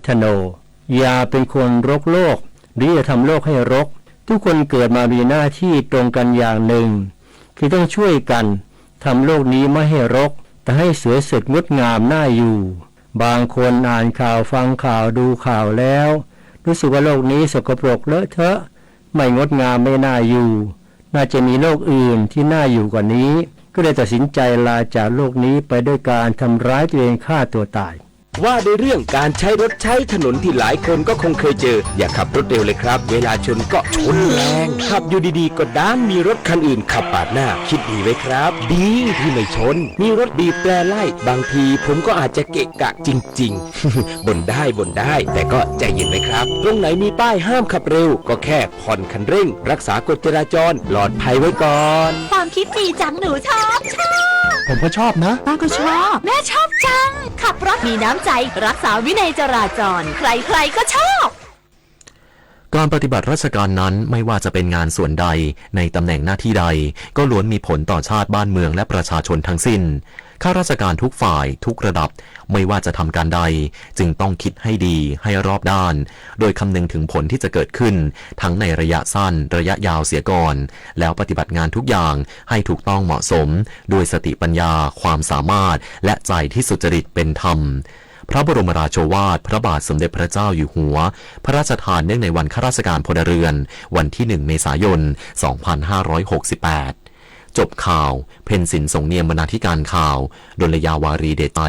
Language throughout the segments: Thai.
ธโนอย่าเป็นคนรกโลกหรืออย่าทำโลกให้รกทุกคนเกิดมามีหน้าที่ตรงกันอย่างหนึ่งคือต้องช่วยกันทำโลกนี้ไม่ให้รกแต่ให้สวยสดงดงามน่าอยู่บางคนอ่านข่าวฟังข่าวดูข่าวแล้วรู้สึกว่าโลกนี้สกปรกเลอะเทอะไม่งดงามไม่น่าอยู่น่าจะมีโลกอื่นที่น่าอยู่กว่านี้ก็เลยตัดสินใจลาจากโลกนี้ไปด้วยการทำร้ายตัวเองฆ่าตัวตายว่าในเรื่องการใช้รถใช้ถนนที่หลายคนก็คงเคยเจออย่าขับรถเร็วเลยครับเวลาชนก็ชนแรงขับอยู่ดีๆก็ด้านมีรถคันอื่นขับปาดหน้าคิดดีไว้ครับดีที่ไม่ชนมีรถบีบแตรไล่บางทีผมก็อาจจะเกะกะจริงๆ บ่นได้แต่ก็ใจเย็นไว้ครับตรงไหนมีป้ายห้ามขับเร็วก็แค่ผ่อนคันเร่งรักษากฎจราจรปลอดภัยไว้ก่อนความคิดดีจังหนูชอบผมก็ชอบนะป้าก็ชอบแม่ชอบจังขับรถมีน้ำใจรักษาวินัยจราจรใครๆก็ชอบการปฏิบัติราชการนั้นไม่ว่าจะเป็นงานส่วนใดในตำแหน่งหน้าที่ใดก็ล้วนมีผลต่อชาติบ้านเมืองและประชาชนทั้งสิ้นข้าราชการทุกฝ่ายทุกระดับไม่ว่าจะทำการใดจึงต้องคิดให้ดีให้รอบด้านโดยคำนึงถึงผลที่จะเกิดขึ้นทั้งในระยะสั้นระยะยาวเสียก่อนแล้วปฏิบัติงานทุกอย่างให้ถูกต้องเหมาะสมโดยสติปัญญาความสามารถและใจที่สุจริตเป็นธรรมพระบรมราโชวาทพระบาทสมเด็จพระเจ้าอยู่หัวพระราชทานเนื่องในวันข้าราชการพลเรือนวันที่1 เมษายน 2568 จบข่าวเพ็ญศิลป์สงเนียมบรรณาธิการข่าวดลยาวารีเดไต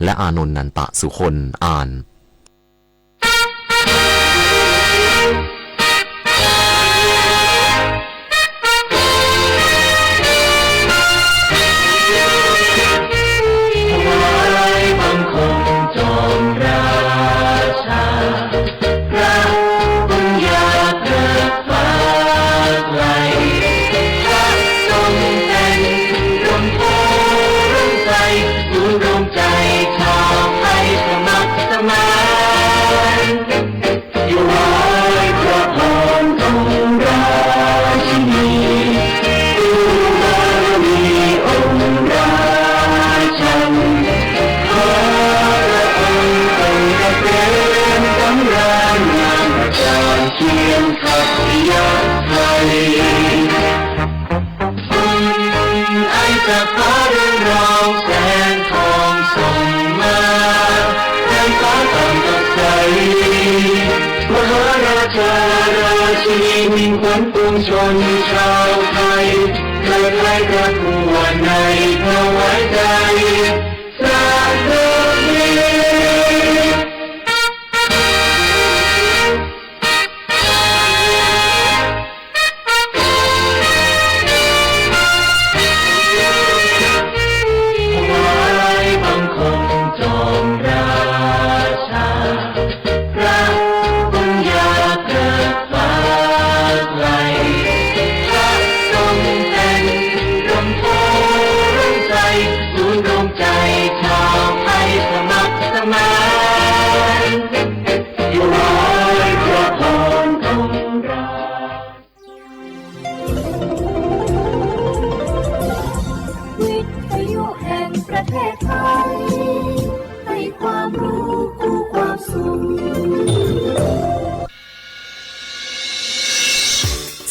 และอานนท์นันตะสุคนอ่านมิ่งขวัญปวงชนชาวไทยเกิดไว้ประกวดในถวายใจสาธุ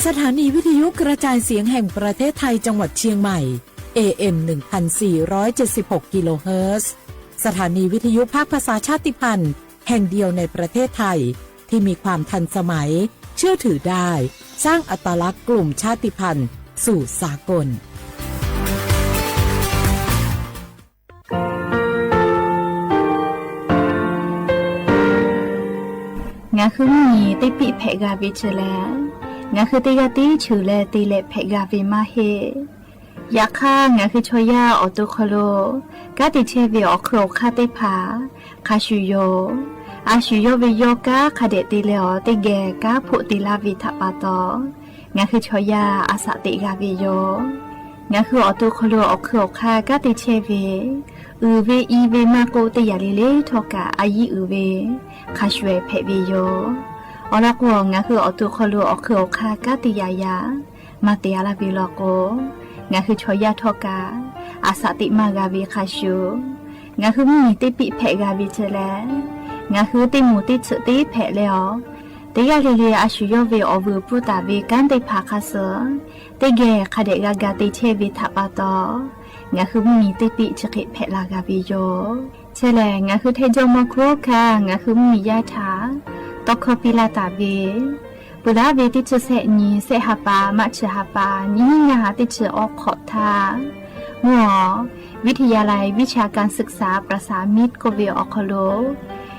สถานีวิทยุกระจายเสียงแห่งประเทศไทยจังหวัดเชียงใหม่ AM 1476 กิโลเฮิรตซ์สถานีวิทยุภาคภาษาชาติพันธุ์แห่งเดียวในประเทศไทยที่มีความทันสมัยเชื่อถือได้สร้างอัตลักษณ์กลุ่มชาติพันธุ์สู่สากลงาคือมีติปิเพกาวิเชแลงาคือติกาติชูแลติเลเพกาวิมาเฮยาค่างาคือชอยาออตุคโลกาติเชวิออคโรคาติผาคาชูโยอาชูโยวิโยกาคาเดติเลอติเกกาพุติลาวิทัปาโตงาคือชอยาอาสติกาวิโยงาคือออตุคโลออคโรคากาติเชวิอือเวอีเวมาโกติยาลิเลทอกาอายีอือเวคาชเวเพวิโยออลักวงาคือออตุคโลออคโรคากาติยายามาเตียลาวิโลโกงาคือชอยาทอกาอาสติมากาวิคาชูงาคือมีติปิเพกาวิเจแล งาคือติหมูติสึติแผะแล้วติกาเลอาชุยเวอวูปุตาเวกันติพาคาเสติเกคาเดกากาติเชวิทัปาตองาคือมีติปิชกิแผะลากาบิโยเชแลงาคือเทจมโครค่ะงาคือมียาถาตอกคอปิลาตาเวปุระเวติชเสนีเสหปามัชหปานี่งาติชออกขอทาหัววิทยาลัยวิชาการศึกษาประสานมิตรโกเวออคโล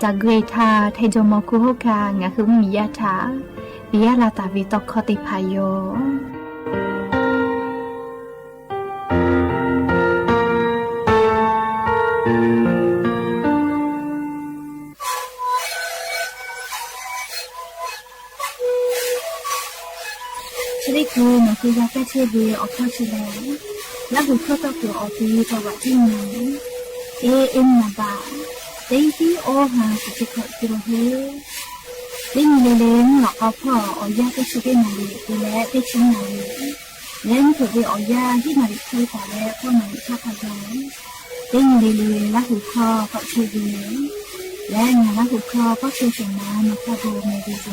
จากเกรทาเทจมคุโฮคางาคือมียาถาปิยาลาตาวิตอกคติพายโยชลิคูมันคือยาแก้เชื้อเวออกเข้าชแลแล้วบุคคลต้องตัวออกดีประวัติที่ไหนเอ็มนาบาเต็งที่โอหาสุดขอจิโรเฮเต็งเลนหลอกเอาพ่อออยาไปช่วยนาลีดูแลไปชิ้นนาลีเล่นถือไปออยาที่นาลีช่วยแต่แล้วพ่อนาลีชอบพยายเต็งเลนและหูคอก็ช่วยดีและงานและหูคอก็ช่วยส่งมาในคาโบเมดิโซ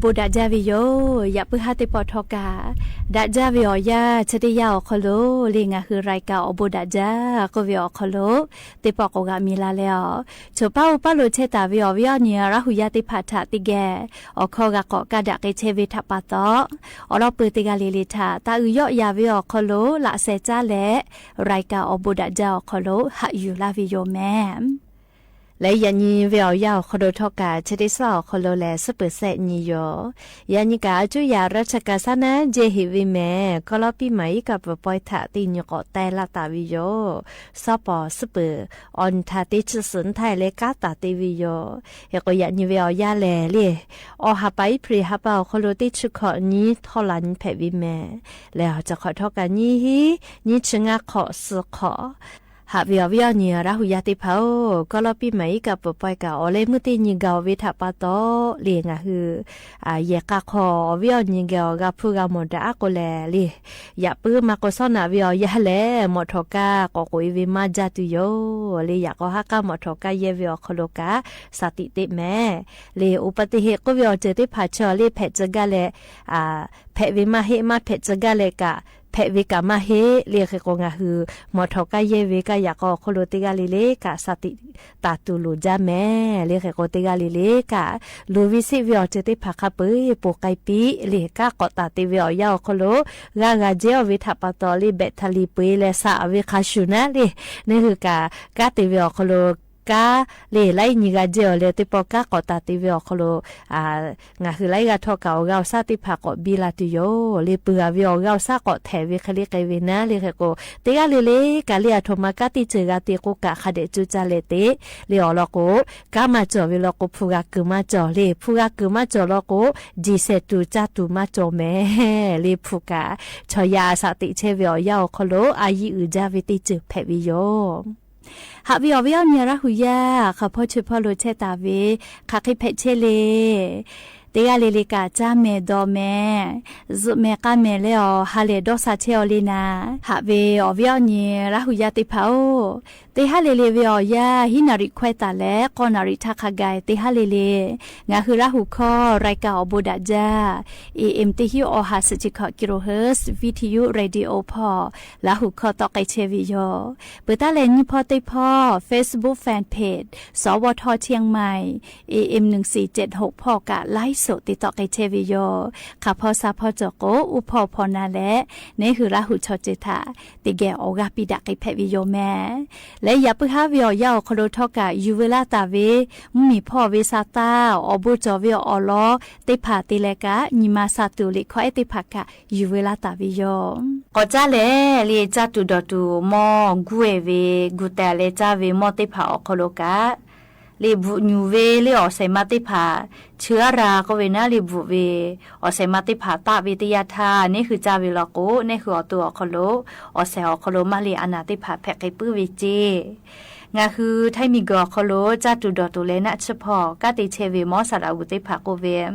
บูดาจาวิโยอย่าเพื่อหาติปอทอกาดาจาวิโอยาชติยาอคโลลิงาคือรายการอบูดาจาก็วิโอคโลติปอกกามีลาแล้วชป้าอุปโลเชตาวิโอวิโอเนียราหุยาติพัทติแกอคอกะกอกะดะเกเชวิทัปปะตออรอปืติกาลิลิทาตาอุยอยาวิโอคโลละเซจาและรายการอบูดาจาอคโลหะอยู่ลาวิโยแมและยันยีเวียวยาวคโดทอกาชดิสอคโลแลสเปเซนีโยยันยีกาจุยารัชกาสนะเจหิวิเมก็ลอปีไหมกับปอยถาติญกอแต่ละตาวิโยซอปอสเปออนทาติชสนไทยเลกาตาติวิโยเฮก็ยันยีเวียวยาแลเลออหาไปพรีหาเปาคโลติชุขอนี้ทอลันเพวิเมแล้วจะขอทอกานี้ฮีนี้ชงะขอสขอหาวิวเนียราหุยาติเผาก็ลอปีไหมกับปอยกาอเลมุติญิงกาวิทัปโตเลียงคือเยกาคอวิวญิงกากับผู้กามดาโกแลลีอย่าปื้มากสนาวิวยาแลหมดทกากกุยวิมาจาตุโยลีอยากก็ฮักกาหมดทกาเยวิวคโลกาสติติแม่ลีอุปติเหตุก็วิวเจติผาชอลีเพจกาเลเพวิมาเฮมาเพจกาเลกาเพวิกามาเฮเรียกกงาฮือมอทอกาเยวิกายากอโคโลติกาลิเลกาสติตาตูลูจาแม่เรียกกติกาลิเลกาลูวิสิวิอเจติภาคาปุยปุไกปีเรียกากอตาติวิอยาโคโลกากาเจอวิทัปตอลิเบทาลีปุยเลสาวิคาชูนะลินี่คือกาติวิอโคโลกาเลไลนิกาเจอเลติปอกากอตาติวิอโคโลงาคือไลกาทอกาเกาซาติภากอบิลาติโยเลเปือวิอเกาซากอแถวิคลิกไกเวนะเลโกติกาเลกาเลียโทมากาติเจกาติโกกะคาเดจุจาเลเตเลอลโกกามาจอวิลโกพูกากุมาจอเลพูกากุมาจอลโกจิเซตุจาตุมาจอแมเลพูกาชอยาสติเชวิอยาโคโลอายิอุจาวิติจุเพวิโยหาวิอวิอเนียราหุยาข้าพ่อช่วยพ่อโลเชตาเวข้าคิเพเชเลเตียเลลิกาจ้าเมดอแม่จุเมกาเมเลอฮาเลดอซาเชอลีนาหาเวอวิอเนียราหุยาติพาโอเตฮาเลเลวิอยาฮินาริควตาและกอนาริทักไกเตฮาเลเลงาคือราหุคอรายกาอบูดาจาAM ติฮิโอฮาสจิคกิโลเฮิรตซ์วิทยุเรดิโอพอลาหุคอตอไกเชวิโยเปิดตาเลนพอติพอ Facebook Fanpage สวทเชียงใหม่ AM 1476พอกะไลฟ์สดติดต่อไกเชวิโยข้าพอซาพอจโกอุพอพอนาและนี่คือราหุชอเจตาติแกโอกาปิดาไกเพวิโยแม่และอย่าเพิ่งหาวิวยาโคโลทอกะยูเวลาตาเวมีพ่อเวซาตาอบูจอวิออลอติผาติเลกะนิมาซาตุลิขอเอติภากะยูเวลาตาวิโยก็จ้าเลเลียจัตุดอตูมอกุเอเวกุแต่เลจ้าเวมอติผาโคโลกะลีบุญูเวลีออเซมาติผาเชื้อราก็เวนะลีบุเวออเซมาติผาตาวิทยาธานี่คือจาวิลโกนี่คือตัวโคโลออเซอโคโลมาลีอนาติผาแพกไกปื้อวิจีงาคือไทมีกอโคโลจัตุดอตุเลนะเฉพาะกาติเชเวมอสาราวุติภาโกเวม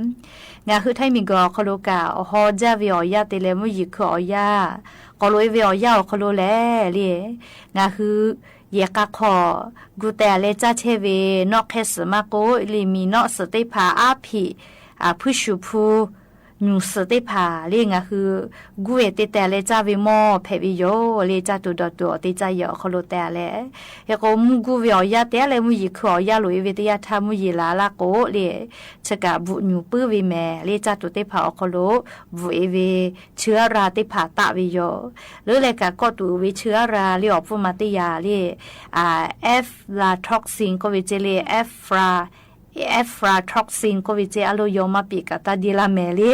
งาคือไทมีกอโคโลกาอฮอจาวิออยาติเลมุยิคอยากอโลวิออยาโคโลแลลีงาคือเยกาคอกูแต่เลจ้าเชเวนอกแคสมาโกลิมีนอกสติภาอาภิผู้ชูผู้นูสติภาเรียงคือกูเอติแต่เลจ้าวิมอเพวิโยเลจ้าตุดอตัวติจายอคโลแต่เลเฮโกมุกูวิอยาแต่เลมุยิขอยาลุยวิทยาธรรมุยิลาลาโกเลชกะบุญูปื้อวิแมเลจ้าตุติภาคโลบุเอเวเชื้อราติภาตะวิโยหรือเลกะก็ตูวิเชื้อราเรียฟุมาติยาเลเอฟลาท็อกซินก็วิเจเลเอฟราท็อกซินก็วิเจอโลโยมาปิกาตาดีลาเมลี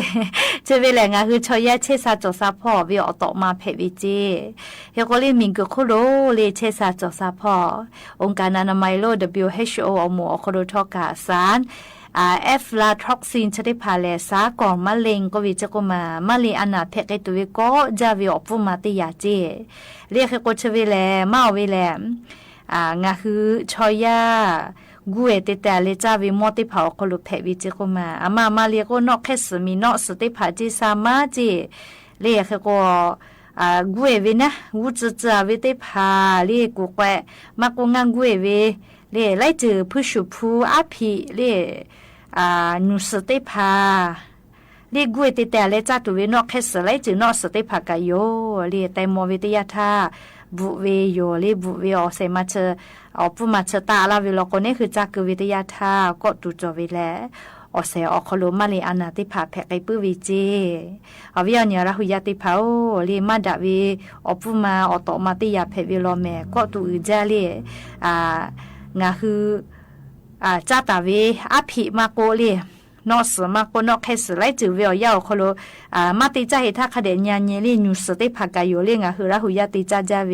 เจเวแหลงคือชอยาเชซาจอซาพอวิอตอมาเพวิเจเฮโกลิมิงกโคโลเลเชซาจอซาพอองค์การอนามัยโลก WHO อหมู่อโคโลทอกาสารเอฟลาท็อกซินชนิดพาเลสากองมะเร็งก็วิจกมามะเร็งอนาเพกไอตัววิก็จาวิอปุมาติยาเจเรียกโคชเวแลมาเวแลงาคือชอยากูเอติแต่เลจ้าวิมอติเผาโคลุเพวิจิโกมาอามาเรียกนอกแค่สมีนอกสติผาจิสามาจิเรียกก็กูเอวินะกูจะวิติผาเรียกกูแกมากูงานกูเอวิเรียไล่จือผู้ชุผู้อาภิเรียนูสติผา เรียกกุยติแต่เลยจ้าตัวเวนอกแค่สไลจือนอกสติผักกายโยเรียแต่โมวิทยาธาบุเวโยเรียบุเวอเซมาเชอปุมาเชตาลาวิโลโกนี่คือจากวิทยาธาก็ตุจวิแลอเสอคโลมาเลอานาติผาแพกไกปื้อวิเจอวิญญาณหุยาติผาเรียมาดาวีอปุมาอตมาติยาเพวิโลเมก็ตุอืจาเลงาคือจ้าตาวีอภิมาโกเลนอสมาโกนอแค่สไลจือเวียวยาวคโลมาติจาเหตุคดีญาเนลีนูสติผากายโยเลงาคือราหุยาติจาจาเว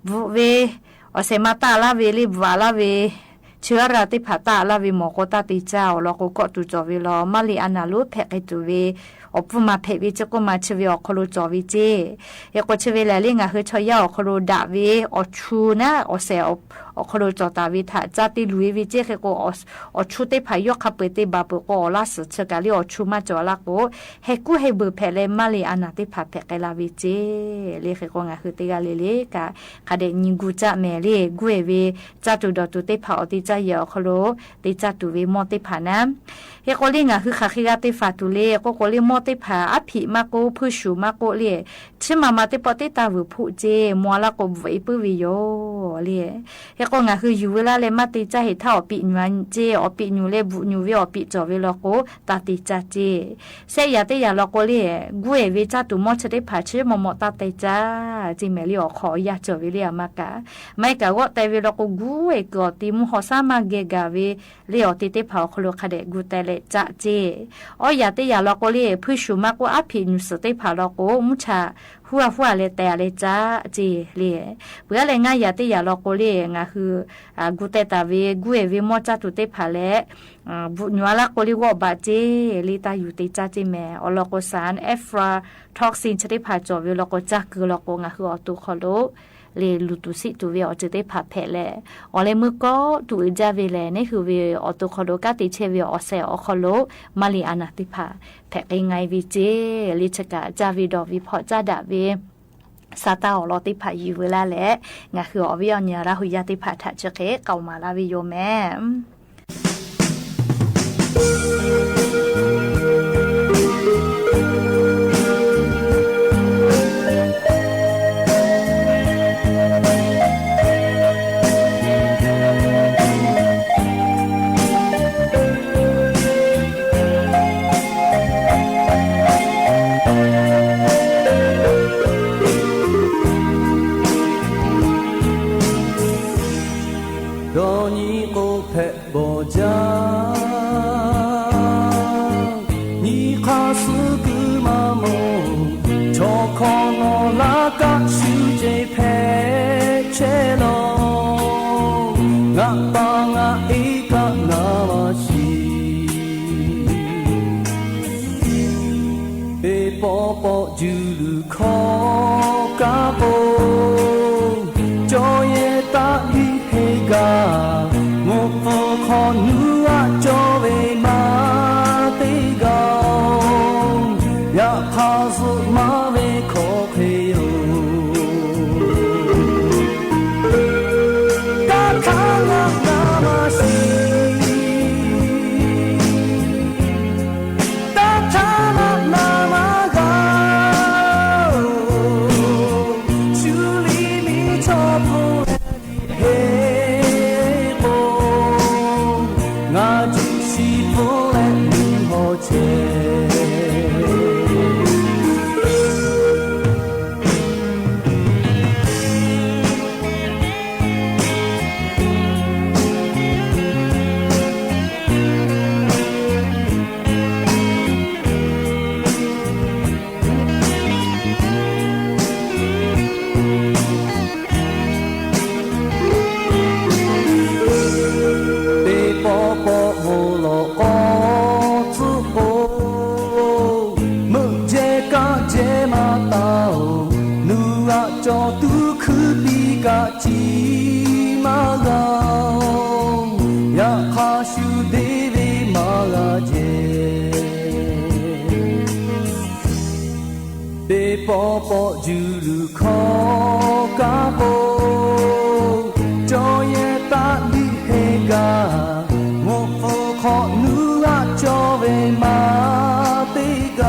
บุเวอเสมาตาลาเวลิบวาลาเวเชื้อราติผาตาลาวิโมโกตาติเจ้าลอกก็ตุจวิลอมาลีอานาลุเพกตุเวอปุมาเพวิจก็มาชวิอคโลจอวิเจเอกชเวลเลงาคือชอยาอคโลดาเวอชูนะอเสอคโลจอตาวิทาจาติลุยวิเจเคโกอชูเตพายกขับเปติบาปโกลาสเชกาลิอชูมาจอลาโกเฮกูเฮเบเพเลมาลีอานาติผาเพกลาวิเจเลเคโกงาคือติกาเลกาคาเดนิกูจาเมเลกุเอเวจาตุดอตุเตผาอติจายอคโลติจาตุเวมอติผานะเฮโกลิงาคือคาคิกาติฟาตุเลโกโกลิมอติผาอภิมาโกพุชูมาโกเลชิมามาติปติตาวุผู้เจมัวละโกไวปุวิโยเลเฮโกงาคืออยู่เวลาเลมาติจาเหท่าปิญวันเจอปิญูเลบุญูเวอปิจอเวลโกตาติจาเจเสยาติยาลโกเลกุเอเวจาตุมอชติผาชิมมตาติจาจิเมลิอขอยาจอเวเลียมากะไม่กะว่าแต่เวลโกกุเอกอติมุหอสามาเกกาเวเลอติติผาคโลคาเดกุเตเลจาเจอยาติยาลโกเลพุชูมากว่าอภิญสติผาลโกมุชาหัวเลแต่เลจ้าเจเลเพื่อเลง่ายยาติยาลโกเลงาคือกุเตตาเวกุเอเวมอจาตุเตผาเลบุญวาลโกลิวบาเจลิตาอยู่ติจาจิแมอลโกสารเอฟราท็อกซินชติผาจอเวลโกจักคือลโกงาคืออตุคโลเลลุตุสิตุเวอจะได้ผัดแผลแลอเลมือก็ตุจาเวแลนี่คือเวอตุคโลกาติเชเวอเซอคโลมาลีอานาติผาแผลไงวิเจลิชกาจาวิดอวิพอจาดาเวซาตาอลอติผาอยู่เวลาแลงาคืออวิญญาณราหุยาติผาทัชเกเก่ามาลาวิโยแม่ขอเนื้อจอเวมาติกา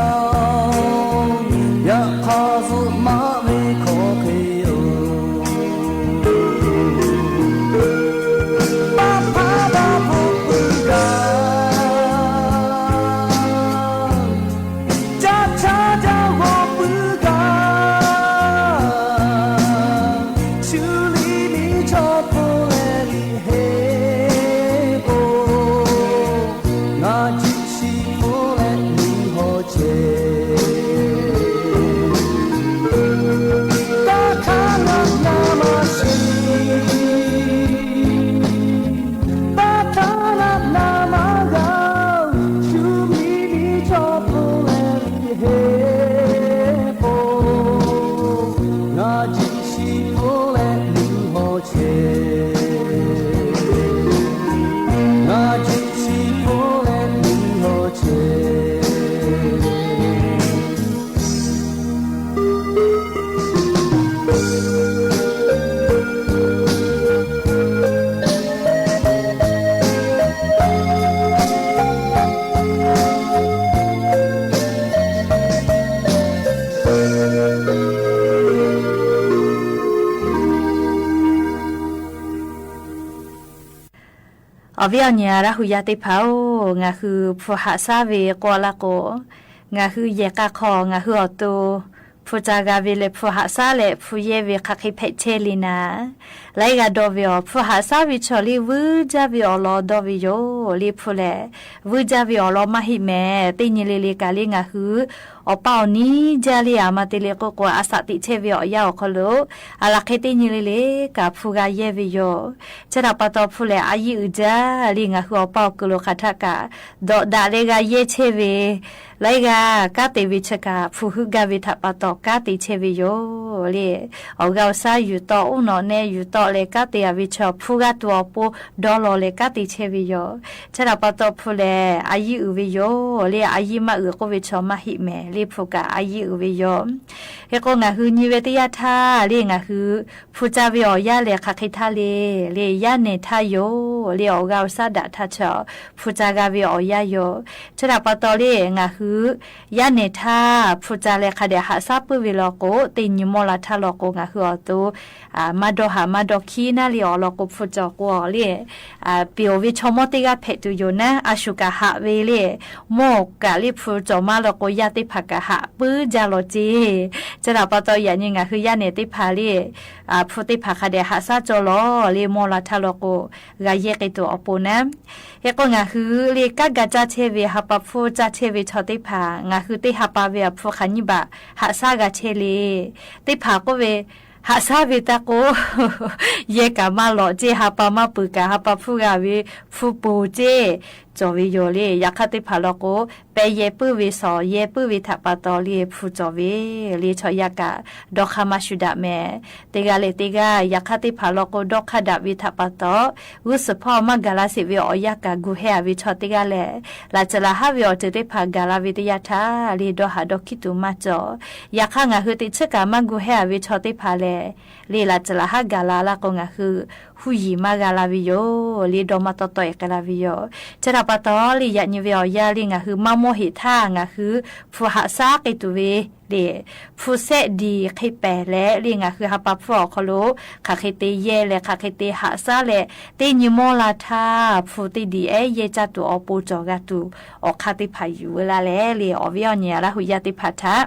อวิญญาณหุยาติเผางาคือผู้หาซาเวกอละโกงาคือเยกะคองาคืออตูผู้จากาเวเลผู้หาซาเลผู้เยเวคักเพเชลินาไลกาดอวิโอผู้หาซาวิชอลีวูจาวิโอลอดอวิโยลีผู้เลวูจาวิโอลอมาฮิเมติญิเลเลกาลิงาคืออเป่านี้จาลีอามาติเลโกโกอาสติเชวิโอยาโคโลอาลาเคติญิเลเลกาผู้กาเยวิโยจะรับปะตอผู้เลอายิอุจาลิงาคืออเป่ากุโลคาทากาดอดาเลกาเยเชเวไลกากาเตวิชกาผู้ฮึกาวิทัปะตอกาติเชวิโยเลออกาซาอยู่ต่ออุนอเนอยู่ต่อเลกาเตวิชผู้กาตัวปูดอลเลกาติเชวิโยจะรับปะตอผู้เลอายิอุวิโยเลอายิมาอุโกวิชมาหิเมลีผู้กาอายิอุวิโยเฮโกงาฮือนิเวติยาทาเลงาฮือผู้จาวิโอยาเลคาคิทาเลยาเนทาโยเลออกาซาดาทาชอผู้จากาวิโอยาโยจะรับปะตอเลงาฮือยาเนทาผู้จาเลคาเดหาซาปุวิโลโกติญโมลาทาโลโกงาฮืออตูมาโดหามาดอคีนาเลอโลโกผู้จากวเลปิโอวิชโมติกาเพตุโยนะอาชุกาหะเวเลโมกาลิผู้จอมาโลโกยาติภกะหะปื้อจาโลจีจะรับปะตออย่างนี้งาคือยาเนติภาเลผู้ติภคาเดหาซาโจโลเลโมลาทาโลโกกาเยกิโตอปูนะเฮโกงาคือเลกากาจาเชเวหะปะผู้จาเชเวชอติภางาคือติหะปะเวผู้ขันยิบะหะซากาเชเลติภาก็เวหาซาวิตาโกเยกามาหล่อเจหาปามาปุกาหาปาฟูกาวิฟูปูเจจอวิโยเลยักขติภาลโกเปเยปุวิสอเยปุวิทัปตอเลฟูจอวิเลชอยากาดอกขามาชุดาเมเตกาเลเตกายักขติภาลโกดอกขดาวิทัปตอวุสพ่อมากาลาสิวิโอยากากุเฮวิชอติกาเลลาจลาฮาวิโอเตติภากาลาวิทยาทาเลดอหาดอคิตุมาจอยักขงาหือติชกามากุเฮวิชอติภาเลลีลาจลาฮากาลาลากงาคือหุยมากาลาวิโยลีดอมาตโตเอกาลาวิโยจะรับปะตอลียะญิเวยาลีงาคือมาโมหิทางาคือผู้หาซากิตุเวเลผู้เสดีခိแปและลีงาคือหาปะฟอคโลคาเคเตเยและคาเคเตหาซาและติญิโมลาทาผู้ติดีเอเยจัตุอปูจอกาตุอคาติภายุลาและเลอวิญญาณหุยาติภาทะ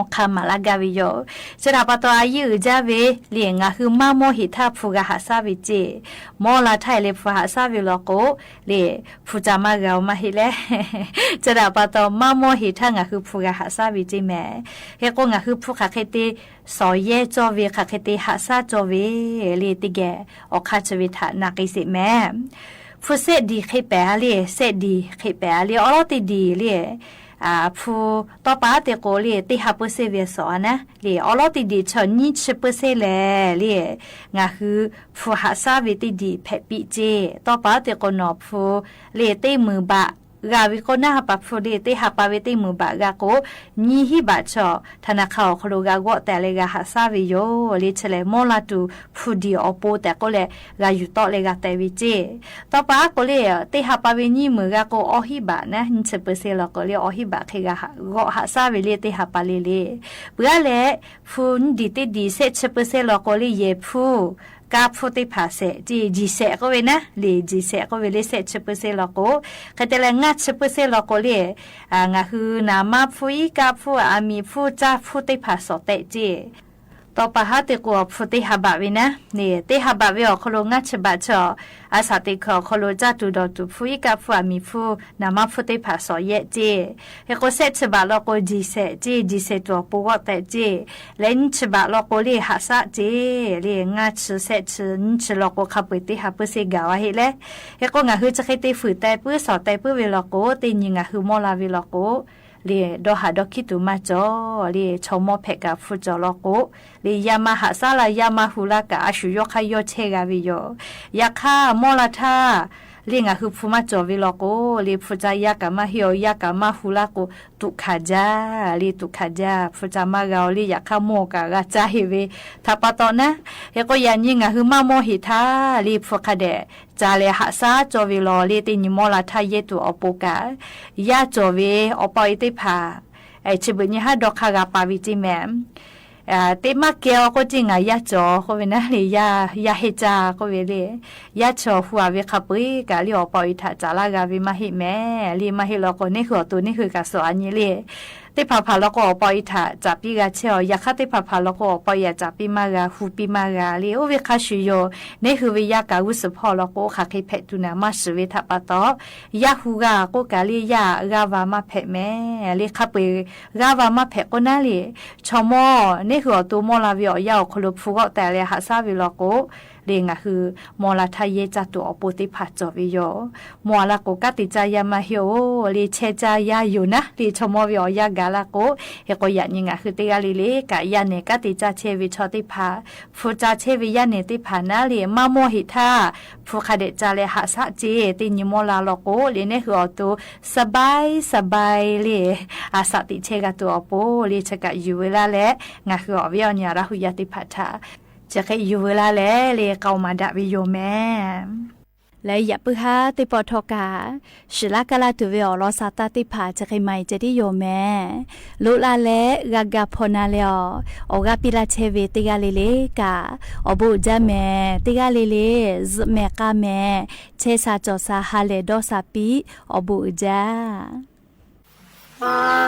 อคามาลากาวิโยจะรับปะตออายุจาเวเลียงาคือมาโมหิทาผู้กาหาซาวิเจโมลาไทเลผู้หาซาวิโลโกเลผู้จามากามาฮิเลจะรับปะตอมาโมหิทางาคือผู้กาหาซาวิเจแมเฮโกงาคือผู้คาเคเตสอเยจอเวคาเคเตหาซาจอเวเลติแกอคาจวิทานากิสิแมผู้เสดีခိแปเลเสดีခိแปเลอลอติดีเลผู้ต่อป้าเตโกเลติหาเปอร์เซเวสอนะเลอลอติดีชนนิชเปอร์เซเลเลงาคือผู้หาซาเวติดีเพปิเจต่อป้าเตโกนอผู้เลติมือบะกาวิโกนาหาปะผู้เลติหาปาเวติมือบะกาโกนีฮิบะชอธนาคารคโลกาโกแต่เลกาหาซาวิโยเลเชเลโมลาตูผู้ดีอโปแต่ก็เลกาอยู่ต่อเลกาแต่วิเจต่อป้าก็เลติหาปาเวนีมือกาโกอหิบะนะนิชเปอร์เซลก็เลอหิบะเคกาก็หาซาวิเลติหาปาเลเลเบื่อเลผู้ดีติดีเซชเปอร์เซลก็เลเยผู้กาพูติภาเสจีเสก็เวนะเลจีเสก็เวเลเสชเปเสลโกกะเตลงัดชเปเสลโกเลงาคือนามาพูอีกาพูอามีพูจ้าพูติภาสเตจีต ต่อไปหาติกัวฟุติหาบะวินะนี่ติหาบะวิออกโคโลงัดฉบะชออาสาติขอโคโลจัตุดอตุฟุยกาฟัวมีฟูนามาฟุติผาสอเยเจเฮโกเซฉบะลอโกจีเซเจจีเซตัวปูวแต่เจเลนฉบะลอโกลีหาซะเจเลงัดฉเซฉนฉลอโกคาปุติหาปุเซกาวะเฮเลเฮโกงะฮือจะเคติฝืแต่ปื้อสอแต่ปื้อเวลอโกติยิงะฮือมอลาเวลอโกเรียดอหาดอคิตุมาจอเรียชมอเพกาฟุจอลโกเรียยามาหาซาลายามาฮูลากาอาชุยอคายอเชกาวิโยยาคามอลาทาเรียงะคือฟูมาจอวิลโกเรียฟุจายากามาฮิโอยากามาฮูลาโกตุคาจาเรียตุคาจาฟุจามากาเรียคาโมกากาจาฮิเวทาปะตอนะเฮโกยานิงะคือมาโมหิทาเรียฟุคาเดจาเลหาซาจอวิลอเรียตินิมอลาทาเยตุอโปกายาจอเวอปอยติพาไอชิบุญฮะดอกคากาปาวิจิแมมเตมาเกียวก็จริงยาจอก็เวนะเลยยาเฮจาก็เวเลยยาจอหัวเวขับไปกะลิอปอยถาจาลากาวิมาหิแม่ลีมาหิลก็นี่คือตัวนี่คือกะสออันนี้เลยติพาพาแล้วก็ปอยถาจับปีกาเชียวยาคาติพาพาแล้วก็ปอยจับปีมากาหูปีมากาลีโอเวคาชิโยนี่คือวิยากาวุสพอแล้วก็ขาคิเพตุนามาสเวทัปะตอยาหูกาก็กาลียากาวามาเพแม่ลีขับไปกาวามาเพก็น่าลีชมอนี่คือตัวมอลาวิอยาคลุฟูก็แต่เลยหาซาวิแล้วก็เรียงคือมอลาทายจตัวอปุติผัดจอวิโยมอลาโกกติจายามาเฮียวลีเชจายาอยู่นะลีชมอวิอยากาลาโกเฮโกยันยิงคือติกาลีเลกายาเนกติจาเชวิชอติพาฟูจาเชวิยาเนติพานาลีมาโมหิทาฟูคาเดจาเลหาสะเจตินิมอลาโลโกลีเนคือตัวสบายลีอาสติเชกาตัวอปุลีเชกาอยู่เวลาและงาคืออวิญญาราหุยติพัทาจะเคยอยู่เวลาแล้วเลยเกามาดาวิโยแม่และอย่าเพิ่งหาติปอทกาศิลากาลาตุเวอลอซาตาติผาจะเคยไม่จะได้โยแม่ลุลาเลกากาพนาเลอโอกาปิลาเชเวติกาเลเลกาอบูจาแม่ติกาเลเลซแม่กาแม่เชซาจอซาฮาเลดอซาปีอบูจาเ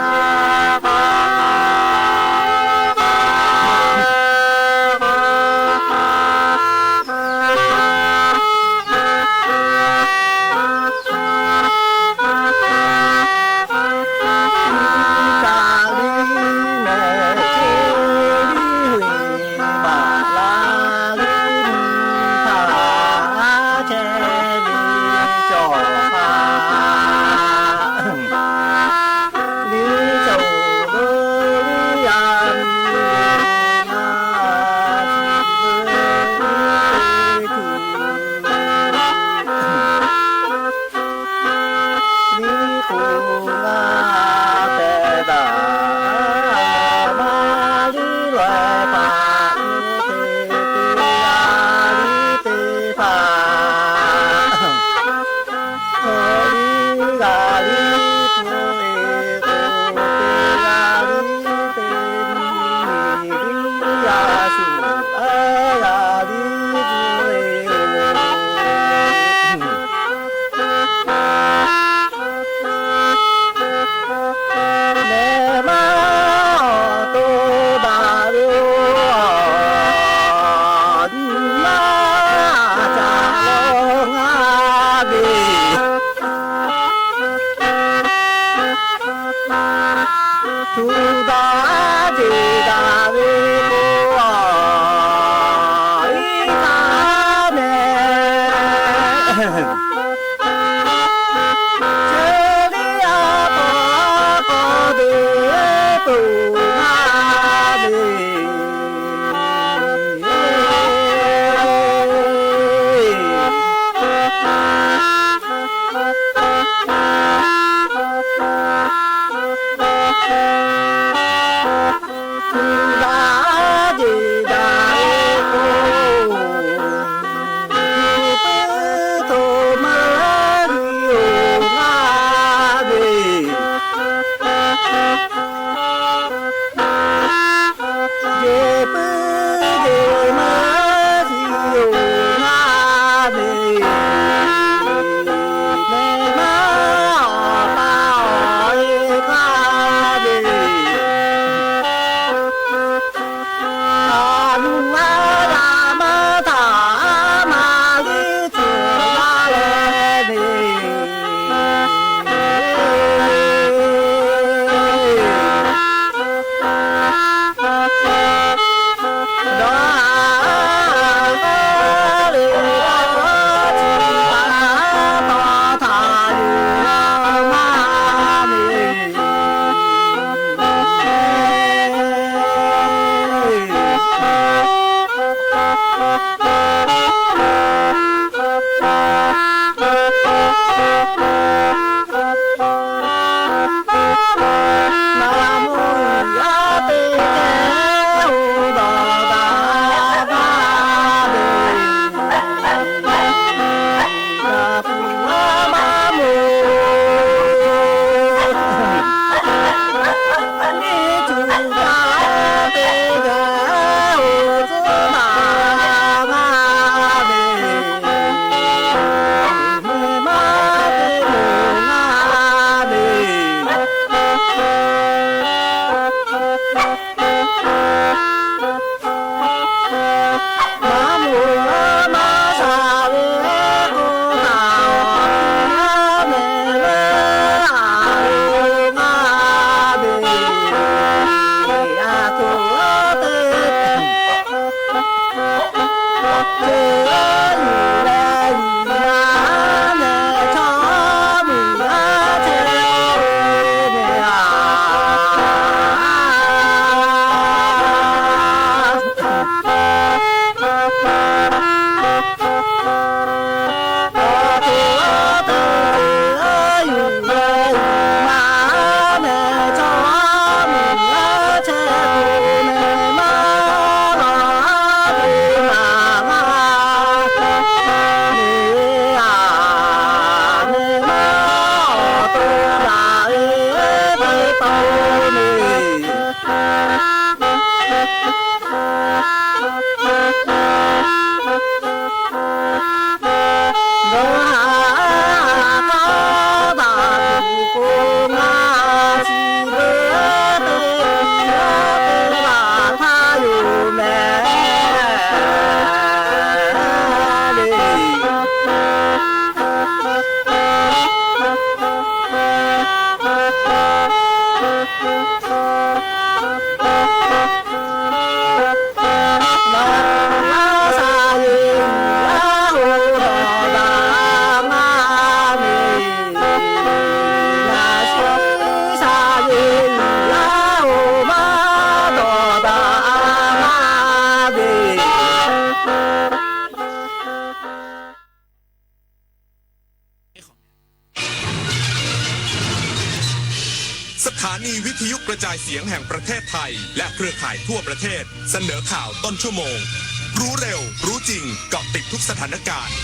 ฐานีวิทยุกระจายเสียงแห่งประเทศไทยและเครือข่ายทั่วประเทศเสนอข่าวต้นชั่วโมงรู้เร็วรู้จริงเกาะติดทุกสถานการณ์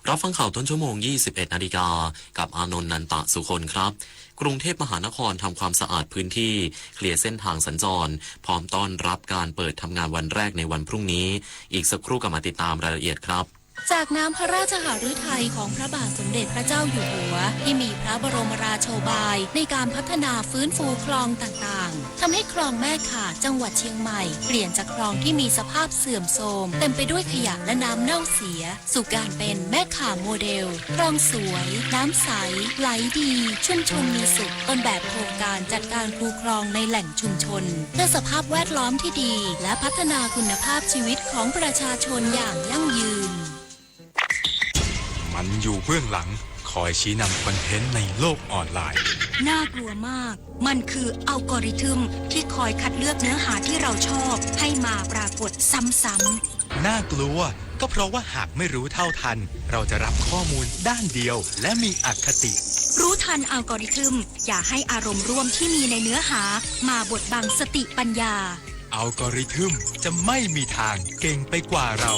รับฟังข่าวต้นชั่วโมง 21 นาฬิกากับอานนท์ นันตะสุคนครับกรุงเทพมหานครทำความสะอาดพื้นที่เคลียร์เส้นทางสัญจรพร้อมต้อนรับการเปิดทำงานวันแรกในวันพรุ่งนี้อีกสักครู่กลับมาติดตามรายละเอียดครับจากน้ำพระราชหฤทัยของพระบาทสมเด็จพระเจ้าอยู่หัวที่มีพระบรมราโชบายในการพัฒนาฟื้นฟูคลองต่างๆทำให้คลองแม่ข่าจังหวัดเชียงใหม่เปลี่ยนจากคลองที่มีสภาพเสื่อมโทรมเต็มไปด้วยขยะและน้ำเน่าเสียสู่การเป็นแม่ข่าโมเดลคลองสวยน้ำใสไหลดีชุมชนมีสุขต้นแบบโครงการจัดการคูคลองในแหล่งชุมชนเพื่อสภาพแวดล้อมที่ดีและพัฒนาคุณภาพชีวิตของประชาชนอย่างยั่งยืนมันอยู่เบื้องหลังคอยชี้นำคอนเทนต์ในโลกออนไลน์น่ากลัวมากมันคืออัลกอริทึมที่คอยคัดเลือกเนื้อหาที่เราชอบให้มาปรากฏซ้ำๆน่ากลัวก็เพราะว่าหากไม่รู้เท่าทันเราจะรับข้อมูลด้านเดียวและมีอคติรู้ทันอัลกอริทึมอย่าให้อารมณ์ร่วมที่มีในเนื้อหามาบดบังสติปัญญาอัลกอริทึมจะไม่มีทางเก่งไปกว่าเรา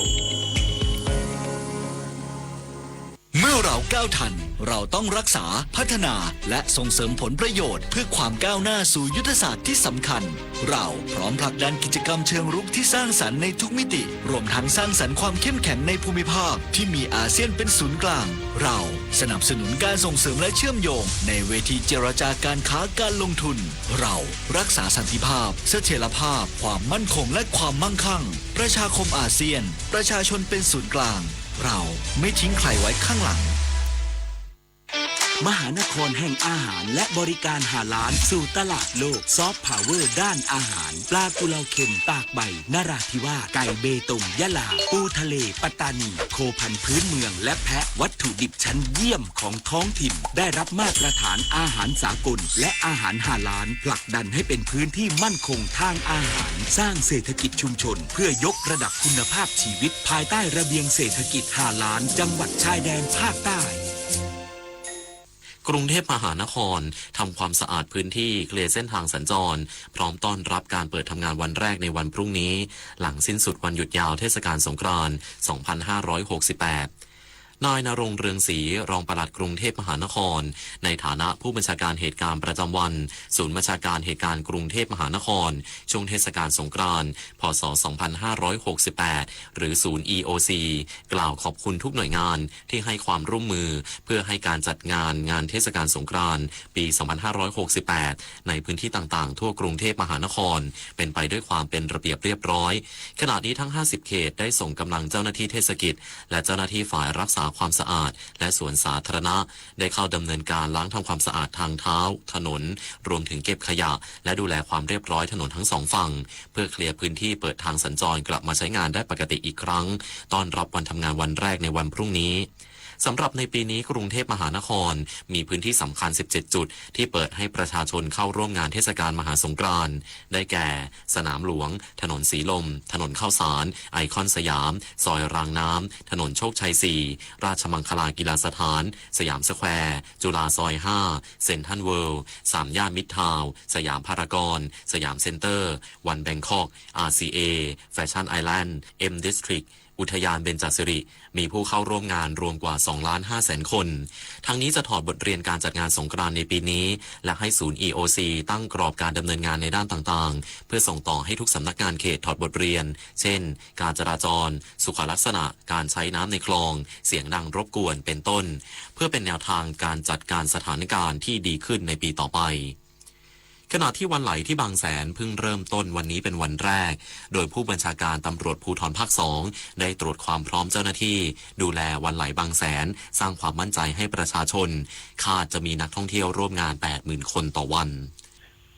เมื่อเราก้าวทันเราต้องรักษาพัฒนาและส่งเสริมผลประโยชน์เพื่อความก้าวหน้าสู่ยุทธศาสตร์ที่สำคัญเราพร้อมผลักดันกิจกรรมเชิงรุกที่สร้างสรรค์ในทุกมิติรวมทั้งสร้างสรรค์ความเข้มแข็งในภูมิภาคที่มีอาเซียนเป็นศูนย์กลางเราสนับสนุนการส่งเสริมและเชื่อมโยงในเวทีเจรจาการค้าการลงทุนเรารักษาสันติภาพเสถียรภาพความมั่นคงและความมั่งคั่งประชาคมอาเซียนประชาชนเป็นศูนย์กลางเราไม่ทิ้งใครไว้ข้างหลังมหานครแห่งอาหารและบริการหาล้านสู่ตลาดโลกซอฟต์พาวเวอร์ด้านอาหารปลากุเลาเค็มตากใบนราธิวาสไก่เบตงยะลาปูทะเลปัตตานีโคพันธุ์พื้นเมืองและแพะวัตถุดิบชั้นเยี่ยมของท้องถิ่นได้รับมาตรฐานอาหารสากลและอาหารหาล้านผลักดันให้เป็นพื้นที่มั่นคงทางอาหารสร้างเศรษฐกิจชุมชนเพื่อยกระดับคุณภาพชีวิตภายใต้ระเบียงเศรษฐกิจหาล้านจังหวัดชายแดนภาคใต้กรุงเทพมหานครทำความสะอาดพื้นที่เคลียร์เส้นทางสัญจรพร้อมต้อนรับการเปิดทำงานวันแรกในวันพรุ่งนี้หลังสิ้นสุดวันหยุดยาวเทศกาลสงกรานต์ 2568นายณรงค์เรืองศรีรองปลัดกรุงเทพมหานครในฐานะผู้บัญชาการเหตุการณ์ประจำวันศูนย์บัญชาการเหตุการณ์กรุงเทพมหานครช่วงเทศกาลสงกรานต์พ.ศ. 2568หรือศูนย์ EOC กล่าวขอบคุณทุกหน่วยงานที่ให้ความร่วมมือเพื่อให้การจัดงานเทศกาลสงกรานต์ปี 2568ในพื้นที่ต่างๆทั่วกรุงเทพมหานครเป็นไปด้วยความเป็นระเบียบเรียบร้อยขณะนี้ทั้ง50เขตได้ส่งกำลังเจ้าหน้าที่เทศกิจและเจ้าหน้าที่ฝ่ายรักษาความสะอาดและสวนสาธารณะได้เข้าดำเนินการล้างทำความสะอาดทางเท้าถนนรวมถึงเก็บขยะและดูแลความเรียบร้อยถนนทั้งสองฝั่งเพื่อเคลียร์พื้นที่เปิดทางสัญจรกลับมาใช้งานได้ปกติอีกครั้งต้อนรับวันทำงานวันแรกในวันพรุ่งนี้สำหรับในปีนี้กรุงเทพมหานครมีพื้นที่สำคัญ17จุดที่เปิดให้ประชาชนเข้าร่วมงานเทศกาลมหาสงกรานต์ได้แก่สนามหลวงถนนสีลมถนนข้าวสารไอคอนสยามซอยรางน้ำถนนโชคชัย4ราชมังคลากีฬาสถานสยามสแควร์จุฬาซอย5เซ็นทรัลเวิลด์3ย่านมิตรทาวน์สยามพารากอนสยามเซ็นเตอร์วันแบงคอก RCA แฟชั่นไอแลนด์ M Districtอุทยานเบญจสิริมีผู้เข้าร่วมงานรวมกว่า 2,500,000 คนทั้งนี้จะถอดบทเรียนการจัดงานสงกรานต์ในปีนี้และให้ศูนย์ EOC ตั้งกรอบการดำเนินงานในด้านต่างๆเพื่อส่งต่อให้ทุกสำนักงานเขตถอดบทเรียนเช่นการจราจรสุขลักษณะการใช้น้ำในคลองเสียงดังรบกวนเป็นต้นเพื่อเป็นแนวทางการจัดการสถานการณ์ที่ดีขึ้นในปีต่อไปขณะที่วันไหลที่บางแสนเพิ่งเริ่มต้นวันนี้เป็นวันแรกโดยผู้บัญชาการตำรวจภูธรภาค2ได้ตรวจความพร้อมเจ้าหน้าที่ดูแลวันไหลบางแสนสร้างความมั่นใจให้ประชาชนคาดจะมีนักท่องเที่ยวร่วมงาน 80,000 คนต่อวัน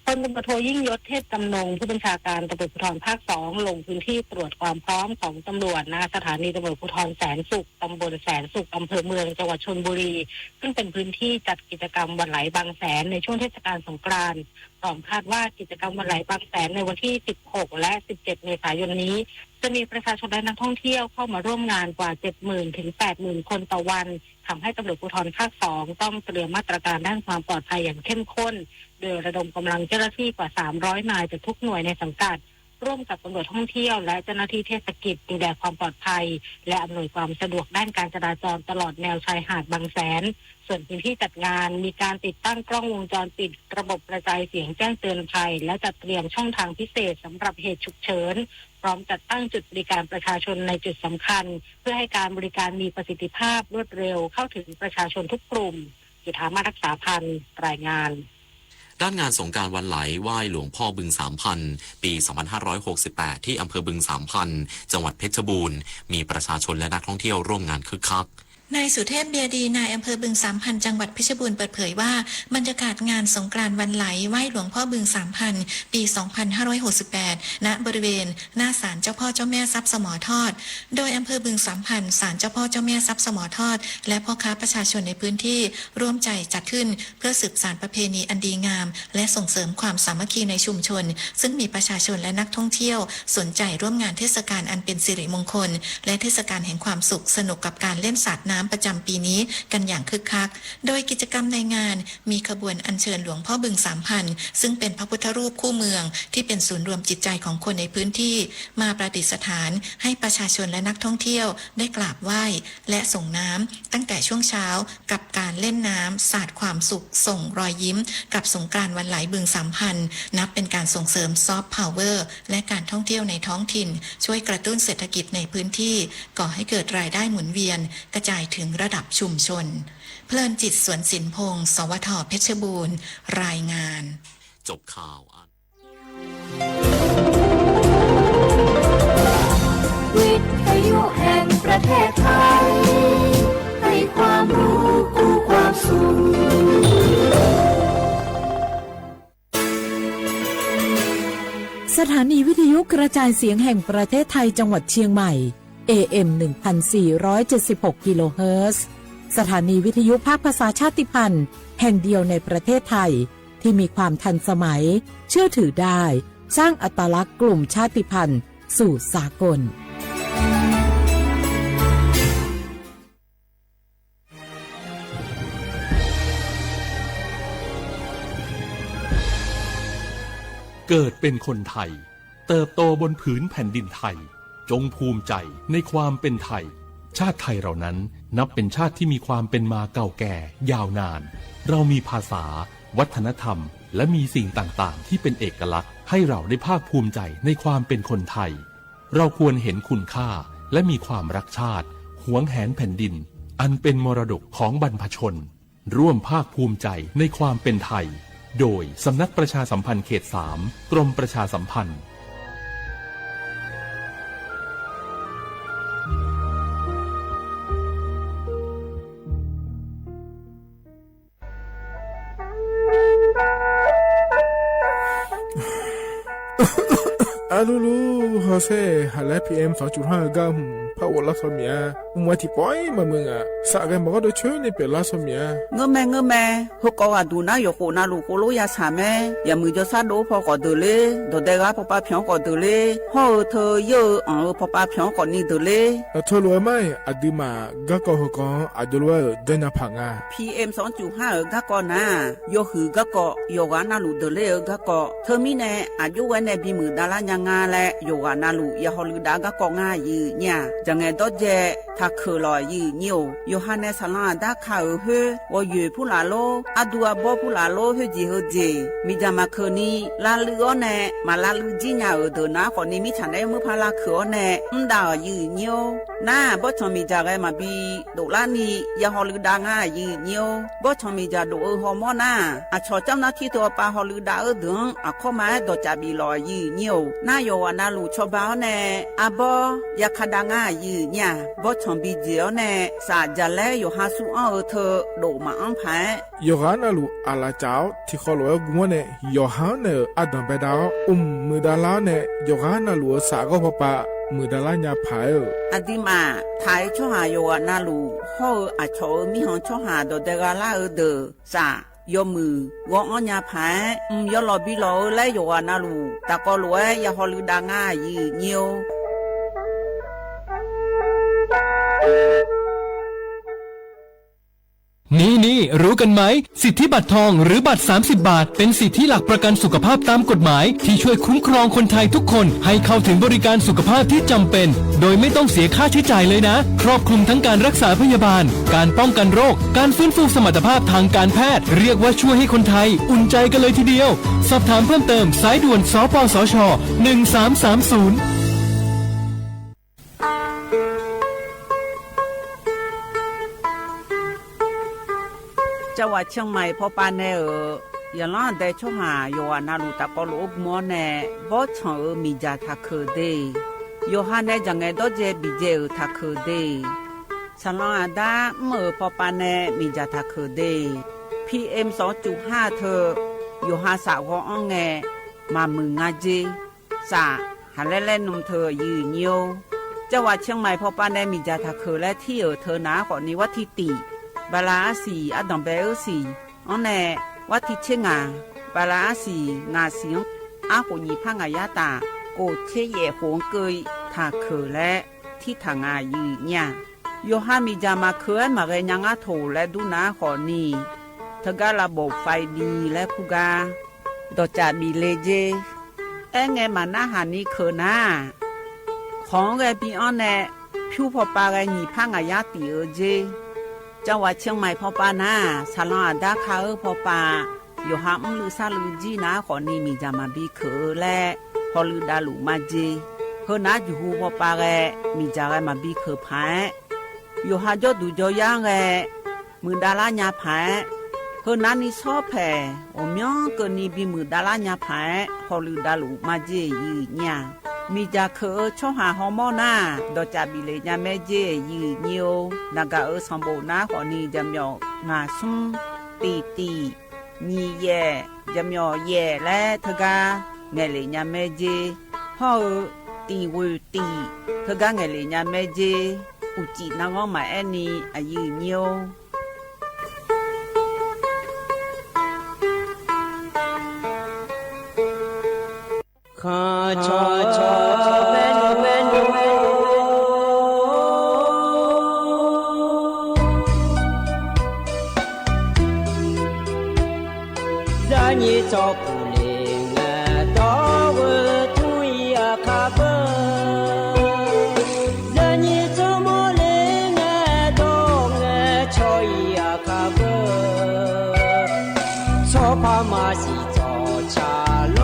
พลตำรวจโทยิ่งยศเทพจำนงผู้บัญชาการตำรวจภูธรภาค 2ลงพื้นที่ตรวจความพร้อมของตำรวจณสถานีตำรวจภูธรแสนสุขตำบลแสนสุขอำเภอเมืองจังหวัดชลบุรีซึ่งเป็นพื้นที่จัดกิจกรรมวันไหลบางแสนในช่วงเทศกาลสงกรานต์พร้อมคาดว่ากิจกรรมวันไหลบางแสนในวันที่ 16 และ 17 เมษายนนี้จะมีประชาชนและนักท่องเที่ยวเข้ามาร่วมงานกว่า 70,000 ถึง 80,000 คนต่อวันทำให้ตำรวจภูธรภาค 2ต้องเตรียมมาตรการด้านความปลอดภัยอย่างเข้มข้นโดยระดมกำลังเจ้าหน้าที่กว่า 300 นายจากทุกหน่วยในสังกัดร่วมกับตำรวจท่องเที่ยวและเจ้าหน้าที่เทศกิจดูแลความปลอดภัยและอำนวยความสะดวกด้านการจราจรตลอดแนวชายหาดบางแสนส่วนพื้นที่จัดงานมีการติดตั้งกล้องวงจรปิดระบบกระจายเสียงแจ้งเตือนภัยและจัดเตรียมช่องทางพิเศษสำหรับเหตุฉุกเฉินพร้อมจัดตั้งจุดบริการประชาชนในจุดสำคัญเพื่อให้การบริการมีประสิทธิภาพรวดเร็วเข้าถึงประชาชนทุกกลุ่มจุฑามาศรักษาพันธ์รายงานด้านงานสงกรานต์วันไหลไหว้หลวงพ่อบึงสามพันปี 2568 ที่อำเภอบึงสามพันจังหวัดเพชรบูรณ์มีประชาชนและนักท่องเที่ยวร่วมงานคึกคักนายสุเทพเบียดีนายอำเภอบึงสามพันจังหวัดเพชรบูรณ์เปิดเผยว่าบรรยากาศงานสงกรานต์วันไหลไหว้หลวงพ่อบึงสามพันปี 2568 ณ บริเวณหน้าศาลเจ้าพ่อเจ้าแม่ทรัพย์สมอทอดโดยอำเภอบึงสามพันศาลเจ้าพ่อเจ้าแม่ทรัพย์สมอทอดและพ่อค้าประชาชนในพื้นที่ร่วมใจจัดขึ้นเพื่อสืบสานประเพณีอันดีงามและส่งเสริมความสามัคคีในชุมชนซึ่งมีประชาชนและนักท่องเที่ยวสนใจร่วมงานเทศกาลอันเป็นสิริมงคลและเทศกาลแห่งความสุขสนุกกับการเล่นสาดน้ำประจำปีนี้กันอย่างคึกคักโดยกิจกรรมในงานมีขบวนอัญเชิญหลวงพ่อบึงสามพันซึ่งเป็นพระพุทธรูปคู่เมืองที่เป็นศูนย์รวมจิตใจของคนในพื้นที่มาประดิษฐานให้ประชาชนและนักท่องเที่ยวได้กราบไหว้และส่งน้ำตั้งแต่ช่วงเช้ากับการเล่นน้ำสาดความสุขส่งรอยยิ้มกับสงกรานต์วันไหลบึงสามพันนับเป็นการส่งเสริมซอฟต์พาวเวอร์และการท่องเที่ยวในท้องถิ่นช่วยกระตุ้นเศรษฐกิจในพื้นที่ก่อให้เกิดรายได้หมุนเวียนกระจายถึงระดับชุมชนเพลินจิตสวนสินพงศ์สวทเพชรบูรณ์รายงานจบข่าววิทยุแห่งประเทศไทยให้ความรู้คู่ความสุขสถานีวิทยุกระจายเสียงแห่งประเทศไทยจังหวัดเชียงใหม่ AM 1476 กิโลเฮิรตซ์สถานีวิทยุภาคภาษาชาติพันธุ์แห่งเดียวในประเทศไทยที่มีความทันสมัยเชื่อถือได้สร้างอัตลักษณ์กลุ่มชาติพันธุ์สู่สากลเกิดเป็นคนไทยเติบโตบนผืนแผ่นดินไทยจงภูมิใจในความเป็นไทยชาติไทยเรานั้นนับเป็นชาติที่มีความเป็นมาเก่าแก่ยาวนานเรามีภาษาวัฒนธรรมและมีสิ่งต่างๆที่เป็นเอกลักษณ์ให้เราได้ภาคภูมิใจในความเป็นคนไทยเราควรเห็นคุณค่าและมีความรักชาติหวงแหนแผ่นดินอันเป็นมรดกของบรรพชนร่วมภาคภูมิใจในความเป็นไทยโดยสำนักประชาสัมพันธ์เขต 3 กรมประชาสัมพันธ์อาลูลูโฮเซ่ฮัลโหล PM 2.5 กัมพาวลาสเมียมัวที่ปอยมามึงอ่ะสักแกมันก็ได้ช่วยในเปลาสเมียเงื้อแม่ฮกก็ดูนะอยู่คนน่ะลูกโลยาสาแม่อย่ามือจะซาโดพอก็เดเลยโดเดกาพอป้าเพียงก็เดเลยฮอเธอเยอะพอป้าเพียงก็นี่เดเลยเธอรู้ไหมอดีมาก็ก็ฮกอดีว่าเดินพังอ่ะ PM 2.5 ก็ก็นะโยหือก็ก็โยกานาลูเดเลยก็ก็เธอมีแน่อายุวันในบีมือดารายังงาและโยกานาลูยาฮอลูดาก็ก็ง่ายยืเนี่ยจังไงดอเจถ้าคือลอยยืนิวโยฮันเนสลาดาคาเฮวอยูผู้ลาโลอดัวบอผู้ลาโลเฮจีเฮเจมิจามาคืนีลาลือเนมาลาลือจีญาเดนะคนนี้มิฉันได้มือพาลาคือเนดาวยืนิวน่าบอชมิจาเกมาบีดูลานียาฮอลือดางายืนิวบอชมิจาดูฮอร์โมนาอาชอเจ้าหน้าที่ตัวปาฮอลือดาดึงอาข้อมาดอจาบีลอยยืนิว นาโยวานาลูชอบาวเนอาบอยาคดางายืเนี่ยบอชอมบีเจียวเนสาจะแลโยฮาสุอ้อเธอโดมาอังไพโยฮานาลูอาลาเจ้าที่ขอลอยกัวเนโยฮาเนอดัมเบดามือดาลาเนโยฮานาลูสาก็พปะมือดาลาญาพายอดิมาไทยชอหาโยวานาลูฮออาชอมีหองชอหาโดเดกาลาเดอสายอมือวองอัญญาพายยอลอบิโลและโยวานาลูตะกอลวยยาฮอลืดางายีเนียวนี่รู้กันไหมสิทธิบัตรทองหรือบัตร30 บาทเป็นสิทธิหลักประกันสุขภาพตามกฎหมายที่ช่วยคุ้มครองคนไทยทุกคนให้เข้าถึงบริการสุขภาพที่จำเป็นโดยไม่ต้องเสียค่าใช้จ่ายเลยนะครอบคลุมทั้งการรักษาพยาบาลการป้องกันโรคการฟื้นฟูสมรรถภาพทางการแพทย์เรียกว่าช่วยให้คนไทยอุ่นใจกันเลยทีเดียวสอบถามเพิ่มเติมสายด่วนสปสช1330จังหวัดเชียงใหม่พอปานแน่อย่าล้อได้ช่วหาโยนาลูตะกอลูกมัวแน่บ่ชอมีจาทักคือเดโยฮาแน่จังไงดอเจบิเจทักคือเดฉันล้อดาเมื่อพอปานแน่มีจาทักคือเด PM 2.5 เธอโยฮาสาวอ้องแงมามึงงาเจสาหันเล่นนุ่มเธอยืนโยจังหวัดเชียงใหม่พอปานแน่มีจาทักคือและที่เธอนาก่อนนี้ว่าที่ติบาลาสีอดอมเบลสีอันแน่วัดที่เชงาบาลาสีงาเสียงอาหุญีพังอายาตาโกเชเยหงเกยทาเคและที่ทางอายืเนี่ยโยฮามีจามาเคยมาเรยังอาโถและดูนาขอนีเธอก็ระบบไฟดีและพูกาดอจามีเลเจไงมาหน้าหานี้เคนาของไงปีอันแน่ผิวพอปาไงญีพังอายาตีเจจังหวัดเชียงใหม่พอปานาซาลอนดาคาพอปาโยฮามลือซาลือจีนาขอนี่มีจามาบีเคและพอลือดาลูมาจีเฮนาอยู่หูพอปาแกมีจาแกมาบีเคพายโยฮาจอดูจอย่างแกมือดาลาญาพายเฮนานี่ชอบแผ่อมยองเกินนี่บีมือดาลาญาพายพอลือดาลูมาจียืเนี่ยมีจาเคช่อหาฮอร์โมนาดอจาบิเลญาแม่เจยืเนียวนากาสัมโบนาขอนีจำยองาซุมตีนีแย่จำยอแย่และเธอกาเงเลญาแม่เจฮอตีวตีเธอกาเงเลญาแม่เจอุจินางอมาแอนีอายืเนียวข้าชอเมนูจานีจอปูเลงดอวทุยอาคาเบจานีจอโมเลงดองชอยอาคาเบชอพามาสิจอชาโล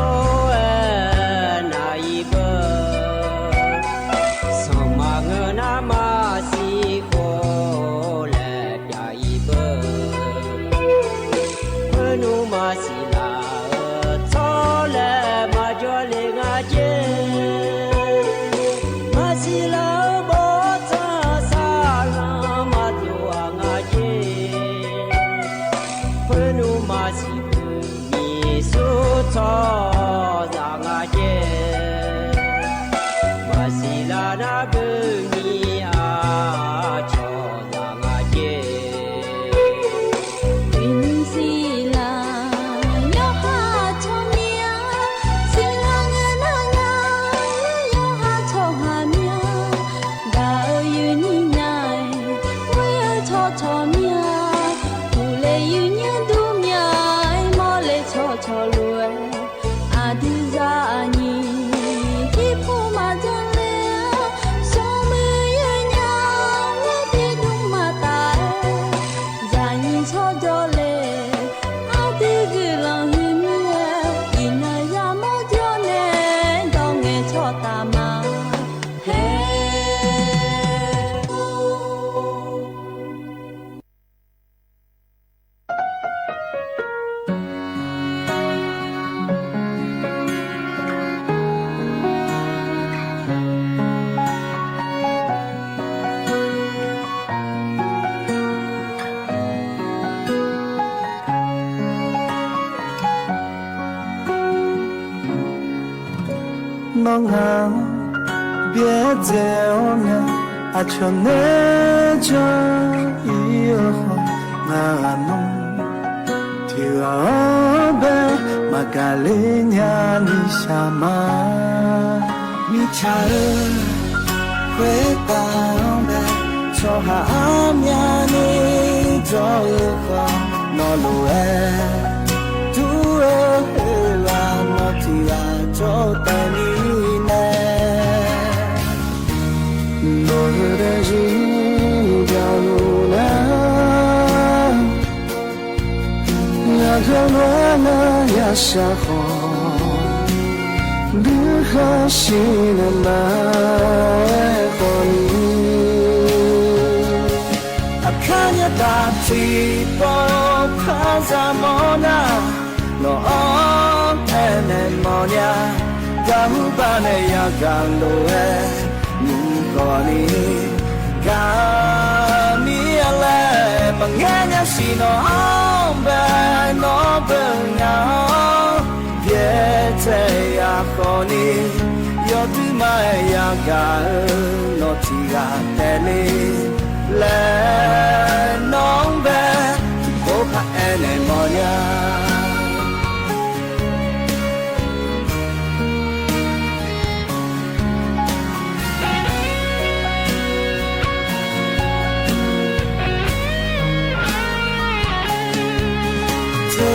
น้องหาเบียเจ้าเนี่ยอาชนเนจอีหนาน้องที่ว่าเบมากาเลญานิชามามิชาเวตาเบชอหาญาณิจอนอโลเอดูเอลานอที่อาจอตานีเนโนเรจิจาลูนาya jana na ya shaho duha shina na khoni akanya ta ti po phaza mona no on ene monya gamu ba ne ya gan lo e mu khoni ga mi ale manganya sino ba no banga yete ya khoni yo tu ma ya ga no ti ga tele le no ba ko pa ene monya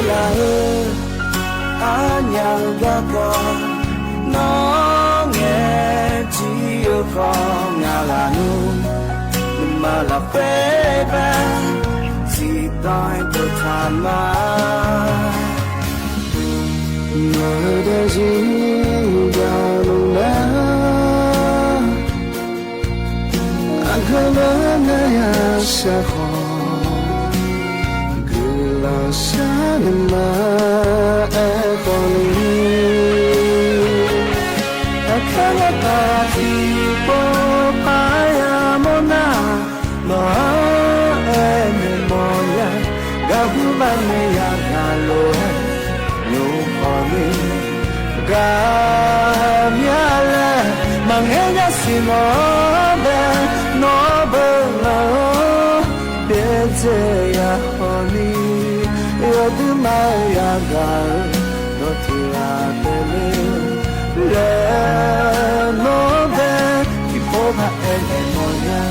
la anya ga ko no nge ji yo ko nga la nu ma la pe ba si dai to tha ma no de ji ga lu na an ka na ya sha ko Shanima ekoni akala pati po paya mona no ene moya gabu mane ya galo yo koni gamyala mangenya simo be no bela beze ya koni yo tu maya gal no ti atele le no be ki poba ene moya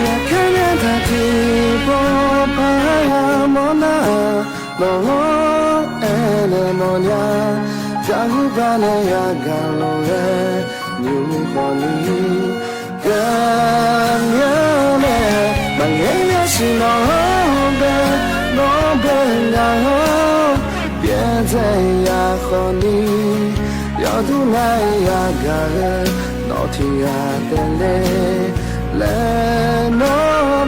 ya kana ta ti poba mona no ene monya jahu bana ya galo e nyu khoni gamya me mangenya sino be no be na bien ze ya khoni ya tu na ya gale no ti ya tele le no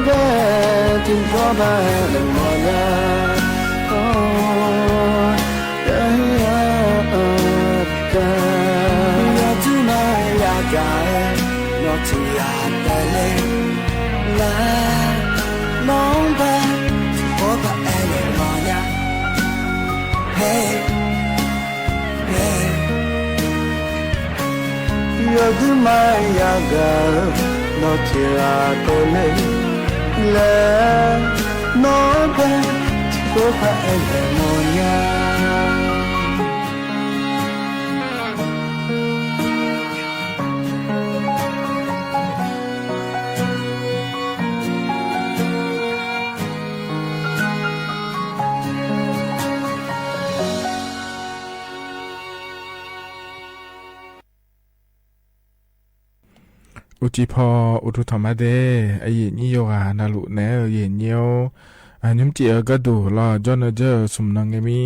be tin po ba le monya no ti atele la non ba po ba ene monya hey hey yo du mai ya ga no ti atele la non ba po ba ene monyaอุจิพออุทุธรรมเดไอเยนี่โยกานาลุเนเยเนียวอันยุมจีเอก็ดูรอจอนเจอสมนังเงมี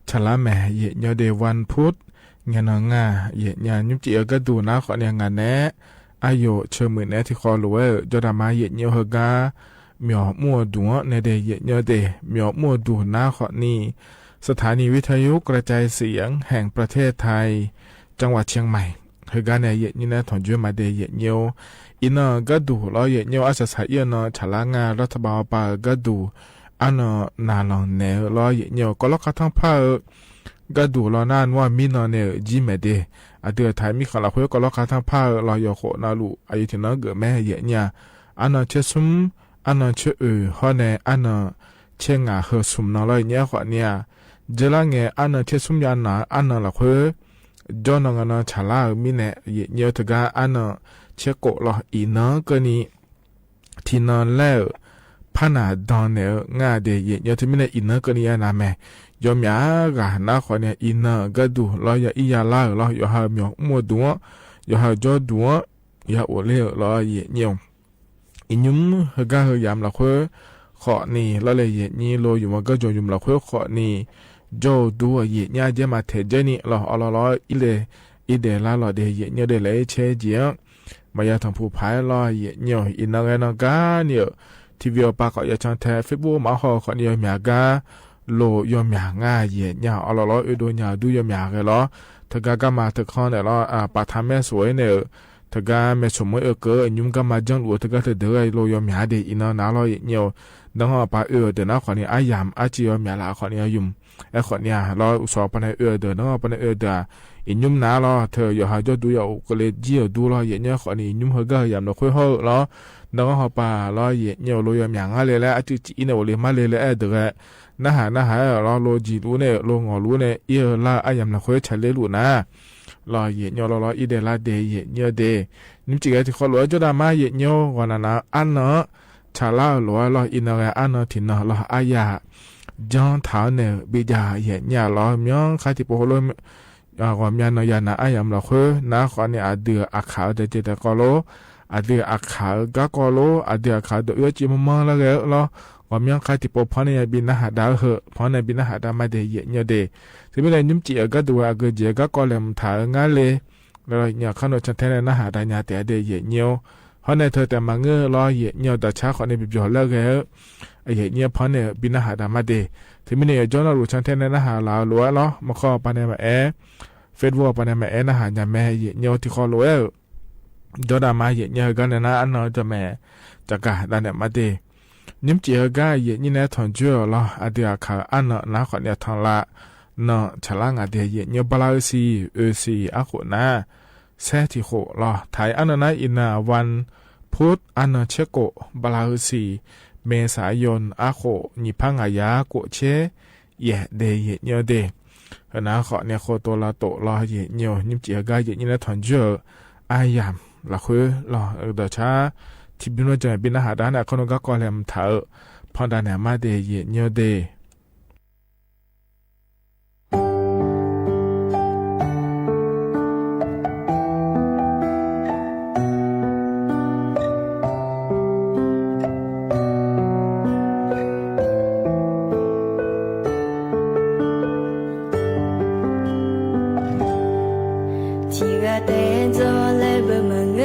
ฉลาแม่เยเนียวเดวันพุธเงินงาเยญายุมจีเอก็ดูนะขอเนี่ยงานแนะอายุเชื่อมือแนะที่คอรู้ว่าจอดามาเยเนียวเฮกาเหมียวมัวดัวในเดเยเนียวเดเหมียวมัวดูนะขอนี่สถานีวิทยุกระจายเสียงแห่งประเทศไทยจังหวัดเชียงใหม่ เฮกาเนี่ยเยนี่นะถอนจุมาเดเยเนียวอินก็ดูล้อเยเนียวอาศัยเอียนฉลางารัฐบาลปาก็ดูอันนาลองเนล้อเยเนียวก็ล็อกทั้งผ้าก็ดูล้อนานว่ามีนเนจีเมเดเดือไทยมีขลังเพื่อก็ล็อกทั้งผ้าล้อยโคนาลูอายุที่น้องเกิดแม่เยเนี่ยอันเชซุมอันเชฮอเนอันเชงาเฮซุมนอลอยเนี่ยขวเนี่ยเจลังเงอันเชซุมยานาอันละเพื่อจอนงานฉลามีเนเยเนี่ยถึงอันเชโกลออีนก็นี่ที่นอนแล้วพนาดอนเนง่าเดียเนี่ยที่มีเนอีนก็นี่นะแม่ยอมยากะนะขอเนี่ยอีนก็ดูรอยอียาลาลอยหาเมียวมัวดัวยหาจอดัวยาโอเล่ลอยเนียวอินุมเฮกาเฮยามละเควขอนี่ละเลยเยนี่โลอยู่มันก็จยุมละเควขอนี่โจดูเยเนี่ยเจมาเทเจนี่ลอลออีเลอีเดลาลอเดเยเนี่ยเดเลยเชเจียมายาทางผู้พายลอยเยเนี่ยอินอะไรนะกาเนี่ยทีวีปากก็อย่าชังแทเฟซบุ๊กมาขอขอเนี่ยมีกาโลยอมอย่างง่ายเย็นเนี่ยเอาล้อดูเนี่ยดูยอมอย่างเลยล้อถ้าก็มาถึงข้อเนี่ยล้อปะทำแม่สวยเนี่ยถ้าก็แม่สมมติเกิดยุ่งก็มาจังหลวงถ้าก็เดือดโลยอมอย่างเดียนน่าล้อเนี่ยดังว่าปะเดี๋ยวนะคนนี้อายามอาจียอมอย่างละคนนี้ยุ่มไอ้คนนี้ล้อสอบปนเดี๋ยวนะปนเดี๋ยวยุ่มน่าล้อเธออย่าหาจะดูอย่าก็เลยเจียวดูล้อเนี่ยคนนี้ยุ่มเขาก็ยามเราคุยเขาล้อดังว่าปะล้อเนี่ยโลยอมอย่างอะไรแล้วอาจีจีเนี่ยเลยมาเลยเดือดนะฮะเราโลจีรู้เนี่ยโลงอรู้เนี่ยเออละอายามนะคุยเฉลี่ยรู้นะรอเย็นยอรออีเดละเดเย็นยอเดนิมจิกที่เขาหลวงจะได้มาเย็นยอวันนั้นอันเนาะชาลาหลวงรออินอะไรอันเนาะที่เนาะรออายาจอนเท้าเนี่ยบิดาเย็นยารอเมียงใครที่พอลมว่าเมียนยานะอายามเราคุยนะคนเนี่ยอาเดืออาขาวเดเจตะกอโลอาเดืออาขาวกะกอโลอาเดืออาขาวเดือจิมมองแล้วเหรอว่ามีใครที่พบพอในบินนาหาดาวเหอะพอในบินนาหาดาวมาเดียเยเดที่ไม่ได้ยุ่มจีก็ดูว่าก็เจก็กอเลมถ่ายงานเลยแล้วเนี่ยขนมชั้นเทนนาหาดาญาแต่เดียเนียวพอในเธอแต่มาเงือรอเยเนียวแต่ช้าขอในบิบจอเลิกแล้วไอเยเนียวพอในบินนาหาดามาเดที่ไม่ได้ย้อนเราชั้นเทนนาหาลาวลัวล้อมาข้อปานในมาเฟซบุ๊กปานในมานาหาญาแม่เยเนียวที่ข้อลัวจอดามาเยเนียวกันนะอันนอจะแม่จะกะดันเนี่ยมาเดนิมจีเฮกาเยนี่นะถอนจั่วล้ออเดียขาอันเนาะนะขอเนี่ยทางละเนาะฉลางอเดียเยเนี่ยบลาซีอะโคนาแซติโคล้อไทยอันนะอินาวันพุธอันเชโกบลาซีเมษายนอะโคนิพังอายาโกเชเยเดเยเนี่ยเดนะขอเนี่ยโคโตลาโตล้อเยเนี่ยนิมจีเฮกาเยนี่นะถอนจั่วอายามละคือล้อเดชาที่บินว่าจะบินอาหารด้านนั้นคนก็กอเลมเถอะพอด้านไหนมาเดยเนียวเดที่กระเตนจอเลยเบื่อเมื่อเง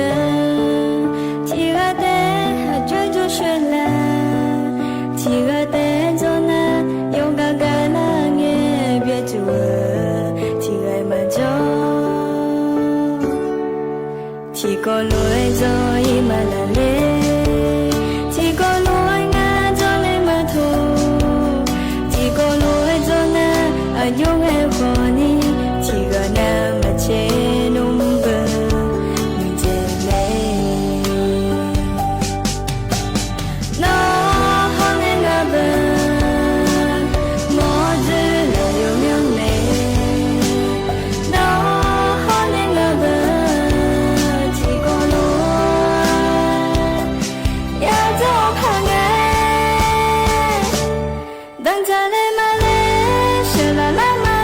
ที่กระเตนหาจุดๆ选了ที่กระเตนจอนะ勇敢敢那也别住ที่กระมาจอที่ก็ลอยจออีมาละเลที่ก็ลอยงาจอเลยมาทูที่ก็ลอยจอนะอายุแค่พอนี้ที่ก็น่ามาเชนุ่มเบอมีเจเล่น้อฮอนเองาเบอมอจือเลยอยู่เมียงเล่น้อฮอนเองาเบอที่ก็ลอยอยากจะพังไงดังใจเลยมาเลยเชื่อละละมา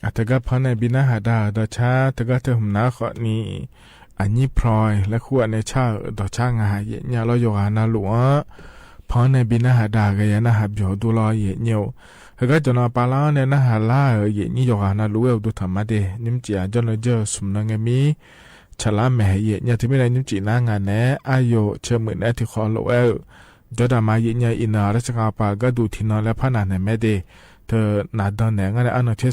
อัตกะพอในบินาหาดาดอชาตกะเธอหมนาขอนี้อันนี้พลอยและขวดในชาดอชางาเยญาลอยานาหลวพอในบินาหาดากะยานาหับยอดูลอยเยญยวเฮกะจนาปาลาในนาหาลาเยญยานาลุเอดูธรรมะเดนิมจีอาจนเจอสุมนังมีฉลาแม่เยญาที่ไม่ได้นิมจีนางานแนอายุเชื่อมือแนที่ขอโลเอจดามาเยญาอินาราชกาปากะดูทินอและพนาในแม่เดเธอนาดอนแหงอะไรอันเช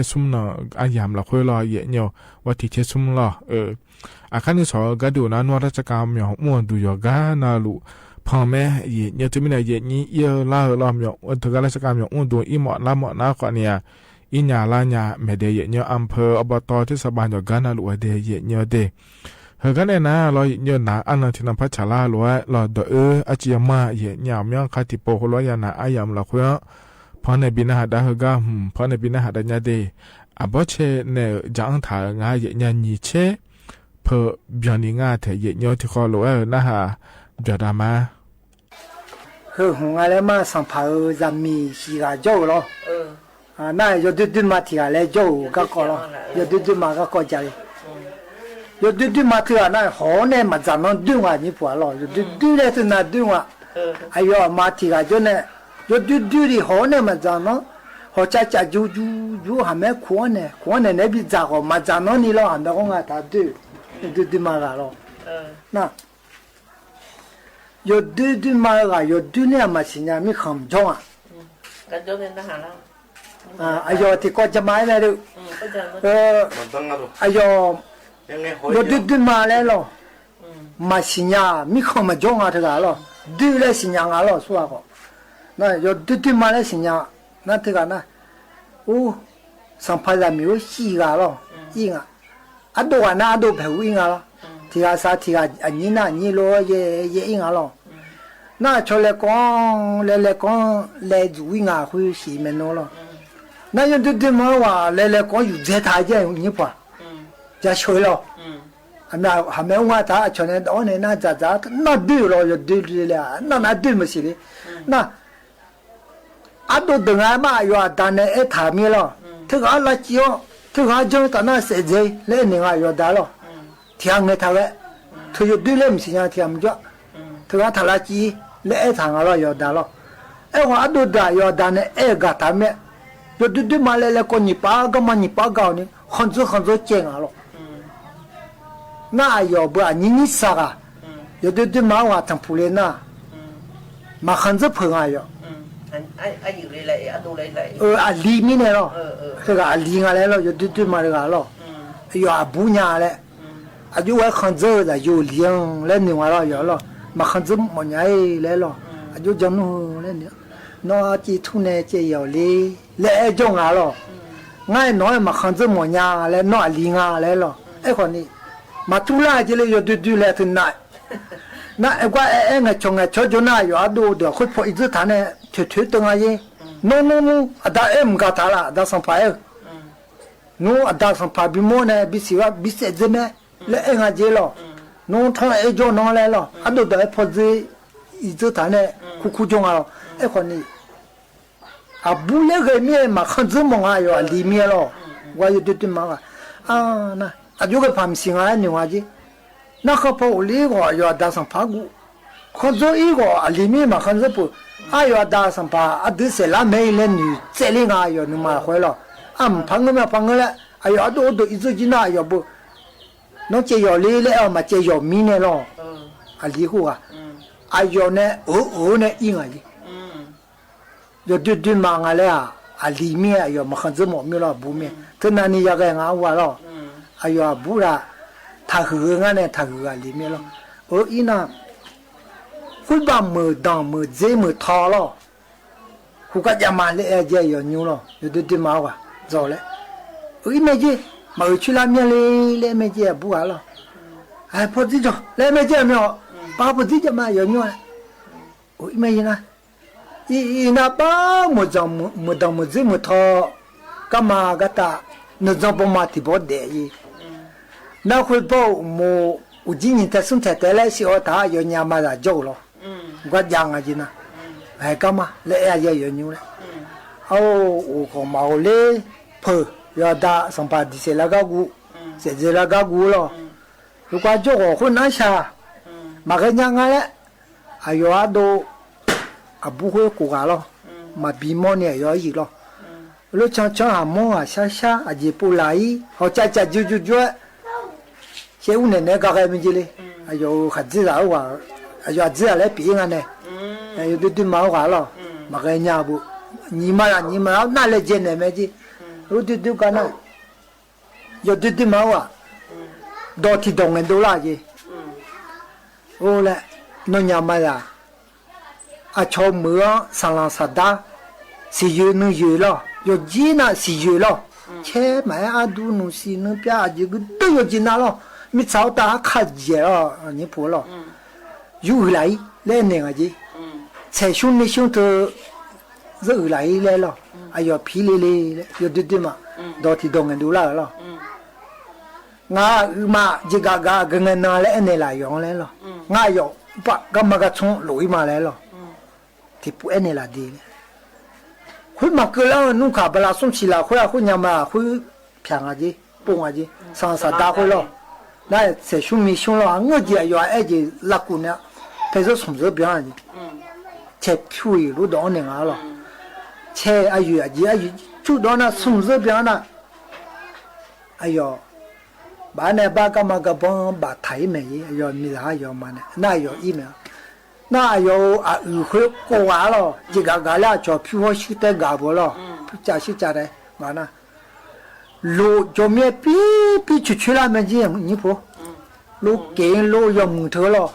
ซุมเนาะอายามละค่อยรอเยเนียวว่าที่เชซุมรออาคันที่สองก็ดูนั้นว่าราชการมีหัวดูยอกานาลุพ่อแม่เยเนี่ยที่ไม่ได้เยนี้เยอะล่าล้อมยอกถึงราชการมีหัวดูอีหมอละหมอนาก่อนเนี่ยอิญาลาญาเมเดเยเนี่ยอำเภออบตที่สบานยอกานาลุเดเยเนี่ยเดเฮกันเนี่ยนะรอเยนาอันนั้นที่นำพัชลาลัวรอดอาจิยมาเยเนี่ยมีอังคาติโปโคลอยานาอายามละค่อยพอในบินาหาดาฮกาพอในบินาหาดาญาเดอาบเชเนจังถางาเยญานีเชเพอบยานิงาเทเยญอที่ขอโลนะฮะจดามาหงอะไรมาสัมภาระจามีสีกาโจ้หรอน่ายอดมาที่อะไรโจ้ก็ก่อหรอยอดมาก็ก่อใจยอดมาที่อะไรหอเนี่ยมาจานนั้นดึงว่านี่ผัวหรอยอดเลยที่นั่นดึงว่าไอ้ยอมาที่กาโจ้เนี่ยยอดที่หอเนี่ยมาจานนั้นหอจะจูหาแม่ขวานเนี่ยเนี่ยบิจ่าหอมาจานนั้นนี่หรอหาแม่ก็งาตาดื้อมาหรอน่ะยอดดื้อมายอดเนี่ยมาสิเนี่ยมีคำจ้องกันจ้องเนี่ยนะฮะแล้วไอ้ยอที่ก็จะมาเลยดูไอ้ยอดื้อมาแล้วหรอมาสิเนี่ยมีคำมาจ้องอะไรหรอดื้อเลยสิเนี่ยหรอสัวก็น่ะยอดดื้อมาเลยสิเนี่ยนั่นที่กันนะโอ้สัมภาระมีว่าสี่กันหรออีกอ่ะดูว่าน่าดูเผาอีกกันหรอที่อาสาที่อันนี้น่ะนี่โลเย่อีกกันหรอน่าชอบเล่กองเล่ดูอีกกันคุยสีเมนหรอน่ายอดดื้อมาว่าเล่กองอยู่เจตายเจนี่ป่ะจะช่วยหรอหาแม่ว่าถ้าชนเนี่ยอ๋อเนี่ยน่าจะน่าดื้อหรอยอดดื้อเลยน่าดื้อไม่ใช่เลยน่าอันดูดึงอะไรมาอยู่อ่ะตอนนี้ถามมีหรอถึงอะไรจีอ๋อถึงอะไรจงตอนนั้นเสียใจเล่นหนึ่งอยู่ได้หรอเที่ยงเนี่ยท่าเว้ถึงอยู่ดูเล่มสิเนี่ยเที่ยงจ้ะถึงอะไรท่าจีเล่นทางอะไรอยู่ได้หรอว่าอันดูได้อยู่ตอนนี้กัดทำเนี่ยอยู่ดูมาเล่นคนญี่ปุ่นก็มันญี่ปุ่นเก่านี่คนจะเจ๋งหรอน่าอยู่บ่อันนี้สักอยู่ดูมาว่าทำผู้เล่นน่ะมาคนจะเพิ่งอยู่ไอ้อยู่เลยอะดูเลยอะลีมีเนี่ยหรอคืออะลีงอะไรหรออยู่ดื้อมาเลยหรออยู่อะบุญญาเลยอะอยู่ว่าขันจะจะอยู่เลี้ยงเล่นหนึ่งหรออยู่หรอมาขันจะมันใหญ่เลยหรออะอยู่จังหูเล่นเนี่ยน้อจีทุนเนี่ยจีอยู่เลยเล่จงหรอง่ายน้อยมาขันจะมันใหญ่เลยน้อลีงอะไรหรอไอ้คนนี้มาทุลาจีเลยอยู่ดื้อเลยถึงไหนน่ะไอ้ว่าไอ้เงาชงไอ้ชดจนน่ะอยู่อะดูเดี๋ยวคุยพออีกท่านเนี่ยถือตรงไหนนู่อะได้มกาตาละได้สัมภาระนู่อะได้สัมภาระบิโมเนี่ยบิสิว่าบิเศษเนี่ยเลยเงาเจลนู่ทั้งไอ้โจน้องเลยล่ะอะดูเดี๋ยวพอจีอีกท่านเนี่ยคุจงอ่ะไอ้คนนี้อะบุเล่ก็มีมาขันจะมองอ่ะอยู่อะลีมีล่ะว่าอยู่ดื้อมาน่ะอะอยู่กับพามสิงห์เนี่ยว่าจี那可不离个要打上爬骨，可做一个里面嘛，可是不，要打上爬，都是那没人女，这里要那么回了，碰个了，要都一直进那要不，那就要离了嘛，就要明年了，离过阿有呢呢应啊的，有对嘛个嘞啊里面有么很子么没了不面，这那你要个俺话了，哎呦不啦，他和俺呢他和里面了，伊那会把么当么这么掏了，胡个家嘛嘞就有牛了，有对嘛话走嘞，伊没去，没去那面嘞没去不完了，哎不这种来没见没有。爸不自己嘛有牛啊，我没有呢，伊那爸没当没这么套，干嘛个ta，那张不嘛提不得伊，那会包我今年在生产带来小他有年嘛在做了，我讲啊今呐，哎干嘛来也有牛了，我讲毛嘞破要打上班的些那个股，现在那个股了，如果做我会拿下。Makanya ngale ayo ado abu ko ko galo ma bimo ne yo yi lo lo chang chang a mo a sha sha a ji pu lai ho cha cha ju ju ju che u ne ga ga mi ji le ayo kha ji la wa ayo ji la le bi nga ne ayo du ma ga lo makanya bu ni ma na le je ne me ji lu du ka na yo du ma wa do ti dong en do la ji ô lệ nó nhà mà là cho mưa sang lang sa đa si yu nu yu lo yo ji na si yu lo che mai du nu si nu bia ji gu do yo ji na lo mi chao da kha ji lo ni pu lo yu lai le ne ga ji che shun ni shun to zu lai le lo ayo pi le yo du ma do ti dong en du la lo nga ma ji ga na le ne la yong le lo nga yo ba ga ma ga chung lui ma le lo ti pu ne la di le hu ma ke la nu ka ba la sum chi la hu nya ma hu pyang a ji pong a ji sang sa da hu lo na se shu mi shu lo nga ji yo a ji la ku ne pe zo sum zo bian ji che phu yi lu do ne nga lo che a yu a ji chu do na sum zo bian na ayo bà này bà cái mà cái bọn bà thấy mày rồi mi ra rồi mà này na rồi im rồi na rồi khối cố quá rồi chỉ gà là cho phiêu hoa sĩ tới gà bò rồi chả sĩ chả đấy mà na lô cho mẹ pi chú là mình gì nhỉ phố lô kiến lô dùng thưa rồi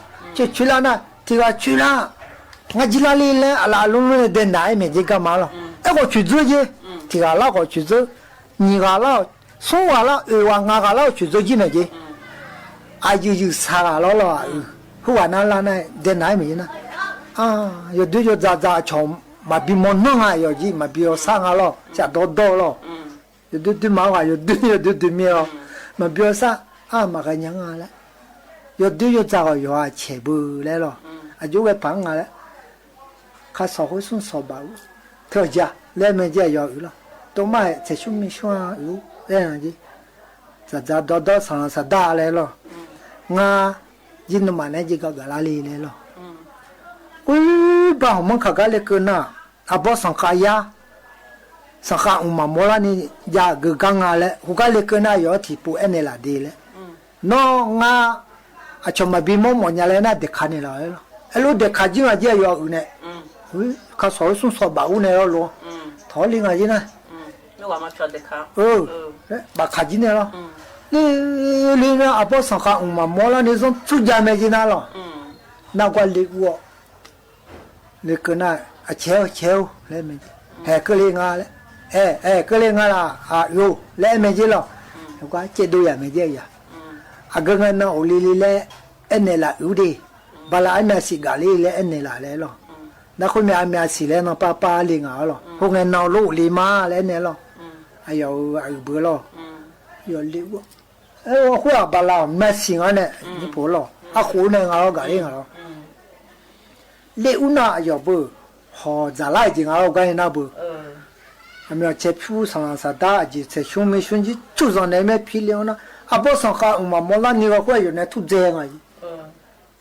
chú là na thì cái chú là ngay chỉ là lên là luôn đến đại mình gì cái mà rồi cái có chú gì thì cái là có chú nhị cái là số hóa là hoàng ngà là chủ yếu gì này chứ, ai yêu xa là hoa na này đến nay mình na, giờ đứa giờ ra chồng mà bị mòn nong à giờ gì mà bị xa ngà lo, chả đổ lo, giờ đứa máu à giờ đứa miêu, mà bị xa mà cái nhang à đấy, giờ đứa giờ ra giờ chế bự đấy lo, giờ cái bằng à đấy, khai xã hội xuân sầu bảo, thôi giờ lên mình giờ giờ lo, tôi mai sẽ xuống mình xuống đấy là gì, giờ đó sang sa đa này lo, nga, chính mà này chỉ có cái lá lì này lo, ui bảo mình khắc cái cái na, bảo sang khai mà mua ni giờ cái gang này, cái cái na giờ thì phụ anh là đi đấy, nó nga, cho mà bị mua nhà này na để khai này là lo để khai chính là gì giờ này, ui khai sỏi xuống sỏi bảo này lo, tháo liền là gì này. Bà khá gì nè lo Lý nè à bó sang khá mà mô là nè xong chú gia mẹ gì nè lo Nà qua lý ua Lý cơ nà chéo Lê mẹ gì Hè cơ lý ngà lê cơ lý ngà là yêu Lê mẹ gì lo Qua chế đôi à mẹ gì à cơ ngà nà ổ lý lê Anh nè là ưu đi Bà là anh nè xì gà lý lê anh nè là lê lo Nà khối mẹ anh mẹ xì lê nà pa lý ngà lo Hô ngà nà lô lý ma lê nè lo ai bữa lo, rồi liệu, hoa bà lao mẹ xin anh này, như bữa lo, khu này ngáo cái này ngáo, liệu na bữa, họ trả lại gì ngáo cái này bữa, mình chế phiếu sang sa đa chỉ chế xuống mấy xuống chỉ chú trọng này mấy phi liệu na, bữa sang khai mà mua là nhiều cái rồi này thu dễ ngay,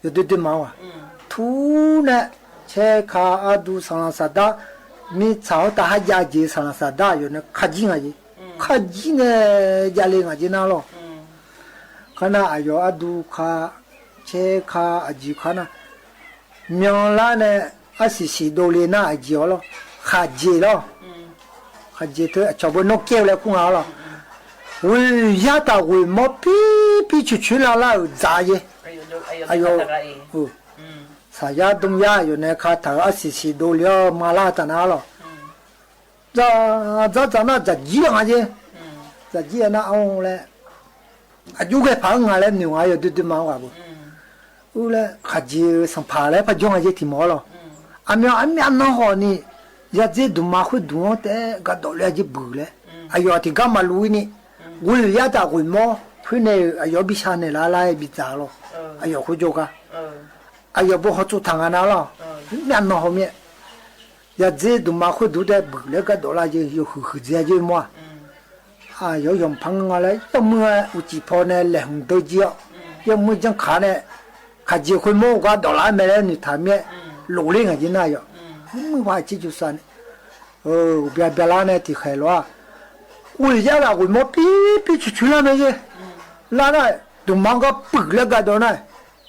rồi đứt máu thu này chế khai du sang sa đa mi cháo ta hay giá gì sang sa đa rồi nó khá gì này giá lên ngay nào lo, cái nào ayo adu khá chế khá gì khá na, 苗啦呢，40多里那还叫咯，还接咯，还接的，差不多叫了公好了。喂，呀到喂毛皮去啦，咋耶？哎呦，哦，啥呀东呀有那卡头40多了，马拉在哪了？咋那咋几啊姐？咋几那哦嘞？啊，有个朋友嘞，牛啊有对毛啊不？乌嘞，还接上爬嘞，把种啊姐提毛了。阿苗那好呢，呀这都马会多的，个到了就不嘞。哎呦，提干嘛路呢？我呀打回毛，回来哎呦比下呢来比咋了？哎呦会做个？哎呦不好做汤啊那了，面那后面。呀这都马会多的不嘞，个到了就有很直就么？啊，有用朋友嘞，要么有几泡呢，来红豆椒，要么将卡呢，卡结婚么？我到了没来你谈面，努力个就那样，没话这就算了。哦，别啦呢，提海了，我家啦，我么别去了没去，那都忙个不了个到那，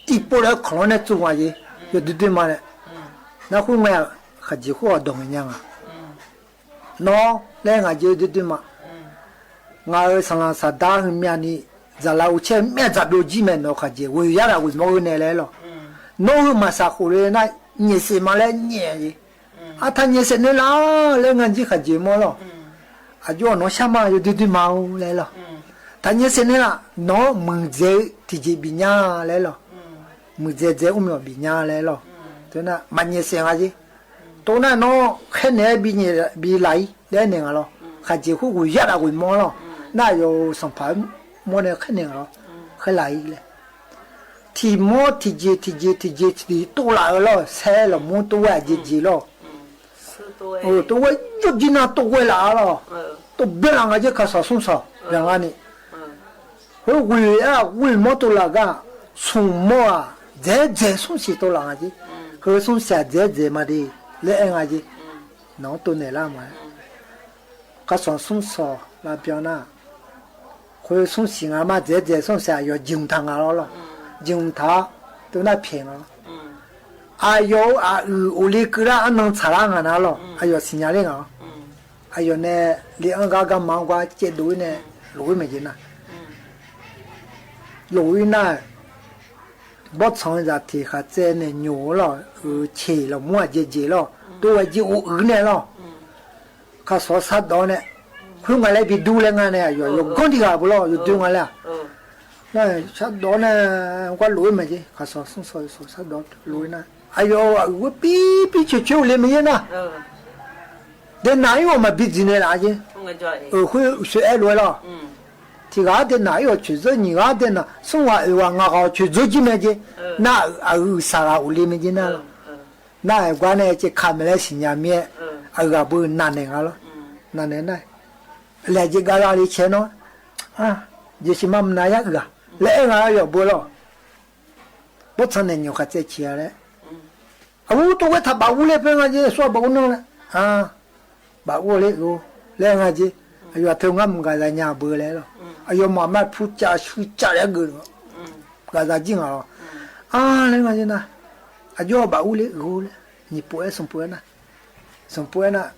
一波来可能呢做完去，有对嘛呢？那后面还几户动一样啊？喏，那个就对嘛。我上了啥大很面的，在老前面这边几面那看见，我原来为什么会来了？那嘛啥回来那年什么来年的？啊，他年什么啦？来俺就看见么了？啊，就那下嘛有对毛来了。他年什么啦？那门在提起比伢来了，门在我们比伢来了，对那蛮年什么的？到那很难比来来年了，还几乎我原来为么了？那有上盘摸的肯定了，很来了。提摸提接多来了，菜了摸多啊接了。哦，多我就经常多回来了，都别让我就开始送上，让俺呢。我为么多那个从么啊，再送些多让俺去，可送下再嘛的，来俺去，能多来了嘛？开始送上那边那。会送西安嘛，再送下要金汤啊了，金汤都那便了。哎呦啊，屋里个啦能查啦那了，哎呦新疆人啊，哎呦呢，两个芒果接路呢，路没进呐，路呢，不常在提下在呢牛了，切了么接了，都还就呢了，他说啥到呢？会我来比多了俺呢，有工地干不了，有对我了。那啥多呢？我路没去，他说送啥多路呢？哎呦，我比去里面呢。在哪有嘛比今年哪去？会学爱路了。这个的哪有去做你个的呢？送我去做几面去？那啥个屋里面去那了？那关呢就看没来新疆面，不难那个了，难那。来这个哪里钱呢？啊，就是嘛那样个，来俺要不了，不成年就还在钱嘞。啊，我都会他把屋里边个就说不弄了啊，把屋里个来俺就，哎呀，头俺们个在家不来了，哎呦，慢慢铺家去家两个了，个在进啊，啊，来俺就那，啊，就把屋里个了，你不爱送不爱那，送不爱那。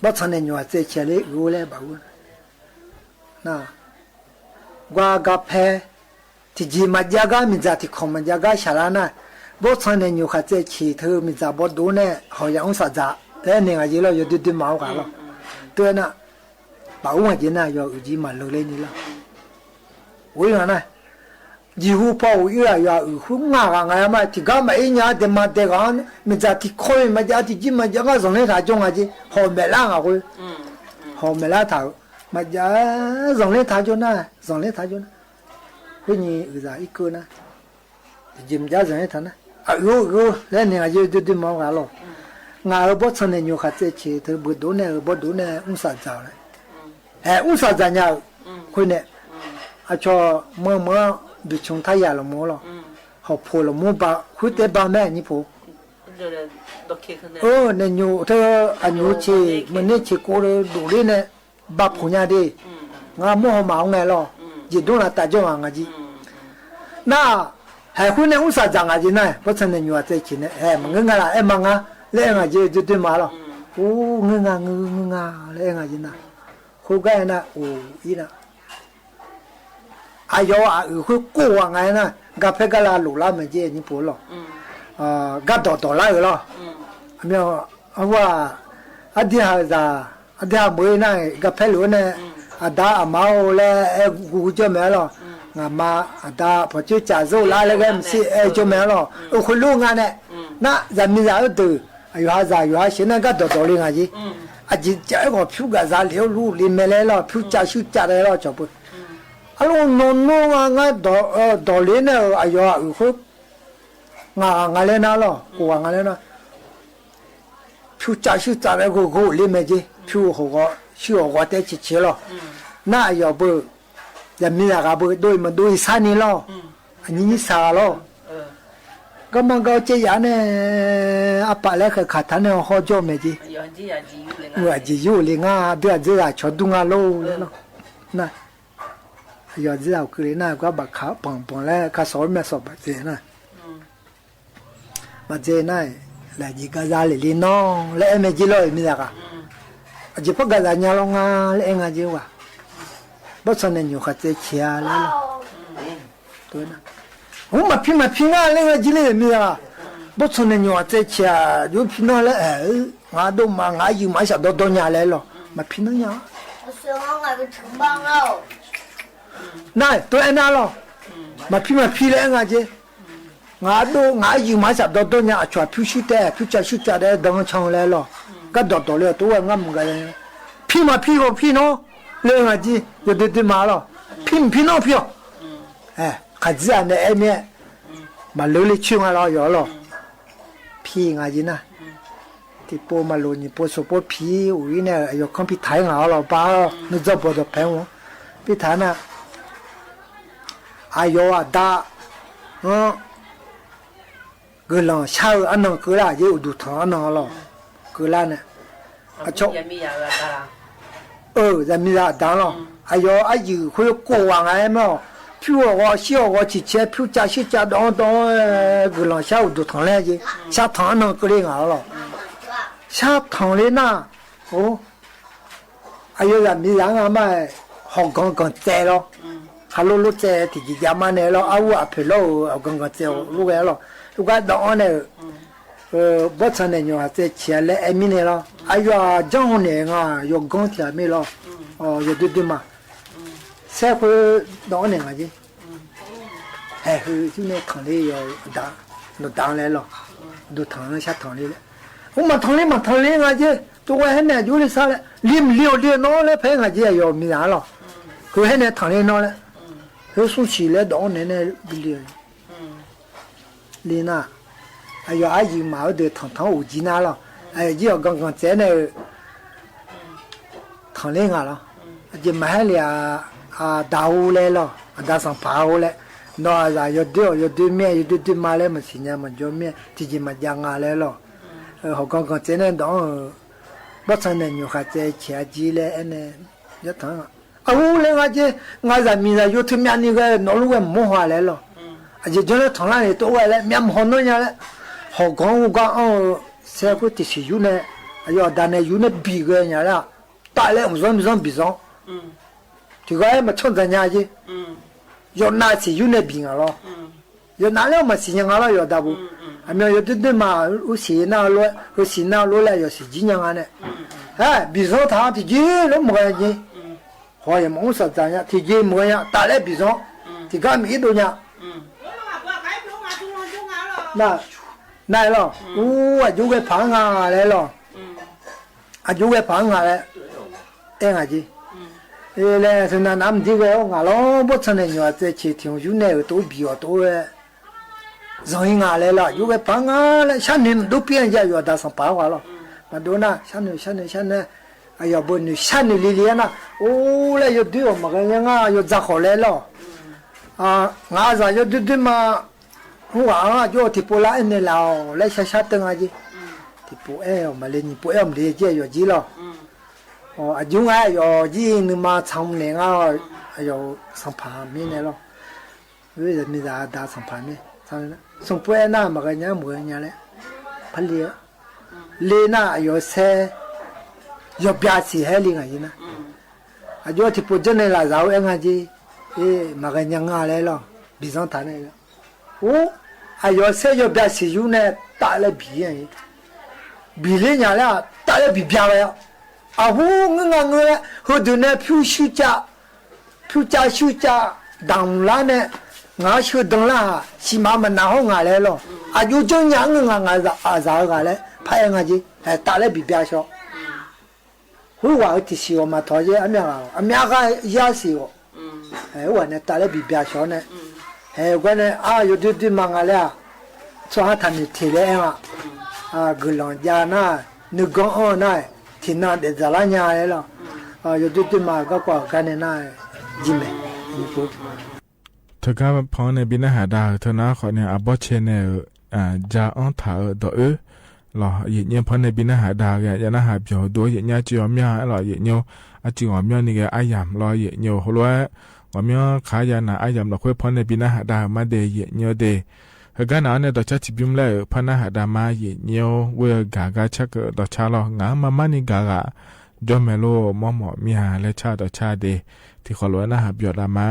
不成年就在家里我来把我，那我个拍，提起嘛家个米在提空嘛家个下来呢，不成年就还在起头米在不多呢，好像啥子，但那个就了有对毛干了，对呢，把我就呢要有几嘛落来你了，为啥呢？以后把我越来越我嘛，提个嘛一年的嘛这个，米在提空嘛家提起嘛家个从那他种啊去，好没啦啊会，好没啦他，嘛家从那他种呢，从那他种呢，会你儿子一个呢，就们家从那他呢，啊有，那那个就对毛干了，我不成年就还在起头不多呢，50兆了，哎50兆呢，会呢，啊叫么。比从他家了么了，好破了么把会得把咩你破？哦，那牛他牛去，门那去过了路里呢，把破伢的，我么好忙来了，一动了大家忙个去。那还会呢，我啥讲啊？今呢，不成的女儿在一起呢，哎，我啦，哎忙啊，来啊就对嘛了。哦，我来啊今呢，后盖呢，哦，伊呢，哎呦啊，会过往哎呢，噶拍个啦路啦没接你不了。噶到啦了。没有，我啊底下咋，啊底下没呢，噶拍路呢，啊打啊毛嘞，哎古就没了。ngà mà ta phải chơi trả dâu lại là cái gì cho mẹ nó ở khối luôn ngà này na giờ mình giờ từ ayo ha xin nó cái đồ lên ngà gì chỉ chơi có phiếu cả giá liều lu lên mẹ lấy lo phiếu trả đấy lo cho bự alo nó ngà đồ lên này ayo ở khối ngà lên nào lo của ngà lên nào phiếu trả đấy của lên mẹ gì phiếu họ để chỉ lo na ayo bự giờ mình là cái bữa đôi san này lo, anh như sao lo, cái mà cái chơi giá này, apa lại cái khát này họ cho mấy gì, người chỉ yêu liền à, bây giờ là cho đúng à lâu đấy lo, này, giờ giờ cái này có bạc khá bằng lại cái số mấy số bạc gì này, bạc gì này là gì cái giá liền nó, lại mấy gì lo mình là cái, chỉ có cái giá nhà lo ngà lại ngà gì vậy. Bớt sau này nhiều khách chơi chia lên, tôi nói, mà phim lên cái gì lên mi à, bớt sau này nhiều khách chơi chia, rồi phim nó lên, ngã đâu mà ngã gì mà sao đâu nhà lên lo, mà phim nó nhỏ. Này, tôi ăn lo, mà phim lên cái gì, ngã đâu ngã gì mà sao đâu nhà, chọn phiếu shit đấy, đăng trong lên lo, cái đó lên tôi ngắm cái, phim nó. lên là gì, giờ đi mà lo, pin nó phiêu, cái gì này em mà lưu lịch chuyên lo rồi lo, pin cái gì nè, thì bộ mà lưu nhỉ bộ số bộ pin, uy này, giờ không bị thái ngáo lo ba, nó giờ bộ được phèn không, bị thái nè, ai giờ à đã, cái lòng sao anh nó cứ là gì đủ thằng nó lo, cứ là nè, cho giờ mình ra đàn lo, ayo ayu khối cổ hoàng ai mà, phiếu họ xíu họ chỉ chơi phiếu trả đó cái lòng sao được thằng này gì, sao thằng nó cứ đi ngáo lo, sao thằng này na, ayo giờ mình ra mà họ còn chơi lo, hello lúc chơi thì chỉ làm anh này lo, áo phải lo, còn chơi lúc ấy lo, lúc cái đó này, bớt sau này nhiều chơi chia lại em này lo. ayo jong ne nga yo gong tia me lo yo de ma se ko do ne nga ji hu ju ne thang le yo da no dang le lo do thang sha thang le ma thang le nga ji to wa he ne ju le sa le lim liu no le phe nga ji yo mi ya lo ko he ne thang le no le ho su chi le do ne bi le le na ayo ayi ma de thang u ji na lo giờ còn trẻ này thằng lên à lo, giờ mà là đào lên lo, đào sang pháo lên, nó là giờ đưa mẹ đưa má lên mà xin nhà mình cho mẹ thì chỉ mà giang à lên lo, họ còn trẻ này đó, bắt sang này nhiều khách trẻ gì lên anh này, rất thằng, lên cái gì, ngay giờ mình là yêu thương mẹ như cái nó lúc em mua hoa lên lo, giờ cho nó thằng này tôi gọi lại mẹ mua nó nhà lên, họ còn sẽ có thể sử dụng này, giờ đàn này dùng này bị cái nhà là, tại lẽ ông bị giống, thì cái mà chọn ra nhà gì, giờ nào sử dụng này bị ngã lo, giờ nào lẽ mà sử dụng ngã lo giờ đâu, anh em giờ từ mà u sử nào lo lại giờ sử dụng nhà này, bị giống thà thì gì nó mua cái gì, họ em muốn sử dụng nhà thì gì mua nhà, tại lẽ bị giống, thì cái mấy đồ nhà, này lo, chú cái phẳng à này lo, chú cái phẳng à này, em à gì, là thế nào làm gì cái ông à lo, bớt sau này nhiều cái chỉ thiếu chú này tôi bị ở tôi, rồi ngà này lo, chú cái phẳng à này, sáng nay tôi biết giờ giờ đã sang phẳng lo, mà đó na, sáng nay, giờ bên này sáng nay lì na, là giờ đưa mà cái ngà giờ ra khỏi này lo, ngà ra giờ đưa mà hoa cho thì bố lại này là lấy sát từng cái gì thì bố em mà lên bố em lấy gì rồi gì lo dùng ai rồi gì nhưng mà trong này rồi sang phá mi này lo bây giờ mình đã sang phá mi 상나 송포에나 먹었냐 뭐냐래 팔리야 레나 요새 옆야시 헬링아 이나 아주 tipo 전에 라자오 eng아지 에 먹었냐가래로 비상 타네요 오 아요새 옆야시 유네 따래 비행 비레냐라 따래 비비야요 아후 응응응 호드네 퓨슈자 퓨자 당라네 나슈 당라 시마마 나호 가래로 아주 정냥응응아자 아자가래 파행아지 따래 비비야쇼 후와 어디시오 마토제 아미아가 야시오 원에 따래 비비야쇼네 원에 요드디 망가래 저하타니 티레야 글론자나 누고오나 티나 데자라냐래로 요드디 마가고 가네나 지메 이고 เธอก็พอในบินหาดาเธอนะขอเนี่ยบอเชเนจาอันถาดอหล่อเหยียดพอในบินหาดาแกยันหาเปียวตัวเหยียดจีอมยาหล่อเหยียดเนียวจีอมยานี่แกอายามรอเหยียดเนียวหัวอมยาขายานะอายามหล่อคุยพอในบินหาดามาเดเหยียดเนียวเดเฮกันนะเนี่ยต่อชาติบิมเลยพนหาดามาเหยียดเนียวเวกากาชักต่อชาลองามานี่กากาจอมเมโลมอมมีหาและชาต่อชาเดที่ขอล้วนนะหาเปียวดามา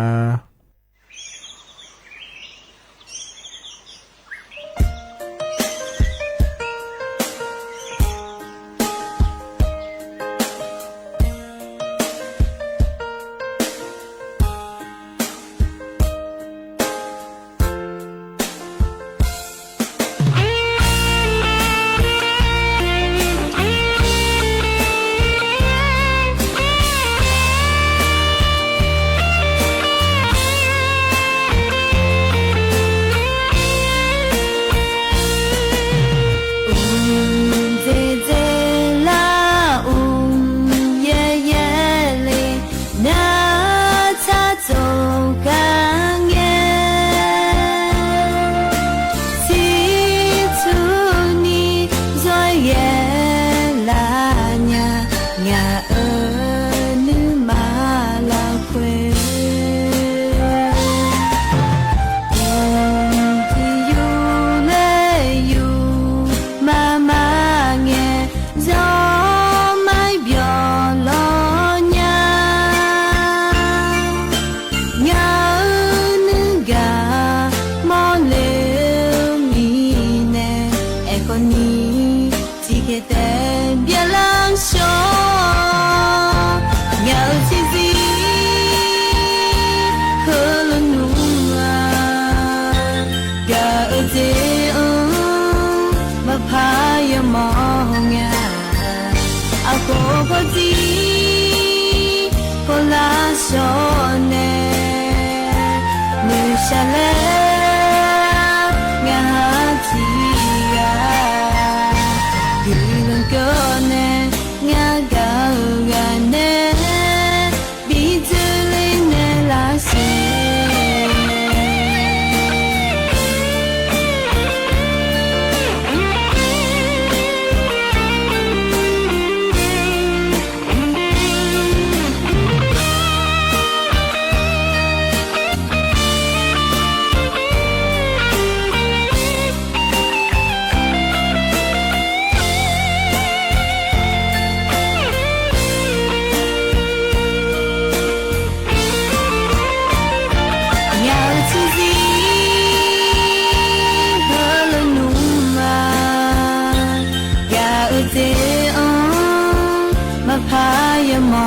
Hãy subscribe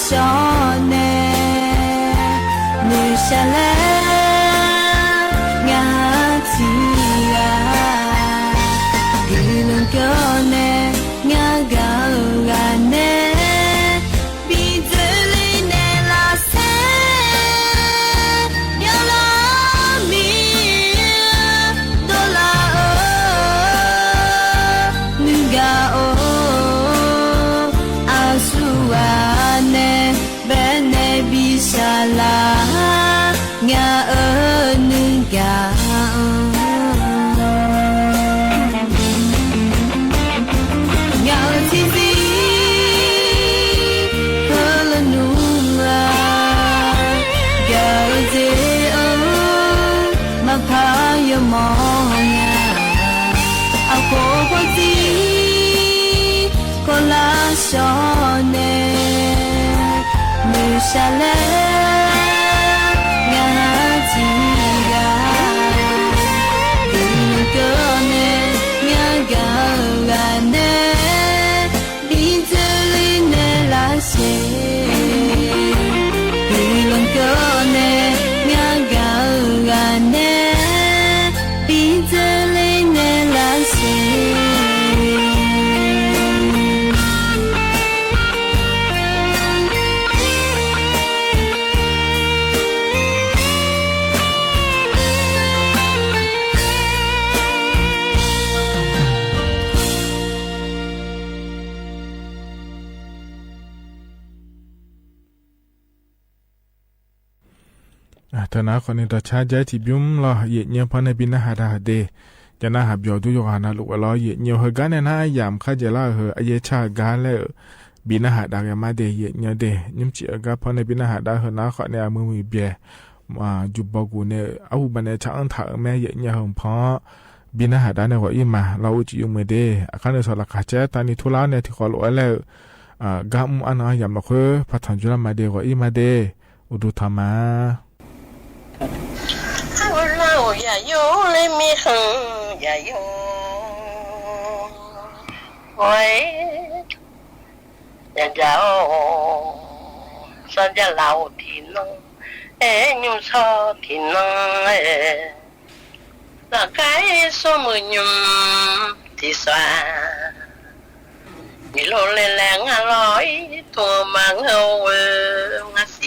cho kênh Ghiền Mì Gõ để không bỏ lỡ 呢，留下来我自个，一个呢，我个呢，比这里呢拉些，一个呢，我个呢，比这里呢拉些。ธนาคนนี้ต่อชาใจที่บิมล้อเยเนียพันในบินหาดาเดจะน่าหับยอดูยกหานาลุกล้อเยเนียเฮกันในน่ายามข้าจะล่าเฮอเยชากาเลบินหาดากมาเดเยเนียเดยิมจีกาพันในบินหาดาเฮนาขอเนี่ยมือเบียมาจุบกูเนี่ยเอาบันในช่างถ่าแม่เยเนียหงพอบินหาดาเนี่ยว่าอีมาเราจีอยู่เมื่อเดอาการในสลักขาเจตานิทุลาเนี่ยที่ขอลอยแล้วกามุอันนายามละเฮอพัฒนจุลมาเดว่าอีมาเดอุดุธรรมา老呀哟嘞咪哼呀哟，喂，人家哦，三家老天咯，牛草天咯那该什么牛的算？你老来来俺来多忙好我是。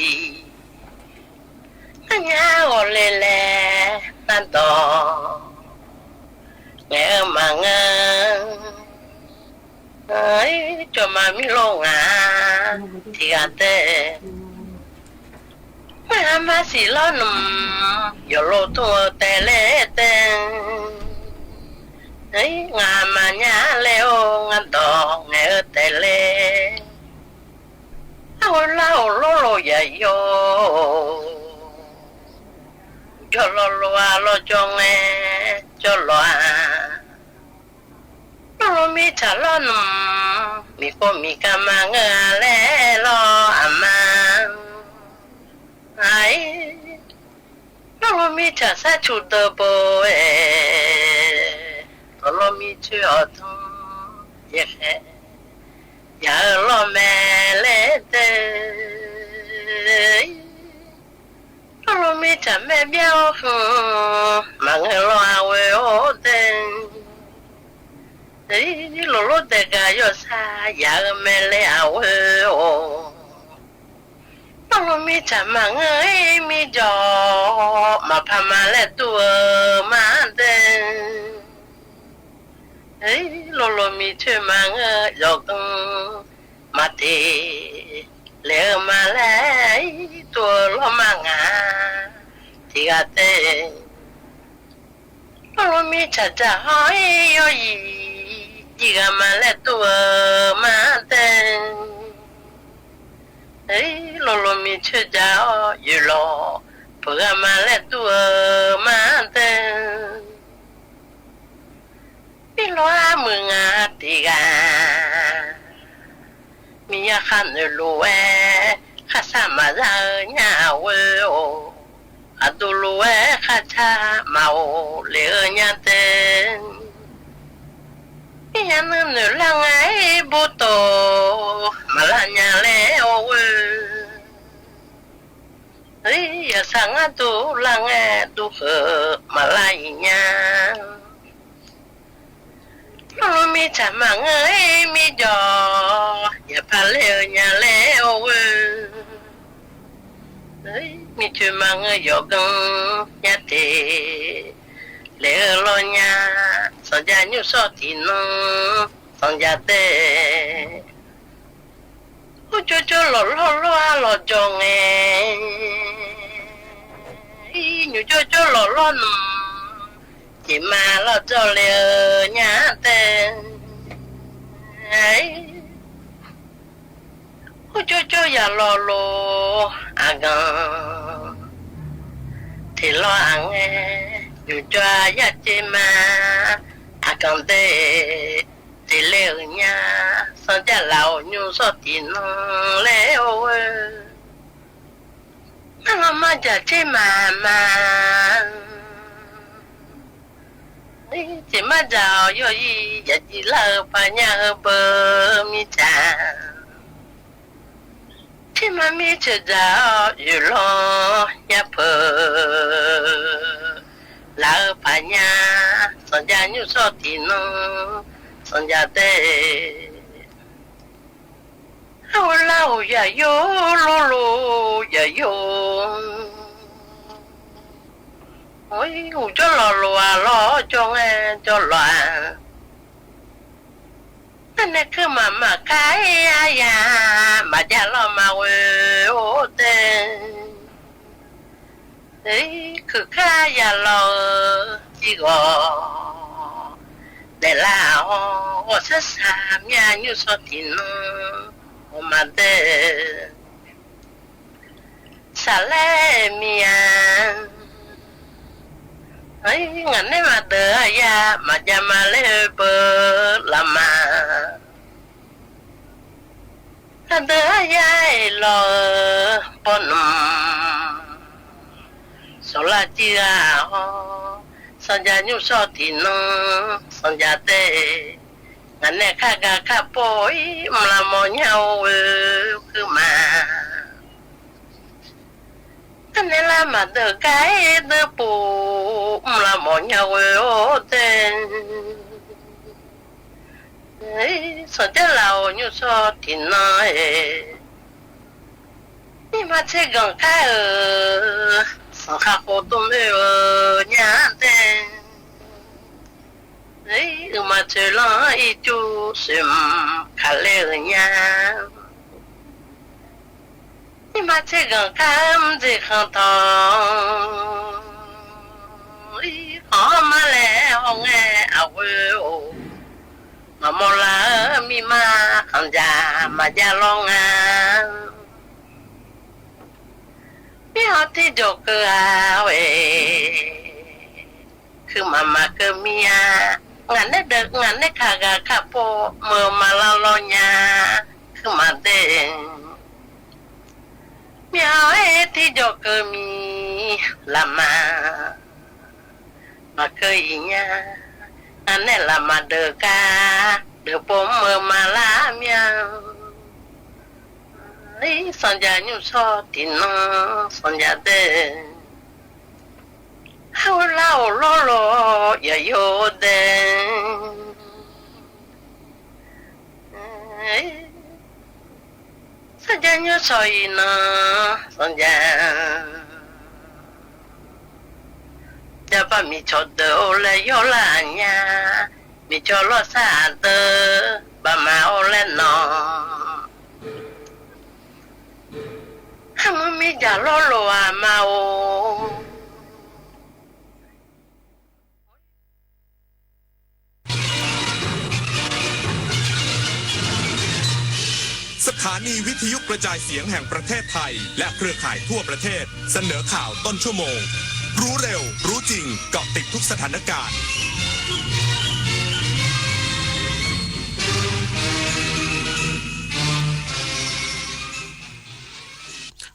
nhà ô lê lê tan to nghe mà nghe ấy cho mà mi lô à thì à tê mà xì lo nằm yo lô tua tê lê tê ấy ngà mà nhà leo ngàn to nghe tê lê lao lô lô vậy yo cho lo cho nghe cho lo mi trả lo mi có mi cam ngà lẽ lo ama ai lo mi trả sa chủ tờ bồ lo mi chưa thung giờ lo mẹ lẽ tê lo mi trả mẹ béo mà nghe lo awe ô tên đấy lo tê cả yo sa ya mẹ lẽ awe ô lo mi trả mà nghe mi jo mà pha mà lẽ tua mà tên đấy lo mi chơi mà nghe yo mà thì lẽ mà lẽ tua lo mà ngà thì à tê lo mi chả chả hỏi yo gì mà lẽ tua mà tê ấy lo mi chơi chả yo lo bữa mà lẽ tua mà tê mi lo mừng à thì à mi ya khăn lúa khá sa mà ra nhà quê ô à tu lúa khá cha màu lửa nhà tên nhà nữ lăng ấy bố tổ mà là nhà lẽ ô ấy giờ sáng á tu lăng ấy tu khờ mà lại nhà lo mi chả mà ấy mi giò ya pa leo nhà lẽ ô ấy mi chưa mà ngơi giò găng nhà tê lẽ lo nhà sao gia nhiêu sao thì nó sao gia tê ô cho lo cho nghe nhiều cho lo chỉ mà lo cho leo nhà tên ấy cho ya lo à gan thì lo ăn nhiều cho ya chỉ mà à gan tê thì leo nhà sao cha lão nhu so tin lẽ ôi nó mà giờ chơi mà chỉ mà giàu yo y giờ chỉ là bà nhà bờ mi cha chỉ mà mi chơi giàu yo lo nhà bờ là bà nhà son gia nhu so tin son gia tê lâu ya yo lo ya yo ôi cho lo cho nghe cho loạn nên cứ mà cái ya mà cha lo mà quê ô tên đấy cứ cái ya lo chỉ có để là họ sẽ làm nhà như sao thì nó mà để xả lệ miệng ấy ngắn đấy mà đỡ ya mà cha mà lệ bờ làm mà đỡ ya lo bon số là chia ho san gia nhu so thì nó san gia tê ngắn này khá bối mà mò nhau cứ mà này là mà được cái đứa bù là mò nhau ô tên ấy sao thế nào như so thì nói nhưng mà sẽ gần cái sao khác cô tôm ở nhà tên ấy mà chơi lo ít chú xem khá lệ ở nhà nhưng mà chơi gần cam gì không thong họ mà lẽ họ nghe à quê mà một là mi mà không già mà già lo ngà mi họ thì cho cơ à vậy cứ mà cơ mi à ngắn đấy được ngắn đấy khá po mờ mà lo nhà cứ mà để miao ấy thì cho cơ mi làm mà cơ ý nha anh này làm mà được ca được bố mờ mà lá miao ấy son gia nhu so thì nó son gia tê hao lao lo ya yo den son gia nhu so nó son gia ya ba mi cho đỡ le yo la nha mi cho lo sa đỡ ba ma o le no ham mi ja lo à ma oสถานีวิทยุกระจายเสียงแห่งประเทศไทยและเครือข่ายทั่วประเทศเสนอข่าวต้นชั่วโมงรู้เร็วรู้จริงเกาะติดทุกสถานการณ์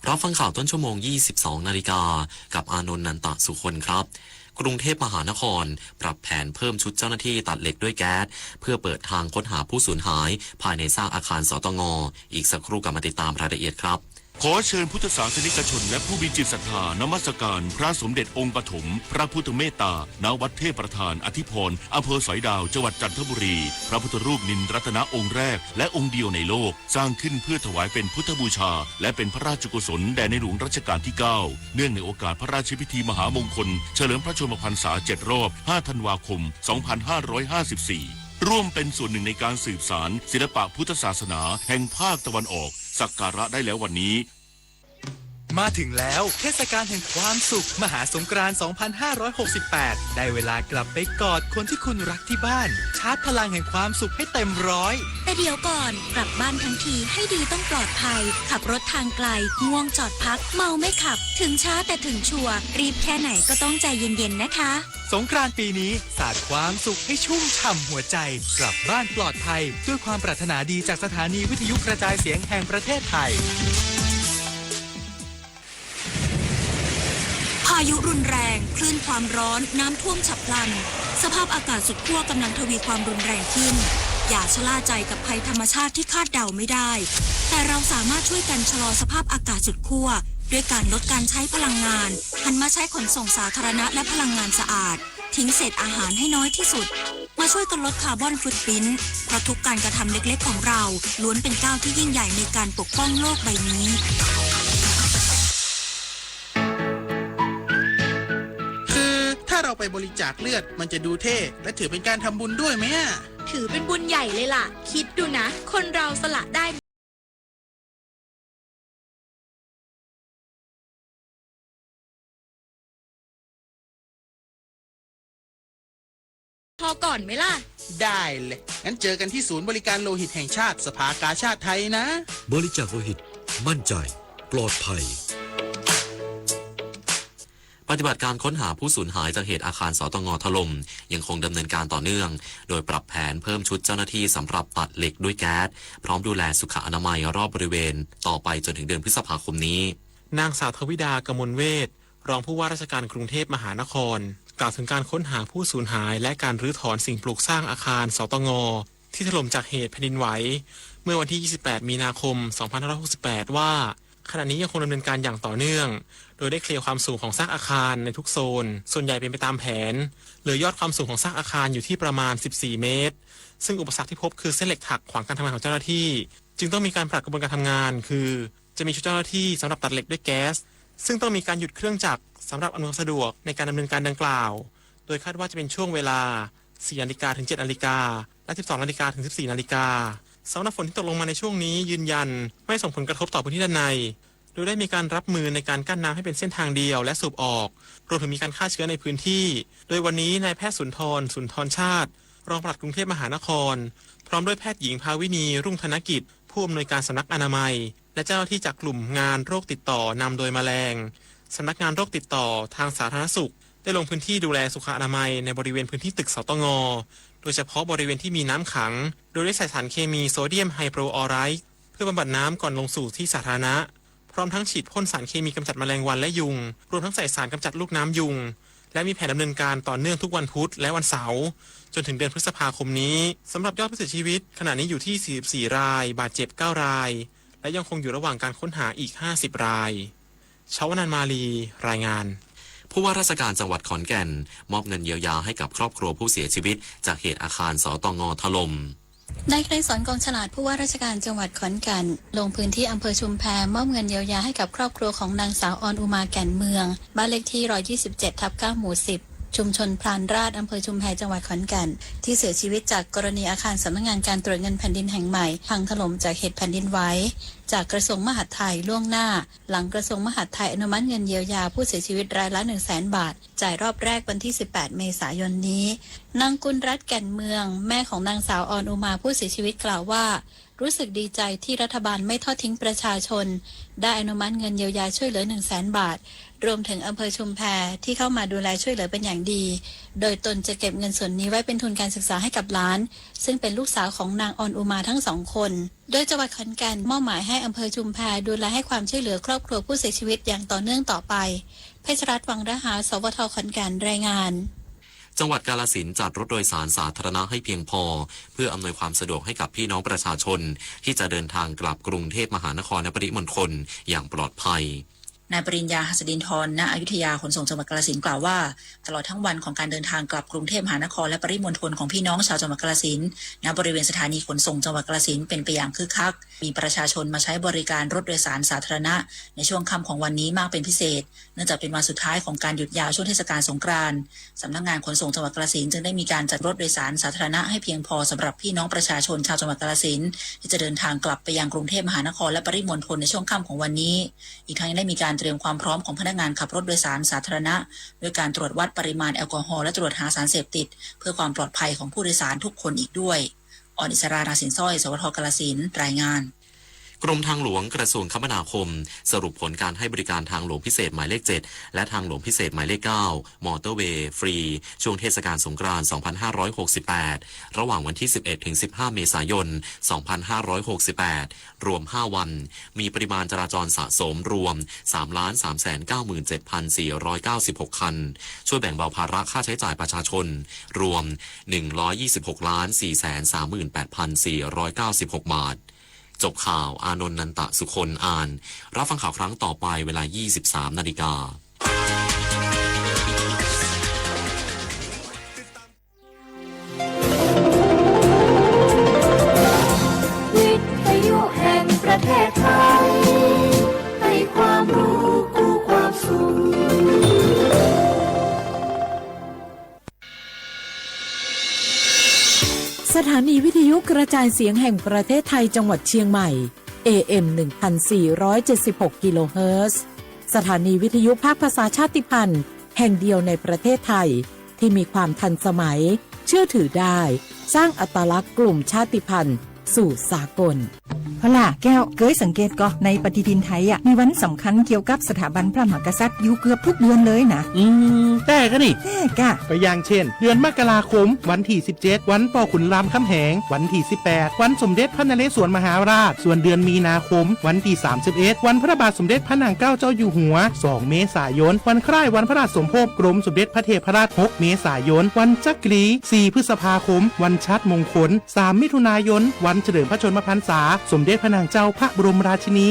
รับฟังข่าวต้นชั่วโมง 22 นาฬิกากับอานนท์ นันตะสุคนครับกรุงเทพมหานครปรับแผนเพิ่มชุดเจ้าหน้าที่ตัดเหล็กด้วยแก๊สเพื่อเปิดทางค้นหาผู้สูญหายภายในซากอาคารสตง.อีกสักครู่กลับมาติดตามรายละเอียดครับ ขอเชิญพุทธศาสนิกชนและผู้มีจิตศรัทธานมัสการพระสมเด็จองค์ปฐมพระพุทธเมตตาณวัดเทพประธานอธิพรอำเภอสอยดาวจังหวัดจันทบุรีพระพุทธรูปนินรัตนะองค์แรกและองค์เดียวในโลกสร้างขึ้นเพื่อถวายเป็นพุทธบูชาและเป็นพระราชกุศลแด่ในหลวงรัชกาลที่9เนื่องในโอกาสพระราชพิธีมหามงคลเฉลิมพระชนมพรรษา7 รอบ 5 ธันวาคม 2554ร่วมเป็นส่วนหนึ่งในการสืบสานศิลปะพุทธศาสนาแห่งภาคตะวันออกสักการะได้แล้ววันนี้ มาถึงแล้วเทศกาลแห่งความสุขมหาสงกรานต์ 2568 ได้เวลากลับไปกอดคนที่คุณรักที่บ้านชาร์จพลังแห่งความสุขให้เต็มร้อย แต่เดี๋ยวก่อนกลับบ้านทั้งทีให้ดีต้องปลอดภัยขับรถทางไกลง่วงจอดพักเมาไม่ขับถึงช้าแต่ถึงชัวร์รีบแค่ไหนก็ต้องใจเย็นๆนะคะสงกรานต์ปีนี้สาดความสุขให้ชุ่มฉ่ำหัวใจกลับบ้านปลอดภัยด้วยความปรารถนาดีจากสถานีวิทยุกระจายเสียงแห่งประเทศไทยพายุรุนแรงคลื่นความร้อนน้ำท่วมฉับพลันสภาพอากาศสุดขั้วกำลังทวีความรุนแรงขึ้นอย่าชะล่าใจกับภัยธรรมชาติที่คาดเดาไม่ได้แต่เราสามารถช่วยกันชะลอสภาพอากาศสุดขั้วด้วยการลดการใช้พลังงานหันมาใช้ขนส่งสาธารณะและพลังงานสะอาดทิ้งเศษอาหารให้น้อยที่สุดมาช่วยกันลดคาร์บอนฟุตพริ้นท์เพราะทุกการกระทำเล็กๆของเราล้วนเป็นก้าวที่ยิ่งใหญ่ในการปกป้องโลกใบนี้ถ้าเราไปบริจาคเลือดมันจะดูเท่และถือเป็นการทำบุญด้วยไหมถือเป็นบุญใหญ่เลยล่ะคิดดูนะคนเราสละได้พอก่อนไหมล่ะได้เลยงั้นเจอกันที่ศูนย์บริการโลหิตแห่งชาติสภากาชาดไทยนะบริจาคโลหิตมั่นใจปลอดภัยปฏิบัติการค้นหาผู้สูญหายจากเหตุอาคารสตง.ถล่มยังคงดำเนินการต่อเนื่องโดยปรับแผนเพิ่มชุดเจ้าหน้าที่สำหรับตัดเหล็กด้วยแก๊สพร้อมดูแลสุขอนามัยรอบบริเวณต่อไปจนถึงเดือนพฤษภาคมนี้นางสาวทวิดากมลเวชรองผู้ว่าราชการกรุงเทพมหานครกล่าวถึงการค้นหาผู้สูญหายและการรื้อถอนสิ่งปลูกสร้างอาคารสตง.ที่ถล่มจากเหตุแผ่นดินไหวเมื่อวันที่ 28 มีนาคม 2568 ว่าขณะนี้ยังคงดำเนินการอย่างต่อเนื่องโดยได้เคลียร์ความสูงของซากอาคารในทุกโซนส่วนใหญ่เป็นไปตามแผนเหลือยอดความสูงของซากอาคารอยู่ที่ประมาณ 14 เมตรซึ่งอุปสรรคที่พบคือเส้นเหล็กถักขวางการทำงานของเจ้าหน้าที่จึงต้องมีการปรับกระบวนการทำงานคือจะมีชุดเจ้าหน้าที่สำหรับตัดเหล็กด้วยแก๊สซึ่งต้องมีการหยุดเครื่องจักรสำหรับอำนวยความสะดวกในการดำเนินการดังกล่าวโดยคาดว่าจะเป็นช่วงเวลา 4 นาฬิกาถึง 7 นาฬิกาและ 12 นาฬิกาถึง 14 นาฬิกาสำหรับฝนที่ตกลงมาในช่วงนี้ยืนยันไม่ส่งผลกระทบต่อพื้นที่ด้านในโดยได้มีการรับมือในการกั้นน้ำให้เป็นเส้นทางเดียวและสูบออกรวมถึงมีการฆ่าเชื้อในพื้นที่โดยวันนี้นายแพทย์สุนทรชาติรองปลัดกรุงเทพมหานครพร้อมด้วยแพทย์หญิงภาวินีรุ่งธนกิจผู้อำนวยการสำนักอนามัยและเจ้าหน้าที่จากกลุ่มงานโรคติดต่อนำโดยแมลงสำนักงานโรคติดต่อทางสาธารณสุขได้ลงพื้นที่ดูแลสุขอนามัยในบริเวณพื้นที่ตึกสตง.โดยเฉพาะบริเวณที่มีน้ำขังโดยได้ใส่สารเคมีโซเดียมไฮโปรออไรด์เพื่อบำบัดน้ำก่อนลงสู่ที่สาธารณะพร้อมทั้งฉีดพ่นสารเคมีกำจัดแมลงวันและยุงรวมทั้งใส่สารกำจัดลูกน้ำยุงและมีแผนดำเนินการต่อเนื่องทุกวันพุธและวันเสาร์จนถึงเดือนพฤษภาคมนี้สำหรับยอดผู้เสียชีวิตขณะนี้อยู่ที่ 44 รายบาดเจ็บ 9 รายและยังคงอยู่ระหว่างการค้นหาอีก 50 รายชาวนันมาลีรายงานผู้ว่าราชการจังหวัดขอนแก่นมอบเงินเยียวยาให้กับครอบครัวผู้เสียชีวิตจากเหตุอาคารสตง.ถล่มนายไกรสอนกองฉลาดผู้ว่าราชการจังหวัดขอนแก่นลงพื้นที่อำเภอชุมแพมอบเงินเยียวยาให้กับครอบครัวของนางสาวออนอุมาแก่นเมืองบ้านเลขที่ 127/9 หมู่ 10ชุมชนพรานราชอำเภอชุมแพจังหวัดขอนแก่นที่เสียชีวิตจากกรณีอาคารสำนักงานการตรวจเงินแผ่นดินแห่งใหม่พังถล่มจากเหตุแผ่นดินไหวจากกระทรวงมหาดไทยล่วงหน้าหลังกระทรวงมหาดไทยอนุมัติเงินเยียวยาผู้เสียชีวิตรายละ 100,000 บาทจ่ายรอบแรกวันที่ 18 เมษายนนี้นางกุลรัตน์แก่นเมืองแม่ของนางสาวออนอุมาผู้เสียชีวิตกล่าวว่ารู้สึกดีใจที่รัฐบาลไม่ทอดทิ้งประชาชนได้อนุมัติเงินเยียวยาช่วยเหลือ 100,000 บาทรวมถึงอำเภอชุมแพที่เข้ามาดูแลช่วยเหลือเป็นอย่างดีโดยตนจะเก็บเงินส่วนนี้ไว้เป็นทุนการศึกษาให้กับหลานซึ่งเป็นลูกสาวของนางออนอุมาทั้ง2 คนโดยจังหวัดขอนแก่นมอบหมายให้อำเภอชุมแพดูแลให้ความช่วยเหลือครอบครัวผู้เสียชีวิตอย่างต่อเนื่องต่อไปเพชรรัตน์วังระหาสวทขอนแก่นรายงานจังหวัดกาฬสินธุ์จัดรถโดยสารสาธารณะให้เพียงพอเพื่ออำนวยความสะดวกให้กับพี่น้องประชาชนที่จะเดินทางกลับกรุงเทพมหานครและปริมณฑลอย่างปลอดภัยนายปริญญา หัสดินทร ณ อยุธยาขนส่งจังหวัดกาฬสินธุ์กล่าวว่าตลอดทั้งวันของการเดินทางกลับกรุงเทพมหานครและปริมณฑลของพี่น้องชาวจังหวัดกาฬสินธุ์ณ บริเวณสถานีขนส่งจังหวัดกาฬสินธุ์เป็นไปอย่างคึกคักมีประชาชนมาใช้บริการรถโดยสารสาธารณะในช่วงค่ำของวันนี้มากเป็นพิเศษเนื่องจากเป็นวันสุดท้ายของการหยุดยาวช่วงเทศกาลสงกรานต์สำนักงานขนส่งจังหวัดกาฬสินธุ์จึงได้มีการจัดรถโดยสารสาธารณะให้เพียงพอสำหรับพี่น้องประชาชนชาวจังหวัดกาฬสินธุ์ที่จะเดินทางกลับไปยังกรุงเทพมหานครและปริมณฑลในช่วงค่ำของวันนี้อีกทั้งยังได้มีการ เตรียมความพร้อมของพนักงานขับรถโดยสารสาธารณะด้วยการตรวจวัดปริมาณแอลกอฮอล์และตรวจหาสารเสพติดเพื่อความปลอดภัยของผู้โดยสารทุกคนอีกด้วยอนิสราราสินสร้อยสวทกาฬสินธุ์รายงานกรมทางหลวงกระทรวงคมนาคมสรุปผลการให้บริการทางหลวงพิเศษหมายเลข 7 และทางหลวงพิเศษหมายเลข 9 มอเตอร์เวย์ฟรีช่วงเทศกาลสงกรานต์ 2568 ระหว่างวันที่ 11 ถึง 15 เมษายน 2568 รวม 5 วันมีปริมาณจราจรสะสมรวม 3,397,496 คันช่วยแบ่งเบาภาระค่าใช้จ่ายประชาชนรวม 126,438,496 บาทจบข่าวอานนท์นันตะสุคนอ่านรับฟังข่าวครั้งต่อไปเวลา 23 นาฬิกาวิทยุแห่งประเทศไทยให้ความรู้คู่ความสุขสถานีวิทยุกระจายเสียงแห่งประเทศไทยจังหวัดเชียงใหม่ AM 1476 กิโลเฮิรตซ์สถานีวิทยุภาคภาษาชาติพันธุ์แห่งเดียวในประเทศไทยที่มีความทันสมัยเชื่อถือได้สร้างอัตลักษณ์กลุ่มชาติพันธุ์สู่สากล พล่ะแก้วเคยสังเกตก็ในปฏิทินไทยมีวันสำคัญเกี่ยวกับสถาบันพระมหากษัตริย์อยู่เกือบทุกเดือนเลยนะแต่ก็นี่แต่กะก็อย่างเช่นเดือนมกราคมวันที่17วันป่อขุนรามคำแหงวันที่18วันสมเด็จพระนเรศวรมหาราชส่วนเดือนมีนาคมวันที่31วันพระบาทสมเด็จพระนางเกล้าเจ้าอยู่หัว2เมษายนวันคล้ายวันพระราชสมภพกรมสมเด็จพระเทพราช6เมษายนวันจักรี4พฤษภาคมวันชัดมงคล3มิถุนายนวันเฉลิมพระชนมพรรษาสมเด็จพระนางเจ้าพระบรมราชินี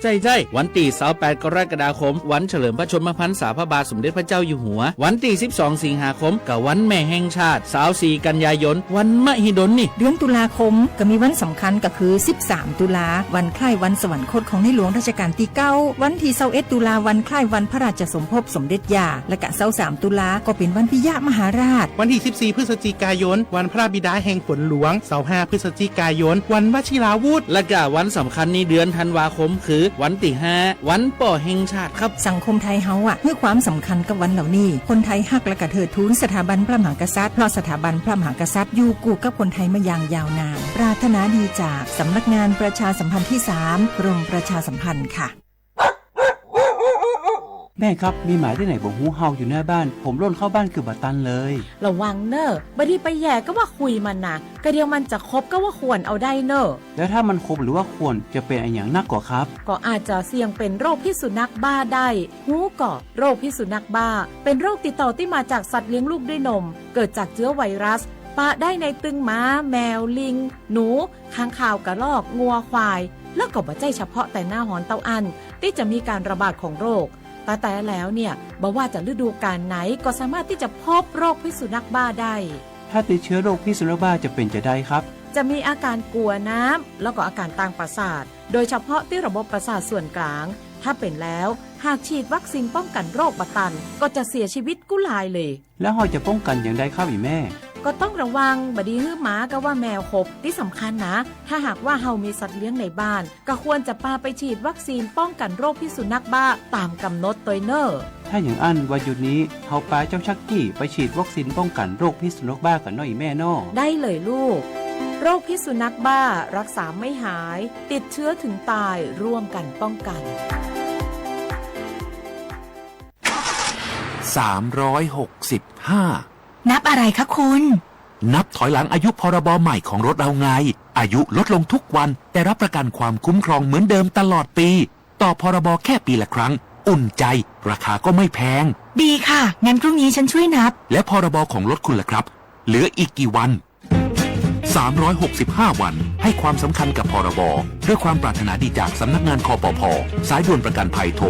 ใจวันที่28กรกฎาคมวันเฉลิมพระชนมพรรษาพระบาทสมเด็จพระเจ้าอยู่หัววันที่12สิงหาคมกับวันแม่แห่งชาติ24กันยายนวันมหิดลนี่เดือนตุลาคมก็มีวันสำคัญก็คือ13ตุลาวันคล้ายวันสวรรคตของในหลวงรัชกาลที่9วันที่21ตุลาวันคล้ายวันพระราชสมภพสมเด็จย่าและก็23ตุลาก็เป็นวันปิยมหาราชวันที่14พฤศจิกายนวันพระบิดาแห่งฝนหลวง25พฤศจิกายนวันวชิราวุธและก็วันสำคัญในเดือนธันวาคมคือวันที่5วันป่อแห่งชาติครับสังคมไทยเฮาให้ความสำคัญกับวันเหล่านี้คนไทยฮักและก็เทิดทูนสถาบันพระมหากษัตริย์เพราะสถาบันพระมหากษัตริย์อยู่คู่กับคนไทยมาอย่างยาวนานปรารถนาดีจากสำนักงานประชาสัมพันธ์ที่3กรมประชาสัมพันธ์ค่ะแม่ครับมีหมาที่ไหนบอกหูเห่าอยู่หน้าบ้านผมล่นเข้าบ้านคือบัดตันเลยระวังเนอะบดีไปแย่ก็ว่าคุยมันนะก็เดียวมันจะคบก็ว่าควรเอาได้เนอะแล้วถ้ามันคบหรือว่าควรจะเป็นอะไรอย่างนักกว่าครับก็อาจจะเสี่ยงเป็นโรคพิษสุนัขบ้าได้หูก่อโรคพิษสุนัขบ้าเป็นโรคติดต่อที่มาจากสัตว์เลี้ยงลูกด้วยนมเกิดจากเชื้อไวรัสปะได้ในตึงม้าแมวลิงหนูค้างคาวกระรอกงัวควายแล้วก็บ่ใช่เฉพาะแต่หน้าหอนเตาอันที่จะมีการระบาดของโรคแต่แล้วเนี่ยบ่ว่าจะฤดูกาลไหนก็สามารถที่จะพบโรคพิษสุนัขบ้าได้ถ้าติดเชื้อโรคพิษสุนัขบ้าจะเป็นจะได้ครับจะมีอาการกลัวน้ำแล้วก็อาการทางประสาทโดยเฉพาะที่ระบบประสาทส่วนกลางถ้าเป็นแล้วหากฉีดวัคซีนป้องกันโรคบะตันก็จะเสียชีวิตกุหลายเลยแล้วเราจะป้องกันอย่างไรครับอีแม่ก็ต้องระวังบดีฮื้อหมาก็ว่าแมวขบที่สำคัญนะถ้าหากว่าเฮามีสัตว์เลี้ยงในบ้านก็ควรจะพาไปฉีดวัคซีนป้องกันโรคพิษสุนัขบ้าตามกำหนดตัวเนอร์ถ้าอย่างอันวันหยุดนี้เฮาพาเจ้าชักกี้ไปฉีดวัคซีนป้องกันโรคพิษสุนัขบ้ากันหน่อยแม่น้อได้เลยลูกโรคพิษสุนัขบ้ารักษาไม่หายติดเชื้อถึงตายร่วมกันป้องกัน365นับอะไรคะคุณนับถอยหลังอายุพรบใหม่ของรถเราไงอายุลดลงทุกวันแต่รับประกันความคุ้มครองเหมือนเดิมตลอดปีต่อพรบแค่ปีละครั้งอุ่นใจราคาก็ไม่แพงดีค่ะงั้นพรุ่งนี้ฉันช่วยนับและพรบของรถคุณล่ะครับเหลืออีกกี่วัน365วันให้ความสำคัญกับพรบด้วยความปรารถนาดีจากสำนักงานคปภ.สายด่วนประกันภัยโทร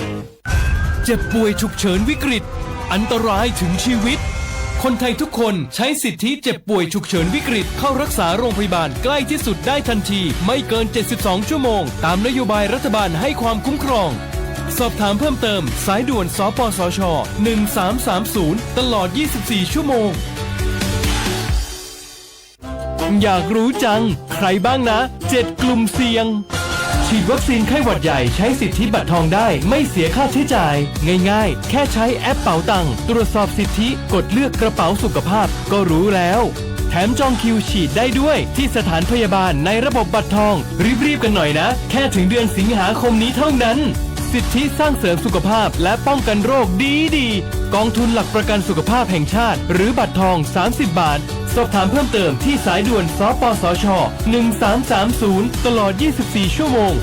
1186เจ็บป่วยฉุกเฉินวิกฤตอันตรายถึงชีวิตคนไทยทุกคนใช้สิทธิเจ็บป่วยฉุกเฉินวิกฤตเข้ารักษาโรงพยาบาลใกล้ที่สุดได้ทันทีไม่เกิน72ชั่วโมงตามนโยบายรัฐบาลให้ความคุ้มครองสอบถามเพิ่มเติมสายด่วนสปสช1330ตลอด24ชั่วโมงอยากรู้จังใครบ้างนะ7กลุ่มเสี่ยง ฉีดวัคซีนไข้หวัดใหญ่ใช้สิทธิบัตรทองได้ไม่เสียค่าใช้จ่ายง่ายๆแค่ใช้แอปเป๋าตังค์ตรวจสอบสิทธิกดเลือกกระเป๋าสุขภาพก็รู้แล้วแถมจองคิวฉีดได้ด้วยที่สถานพยาบาลในระบบบัตรทองรีบๆกันหน่อยนะแค่ถึงเดือนสิงหาคมนี้เท่านั้นสิทธิสร้างเสริมสุขภาพและป้องกันโรคดีกองทุนหลักประกันสุขภาพแห่งชาติหรือบัตรทอง30 บาทสอบถามเพิ่มเติมที่สายด่วนสปสช1330ตลอด24ชั่วโมง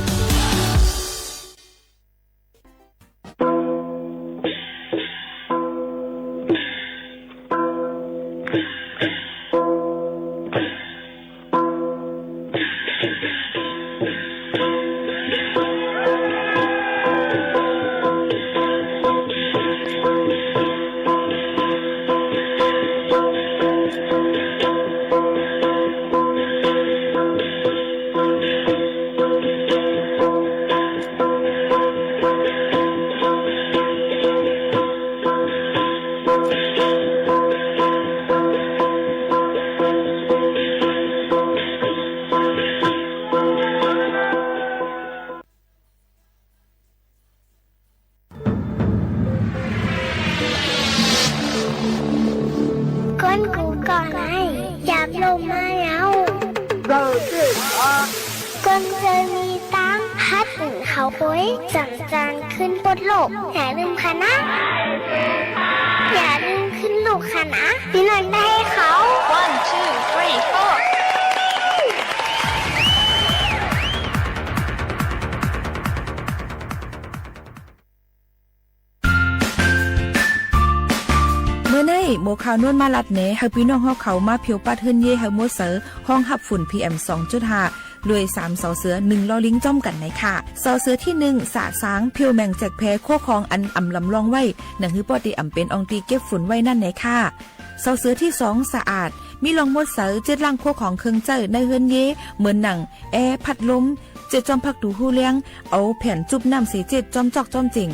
ก้นกูก่อนไอ้จับลงมาแล้วก้นเคยมีตังพัดเขาโอยสั่งจานขึ้นบนโลกอย่าลืมค่ะนะอย่าลืมขึ้นลูกค่ะนะพี่นันได้เขา 1 2 3 4เมื่อในโมข่าวนวลมาลัดเนให้พี่น้องเฮาเขามาเพียวปัดเฮิรนเย่ให้มดเสอห้องหับฝุ่น PM 2.5 รวย3เสาเสือ1ลอลิงจ้อมกันในค่ะเสาเสือที่1สะสางเพียวแมงแจกแพ้โคคองอันอำลำลองไว้หนังฮือปอติอำเป็นอองตีเก็บฝุ่นไว้นั่นในค่ะเสาเสือที่2สะอาดมีรองมดเสอเจ็ดล่างโคของเครื่องเจอในเฮิรนเย่เหมือนหนังแอร์พัดลมเจ็ดจอมพักดูฮู้เลี้ยงเอาแผ่นจุบน้ำสีเจ็ดจอมจอกจอมจริง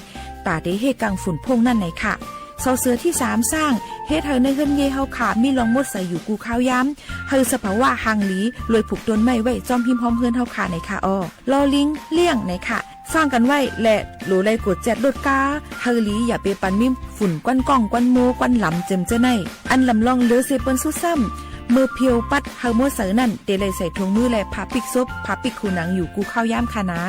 ตาได้เฮกังฝุ่นพงนั่นในค่ะเสาเสือที่3สร้างเฮ็ดให้ในเฮือนเยเฮาขามีรองมดใส่อยู่กูข้าวย้ำเฮาสภาวะหางหลีลอยผูกต้นไม้ไว้จอมพิมพ์พร้อมเฮือนเฮาขาในค่ะอ้อลอลิงเลี่ยงในค่ะฟังกันไว้และโหลไลกดแจดลดกาเฮาหลีอย่าไปปันมิมฝุ่นกวนก้องกวนโมกวนหลำเจิมเจ้าในอันลำลองเหลือเสเปิ้นสุดซ้ำมือเพียวปัดเฮาโมเสือนั่นเตเลยใส่ถุงมือและผ้าปิกซบผ้าปิกคูหนังอยู่กูข้าวย้ำค่ะนะ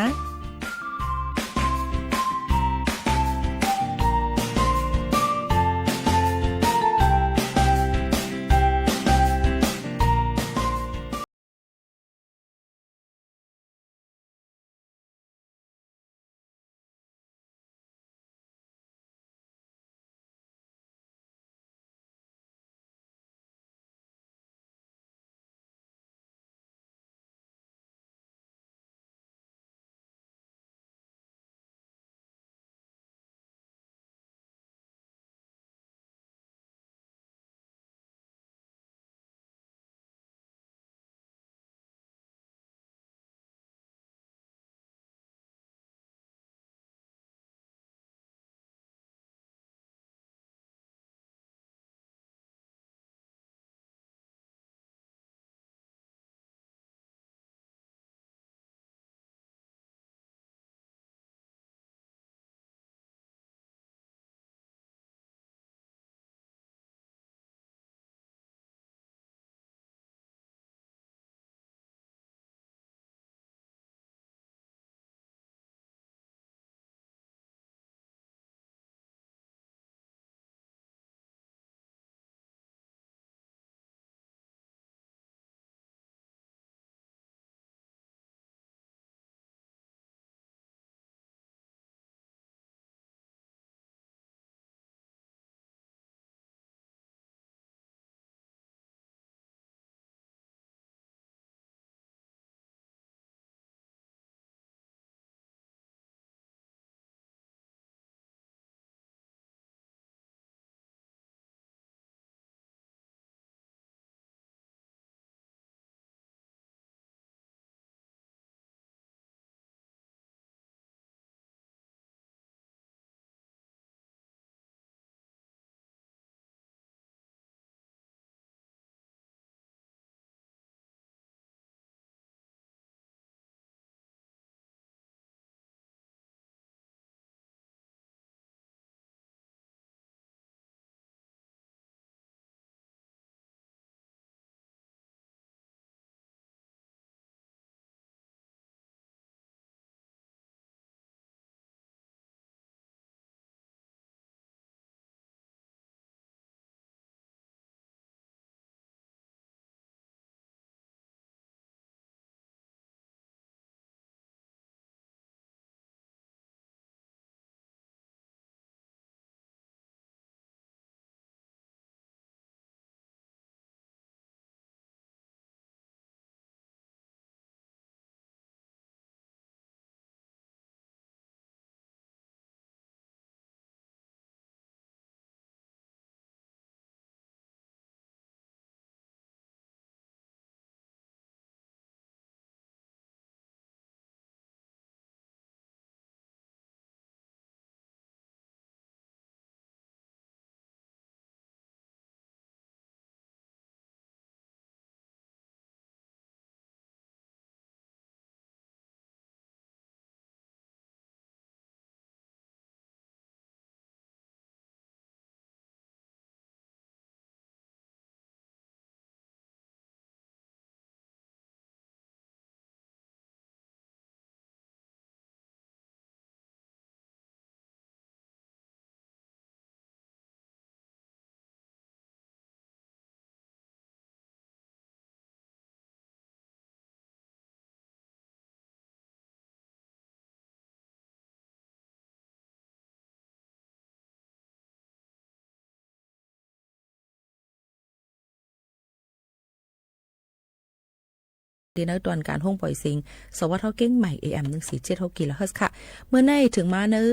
ดีในตอนการห้องปล่อยสิงสวทเก้งใหม่ AM 147 กิโลเฮิรตซ์ค่ะเมื่อในถึงมาเนอ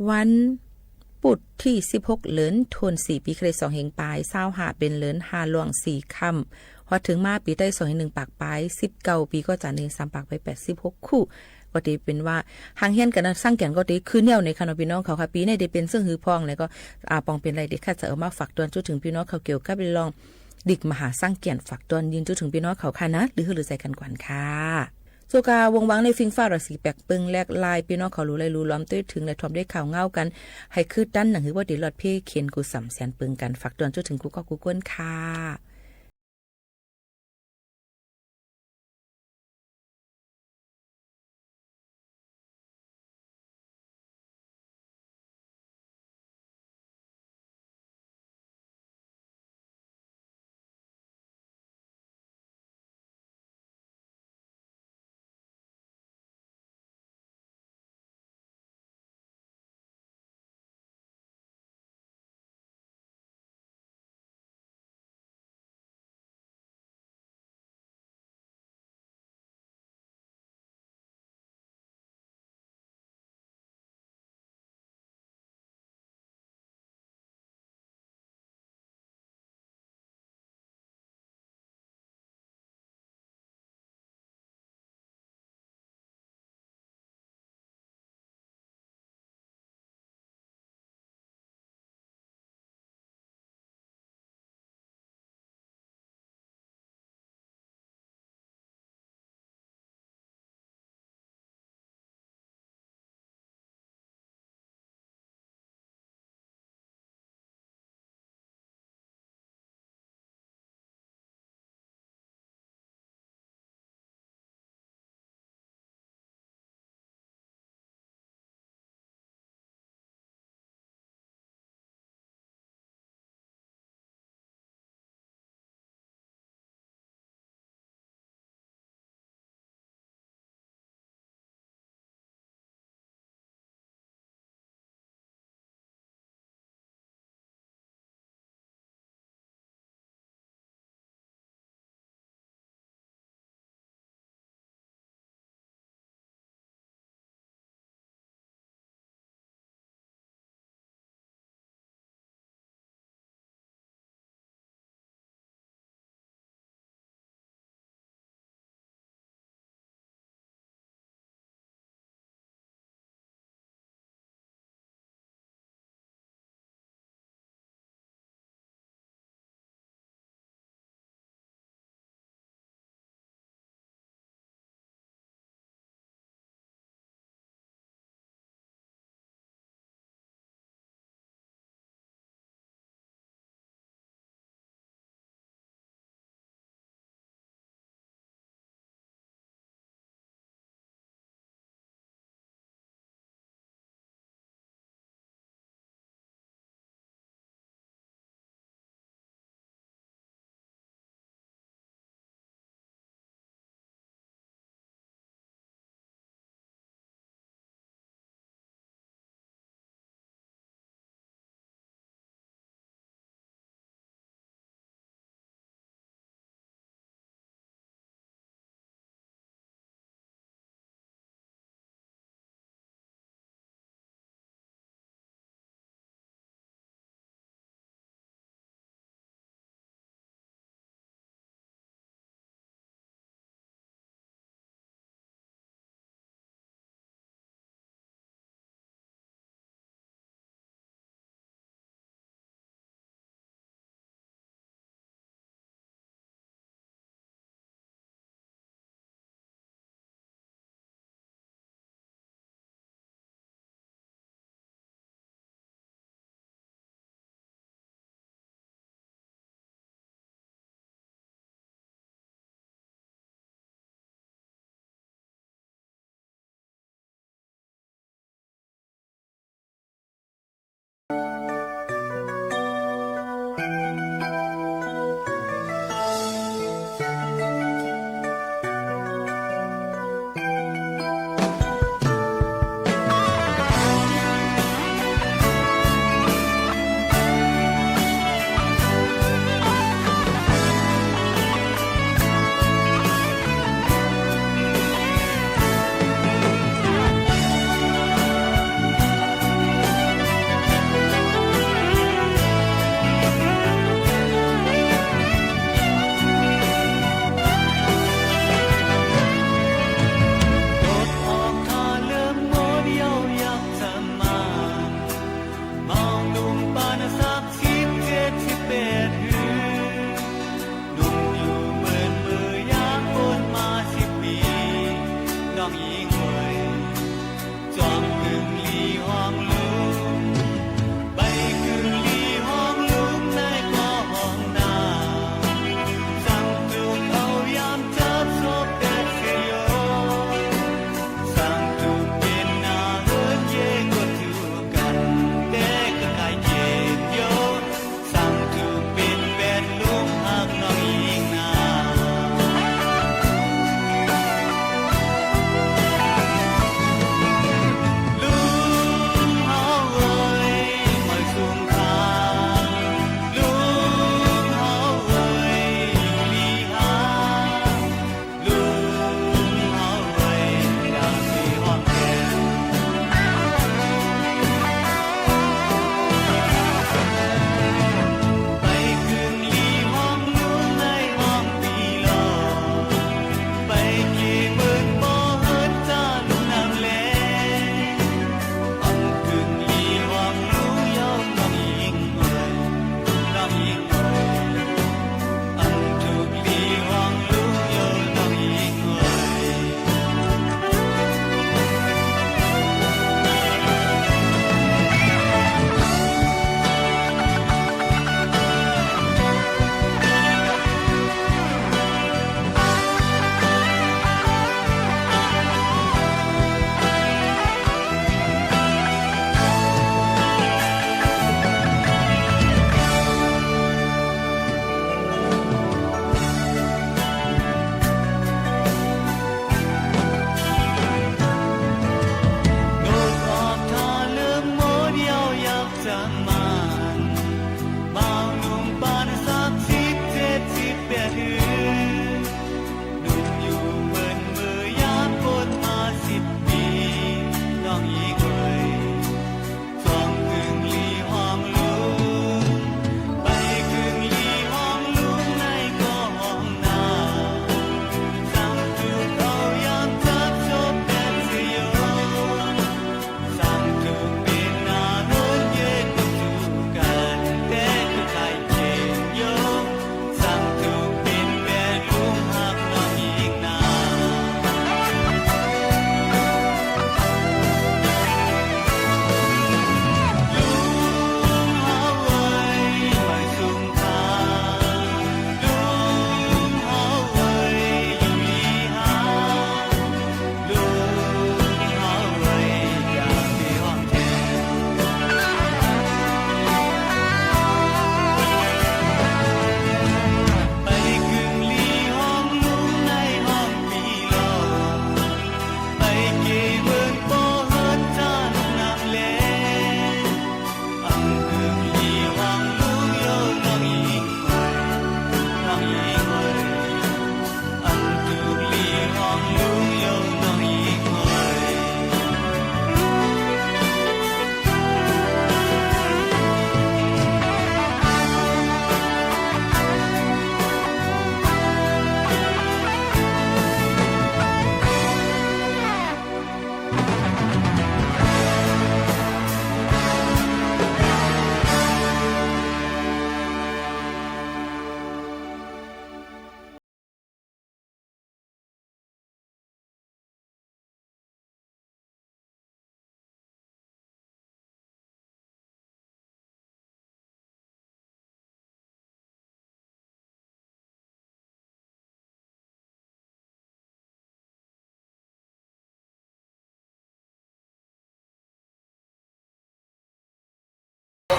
วันปุดที่16เหลือนทวน4ปีเคร2เฮงปลาย25เป็นเหลือน5หลวง4ค่ำพอถึงมาปีใต้2เฮง1ปากปลาย19ปีก็จะ1 3ปากไป86คู่ก็ดีเป็นว่าหางเฮียนกันสร้างแก่นก็ดีคือแนวในคณะพี่น้องเขาค่ะปีนี้ได้เป็นซึ่งหือพองแล้วก็ปองเป็นไรเด็กค่ะจะเอามาฝากตอนจุดถึงพี่น้องเขาเกี่ยวกับลองดิกมหาสร้างแก่นฝากตอนยินจุดถึงพี่น้องเขาค่ะนะหรือใจกันก่อนค่ะโซกาวงวังในฟิงฟ้าราศีแปลกปึงแลกลายพี่น้องเขารู้เลยรู้ล้อมตื้อถึงและทอมได้ข่าวเงากันให้คืดดันหนังหือว่าดีหลอดเพ่เขียนกูสำแสนปึงกันฝากตอนจุดถึงกูก็กูก้นค่ะ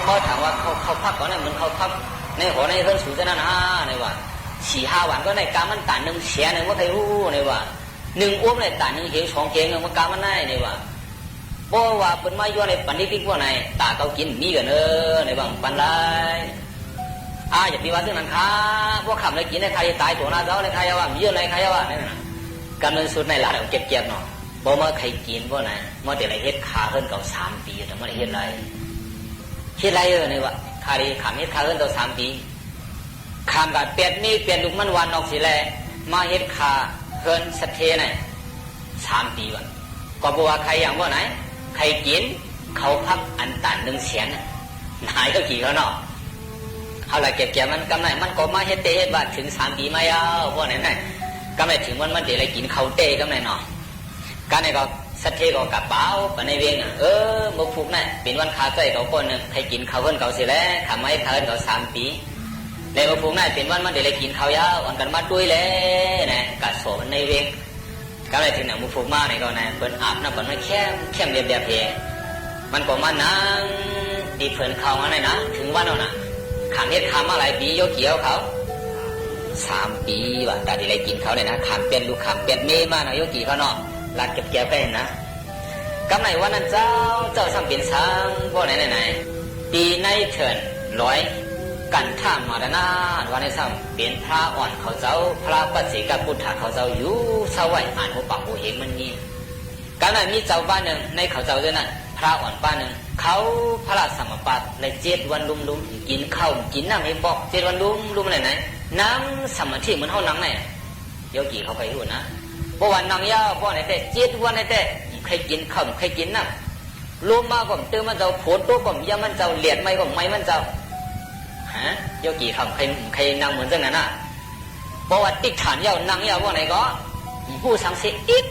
เขาถามว่าเขาพักก่อนเนี่ยมันเขาพักในหอในเรื่องสูงจะนั่นในว่า4-5 วันก็ในการมันต่างหนึ่งเสียหนึ่งว่าใครรู้ในว่า1 อ้วมในต่างหนึ่งเหว2 เกงมันการมันได้ในว่าเพราะว่าเป็นมาอยู่ในปันนี้พวกไหนตาเขากินมีกันในบางปันได้อย่าไปว่าซึ่งนั้นค่ะพวกขับในกินในใครตายตัวหน้าเขาในใครว่ามีเยอะในใครว่าเนี่ยกำเนิดสุดในหลานเก็บเนาะเพราะมาใครกินพวกไหนมาแต่ละเฮ็ดขาเพิ่นเก่า3 ปีแต่ไม่ได้เฮ็ดไรในว่าคารีขามเฮ็ดขาเพิ่นเก่า3 ปีขามกับเป็ดมีเปลี่ยนลูกมันวันออกสิแลมาเฮ็ดขาเพิ่นสะเทไหน3 ปีวันก็บอกว่าใครอย่างพวกไหนใครกินเขาพักอันตัน1 เสียนนายก็กี่เขาเนาะเอาละเก็บมันกำไรมันก็มาเฮ็ดเตะว่าถึง3 ปีไม่เอาพวกนั้นกำไรถึงมันเดี๋ยวอะไรกินเขาเตะกำไรเนาะการnàyก็สัตย์เทก็กระเป๋าปในเวียงมาผูกนั่นเป็นวันขาใจเขาคนนึงใครกินเขาเพิ่นเขาเสียแล้วขาไม่เขาเพิ่นเขา3 ปีในมาผูกนั่นเป็นวันมันเดี๋ยวอะไรกินเขายาวอันกันมาด้วยเลยนะกระโสในเวียงกำไรถึงหนังมาผูกมาในก็นะเพิ่นอาบน้ำเพิ่นไม่เข้มเรียบเพมันก็มานั่งดีเพิ่นเขามาไหนนะถึงวันนั้นนะขามเฮ็ดขามมาหลายปีโยเกี่ยวเขา3 ปีว่าแต่ที่ไรกินเขาเลยนะขามเป็นลูกขามเป็นเมย์มาเนาะโยกี่เขาเนาะหลักเก็บแก้วไปนะกำไรวันนั้นเจ้าซ้ำเป็นช้างพวกไหนปีในเถิน100กันท่ามาดนาวันในซ้ำเป็นพระอ่อนเขาเจ้าพระปัจเจกพุทธเขาเจ้าอยู่สวัยอ่านหัวปากหัวเหงมันนี่กำไรมีเจ้าบ้านหนึ่งในเขาเจ้าด้วยนั่นพระอ่อนบ้านหนึ่งเขาพระสมบัติใน7 วันลุมกินข้าวกินน้ำให้บอก7 วันลุมไหนน้ำสมาธิเหมือนเขาหนังไหนโยกี่เขาไปอยู่นะเพราะวันนางยาวเพราะไหนแต่7 วันไหนแต่ใครกินข้าวใครกินน้ำลมมาก็เติมมันเจ้าฝนตัวก็ยามันเจ้าเหลียดไม่ก็ไม่มันเจ้าโยกี่คำใครนางเหมือนเจ้านั้นน่ะเพราะว่าติดฐานยาวนางยาวเพราะไหนก็ผู้สังเสอิด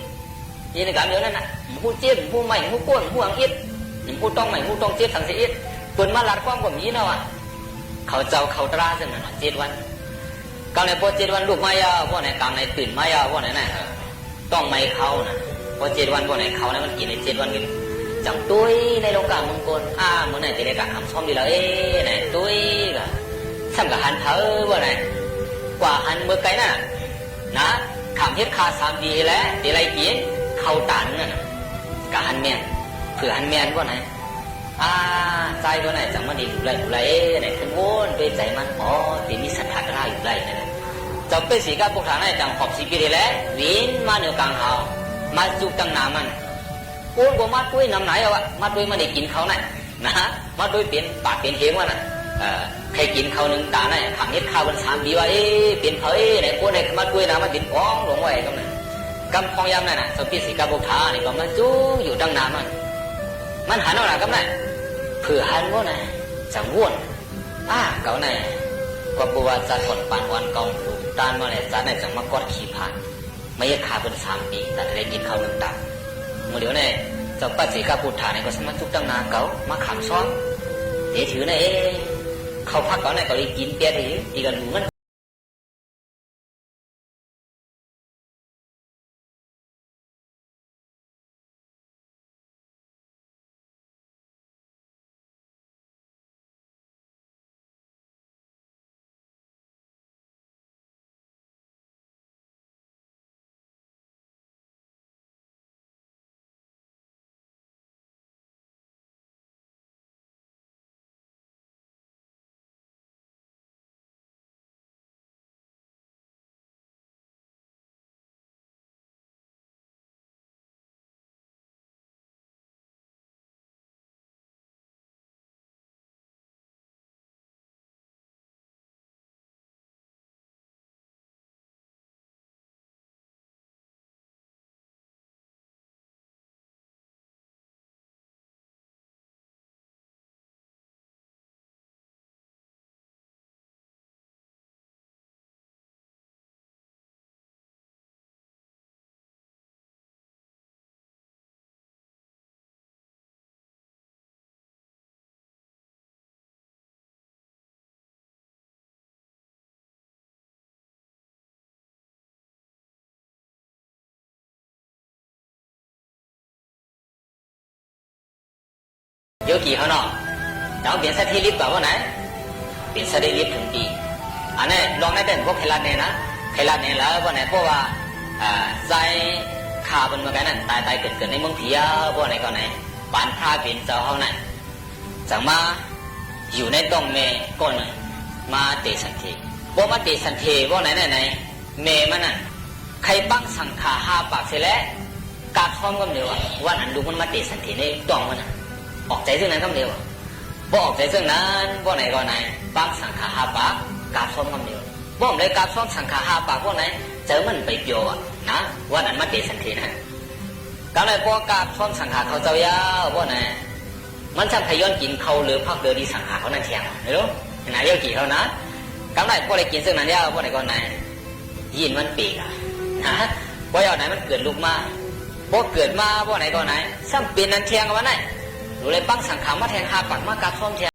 ยี่ในการเดียวนั่นน่ะผู้เจ็บผู้ใหม่ผู้ก้นผู้อังอิดผู้ต้องใหม่ผู้ต้องเจ็บสังเสอิดเปิดมาหลัดความก็มีนะว่ะเขาเจ้าเขาตราซึ่งนั่น7 วันกลางในพอ7 วันลูกมายาวเพราะไหนกลางในตื่นมายาวเพราะไหนน่ะต้องไม่เขานะพอ7 วันเพราะไหนเขานะมันกินใน7 วันกินจังตุ้ยในโลกามังกรเมื่อไหร่จะได้การทำซ่อมดีแล้วไหนตุ้ยก็ซ้ำกับหันเผาเพราะไหนกว่าหันเมื่อไกลน่ะนะขำเฮ็ดคา3 ปีแล้วเดี๋ยวไรกินเขาตานนั่นกับหันเมียนเผื่อหันเมียนเพราะไหนใจเพราะไหนจังมันดีอยู่ไรไหนขึ้นวนไปใจมันตีมีสัทธาราอยู่ไรนั่นจะเป็นสีกาพวกฐานให้จังขอบสีปีแล้ววินมาเหนือกลางเขามาจุกตั้งนามันอ้วนกว่ามาด้วยน้ำไหนเอาวะมาด้วยมันได้กินเขาไหนนะมาด้วยเปลี่ยนปากเปลี่ยนเฮงวะน่ะใครกินเขา1 ตาไหนขังเฮ็ดข้าวมัน3 ปีว่าเปลี่ยนเผยไหนอ้วนไหนมาด้วยนะมันติดป้องหลงไว้ก็มันกำพองยำนั่นน่ะจะเป็นสีกาพวกฐานนี่ก็มันจุกอยู่ตั้งนามันหันเอาหน่ะก็มันเผื่อหันว่าไหนจังว่นเก่าไหนก็บัวจัดผลปานวันกองถูกตานมาเลยจัดไหนจังมากอดขี่ผ่านไม่ยขาเป็น3 ปีแต่ได้กินข้าว1 ตับเมื่อเดี๋ยวเนี่ยเจ้าปัจจิกาพุทธาเนี่ยก็สามารถทุกตั้งนาเก่ามาขำซ้อมเดี๋ยวถือเนี่ยเขาพักก่อนเนี่ยก็เลยกินเปียทีดีกันหนูมันโยกี่เขาเนาะ แต่เปลี่ยนสถิลิปแบบว่าไหนเปลี่ยนสถิลิปถึงปีอันนี้ลองได้เป็นพวกเคลัดเนี่ยนะเคลัดเนี่ยแล้วว่าไหนพวกว่าใจขาบนมากันนั่นตายเกิดในเมืองผีพวกไหนก็ไหนปานพระเป็นเจ้าเขาไหนจังมาอยู่ในตรงเมก่อนมาเตสันเทพวกมาเตสันเทพวกไหนเมมันนั่นใครบังสังขา5 ปากเสร็จแล้วกาท้อมก็เดียววันนั้นดูมันมาเตสันเทในตรงมันออกใจซึ่งนั้นก็เดียวบ่ออกใจซึ่งนั้นพวกไหนก็ไหนบังสังขา5 ปากกาท้อมก็เดียวบ่อมเลยกาท้อมสังขา5 ปากพวกไหนเจอมันไปเปียวนะวันนั้นมาเตสันเทนะก็เลยพวกกาท้อมสังขาเขาเจ้ายาวพวกไหนมันช่างขย้อนกินเขาหรือพักเดือดีสังขาเขานั่นเทียงไม่รู้ไหนเรียกกี่เขานะกำไรพวกอะไรกินซึ่งนั้นยาวพวกไหนก็ไหนยินมันปีกนะพวกเอาไหนมันเกิดลูกมาพวกเกิดมาพวกไหนก็ไหนซ้ำปีนนั้นเทียงกันวะไหนดูเลยปั้งสังขามาแทง5 ปากมากาท้อมเทียง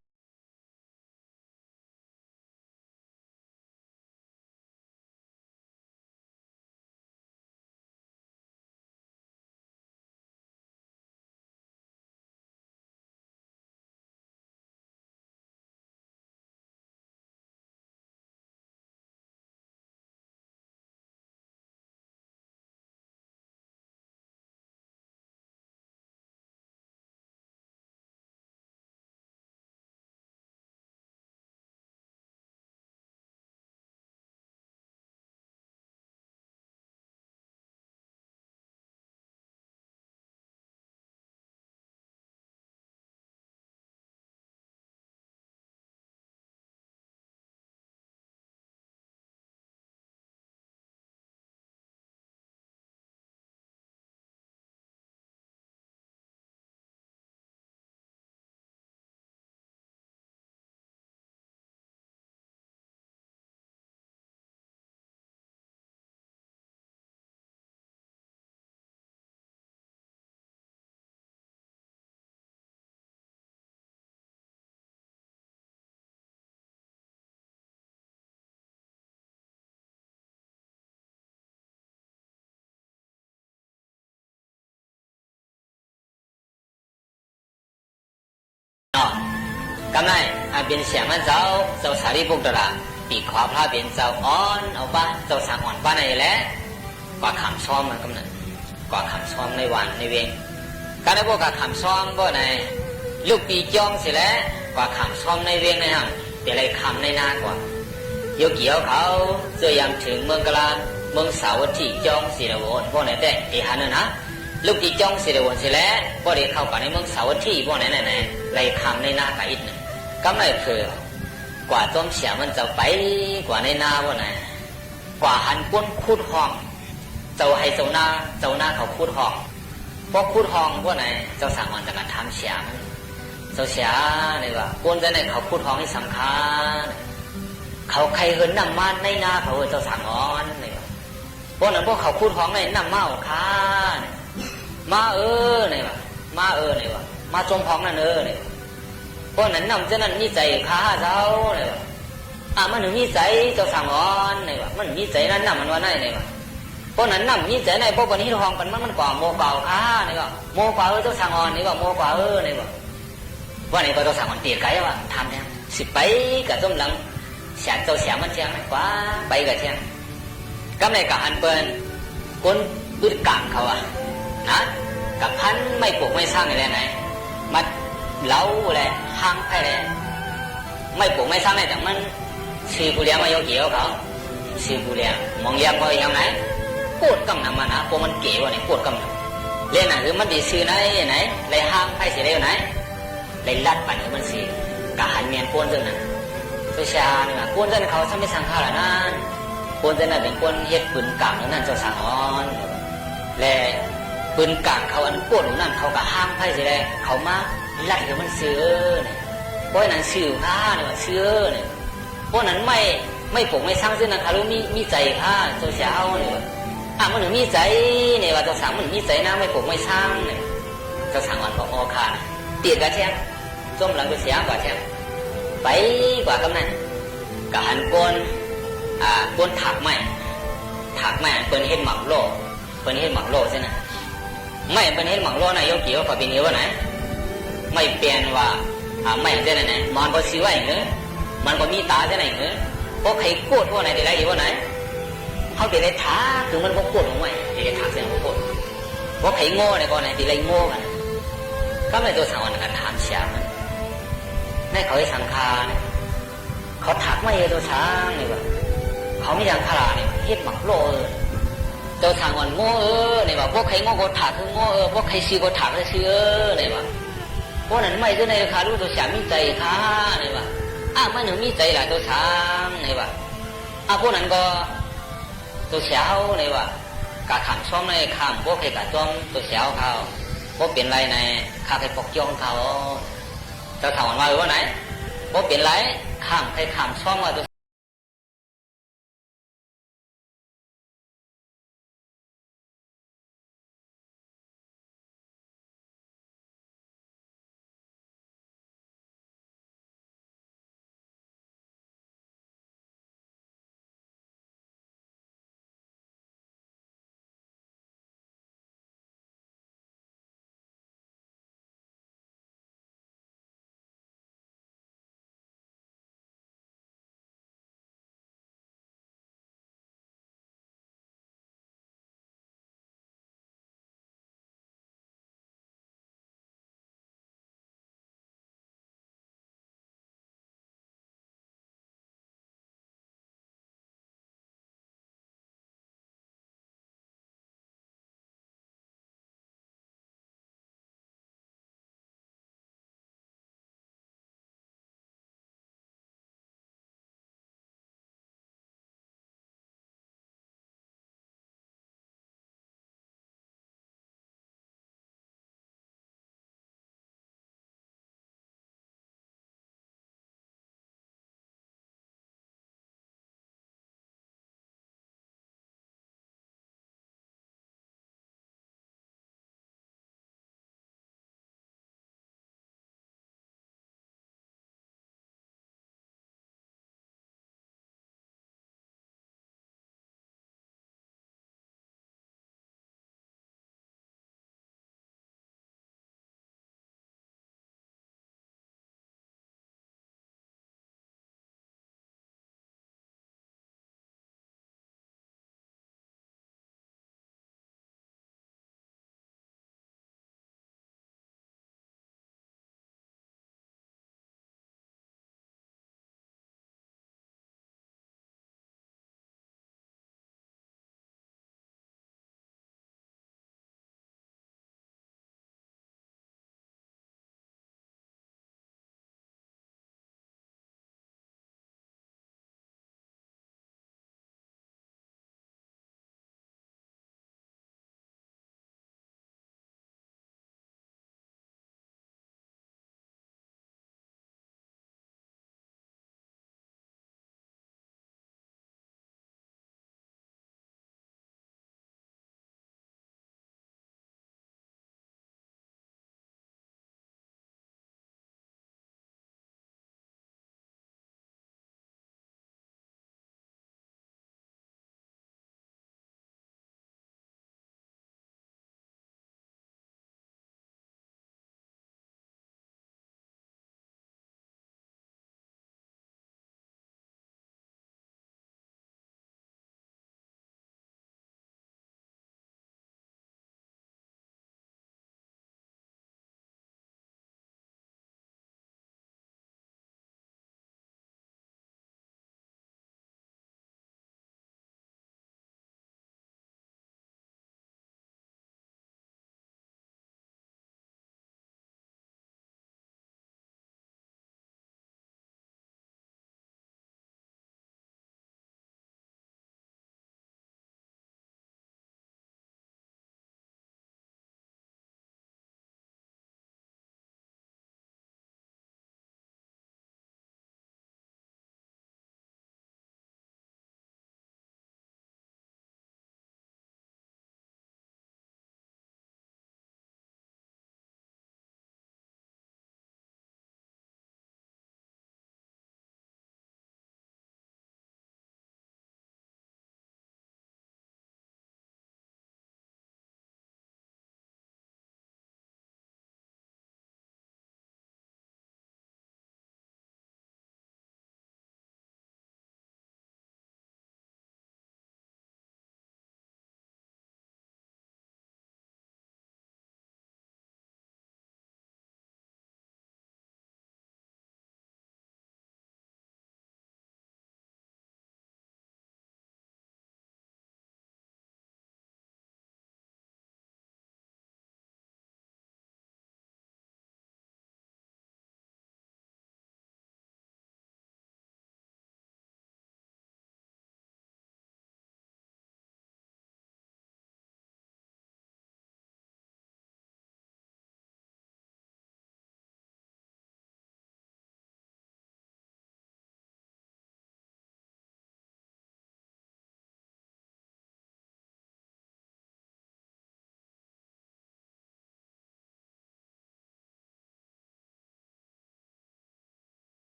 กำไรเป็นเสียงมันเจ้าสารีบุตรปีขวาพระเป็นเจ้าอ่อนเอาป้าเจ้าสางอ่อนป้าในแหละกว่าขำซ้อมมันกำเนิดกว่าขำซ้อมในวันในเวงการได้พวกกว่าขำซ้อมบ่ในลูกปีจ้องเสร็จแล้วกว่าขำซ้อมในเวงในห้างเป็นอะไรขำในนากว่าโยเกี่ยวเขาเสื่อมถึงเมืองกลาเมืองสาวัตถีจ้องศิรวนพวกไหนแต่ที่หันนะลูกปีจ้องศิรวนเสร็จแล้วพวกเด็กเข้าไปในเมืองสาวัตถีพวกไหนอะไรขำในนากับอีกหนึ่งก็ไม่เผื่อกว่าต้มเสียมันจะไปกว่าในนาพวกไหนกว่าหันก้นคูดห้องเจ้าให้เจ้าหน้าเขาคูดห้องพวกคูดห้องพวกไหนเจ้าสั่งมันจะมาทำเสียมันเจ้าเสียนี่ว่าก้นจะไหนเขาคูดห้องให้สำคัญเขาใครเหินนำมาในนาเขาเจ้าสั่งอ่อนนี่ว่าพวกนั้นพวกเขาคูดห้องในนำมาเอาค้ามานี่ว่ามานี่ว่ามาจมห้องนั่นนี่พวกนั้นนำเจ้านั้นมีใจข้าเจ้าเนี่ยวะมันถึงมีใจเจ้าสั่งอ่อนเนี่ยวะมันมีใจนั้นนำมันว่าไหนเนี่ยวะพวกนั้นนำมีใจในพวกวันนี้ทองกันมันกว่าโมเก่าข้าเนี่ยวะโมกว่าเจ้าสั่งอ่อนเนี่ยวะโมกว่าเนี่ยวะว่าไหนก็เจ้าสั่งอ่อนเตียไก่วะทำเนี่ยสิไปกับต้มหลังเสียเจ้าเสียมันเชียงกว่าไปกับเชียงก็ในกับอันเปิลคนดุดกลางเขาอะนะกับพันไม่ปลูกไม่สร้างอะไรไหนมาเล้าเลยห้างไผ่เลยไม่ปลูกไม่สร้างเลยแต่มันชื่อผู้เลี้ยงมาโยเกี่ยวเขาชื่อผู้เลี้ยงมองยังก็ยังไหนปวดกำหนังมันนะพวกมันเก๋วะเนี่ยปวดกำหนังเล่นน่ะคือมันดีชื่อไหนเลยห้างไผ่เสียเลยไหนเลยลัดปั่นมันสิกะหันเมียนปวนจนนั้นตัวชาเนี่ยปวนจนเขาทำไม่สั่งข้าวละนั่นปวนจนนั้นเป็นปวนเฮ็ดปืนกลางแล้วนั่นเจ้าสางอ่อนและปืนกลางเขาอันปวดนั่นเขากะห้างไผ่เสียเลยเขามาลัดกับมันเสือเนี่ยเพราะนั้นสื่อข้าเนี่ยเสือเนี่ยเพราะนั้นไม่ปกไม่สร้างซึ่งนะคารุมีใจข้าเจ้าเช้าเนี่ยมันถึงมีใจเนี่ยว่าเจ้าสางมันมีใจนะไม่ปกไม่สร้างเนี่ยเจ้าสางวันบอกอคาเตียกกะเทียงจมหลังไปเสียกว่าเทียงไปกว่ากำนันกะหันก้นถักไม้เปิ้นเฮ็ดหมักโลใช่ไหมไม่เปิ้นเฮ็ดหมักโลนะยกเกี่ยวกับปีนี้ว่าไหนไม่เปลี่ยนว่า ไม่เท่านั้นนะมันก็สิว่าอย่างเงี้ยมันก็มีตาเท่านั้นเงี้ยพวกใครโกรธพวกไหนได้ไรพวกไหนเขาเป็นไรท้าถึงมันก็โกรธลงไปเป็นไรท้าเสียงก็โกรธพวกใครโง่เนี่ยก็ไหนเป็นไรโง่กันก็ไม่ตัวสังวันกันถามเสียมันในเขาให้สังคาเนี่ยเขาถักไม่เอตัวช้างเนี่ยว่าเขาไม่ยังพลาเนี่ยเฮ็ดหมักโลตัวสังวันโง่เนี่ยว่าพวกใครโง่ก็ถักคือโง่พวกใครซีก็ถักคือซีเนี่ยว่าพวกนั้นไม่ตัวในคารู้ตัวเสียมีใจค่ะเนี่ยว่ามันหนึ่งมีใจหลายตัวช้างเนี่ยว่าพวกนั้นก็ตัวเสียวเนี่ยว่ากะขำซ้อมในขำพวกใครกะจ้อมตัวเสียวเขาพวกเปลี่ยนไรในข้าใครปกจ้องเขาจะถามว่าว่าไหนพวกเปลี่ยนไรขำใครขำซ้อมว่าตัว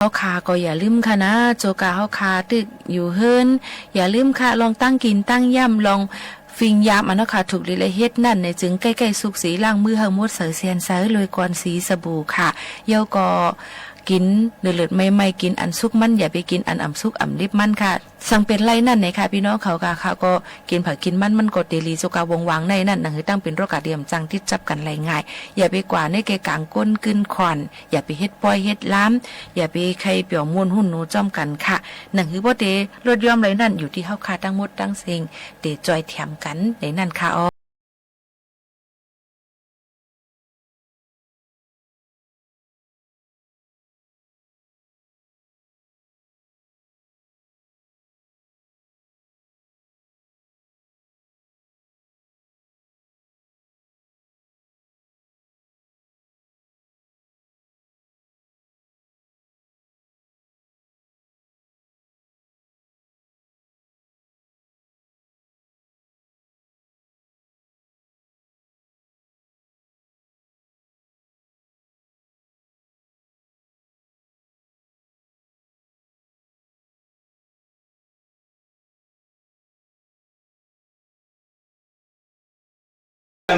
เฮาคาก็อย่าลืมค่ะนะโจกาเฮาคาตึกอยู่เฮิรนอย่าลืมค่ะลองตั้งกินตั้งย่ำลองฟิงยามอันเนาะค่ะถูกลิเลยเฮ็ดนั่นในจึงใกล้ๆสุกสีล้างมือเฮาหมดเสือเซียนเสือเลยก่อนสีสบู่ค่ะเยาก็กินเลือดไม่กินอันสุกมันอย่าไปกินอันอ่ำสุกอ่ำริบมันค่ะสังเป็นไรนั่นไหนค่ะพี่น้องเขาก็กินผักกินมันกดเดลีโจกาวงวางในนั่นหนังคือตั้งเป็นโรคกาเดียมจังที่จับกันไรง่ายอย่าไปกว่าในเกกางก้นกึนขอนอย่าไปเฮ็ดปล่อยเฮ็ดล้ำอย่าไปใครเปี่ยวมวนหุ่นหนูจ้อมกันค่ะหนังคือบ่เดรถย่อมไรนั่นอยู่ที่เฮาคาตั้งหมดตั้งสิ่งเดจอยแถมกันในนั่นค่ะ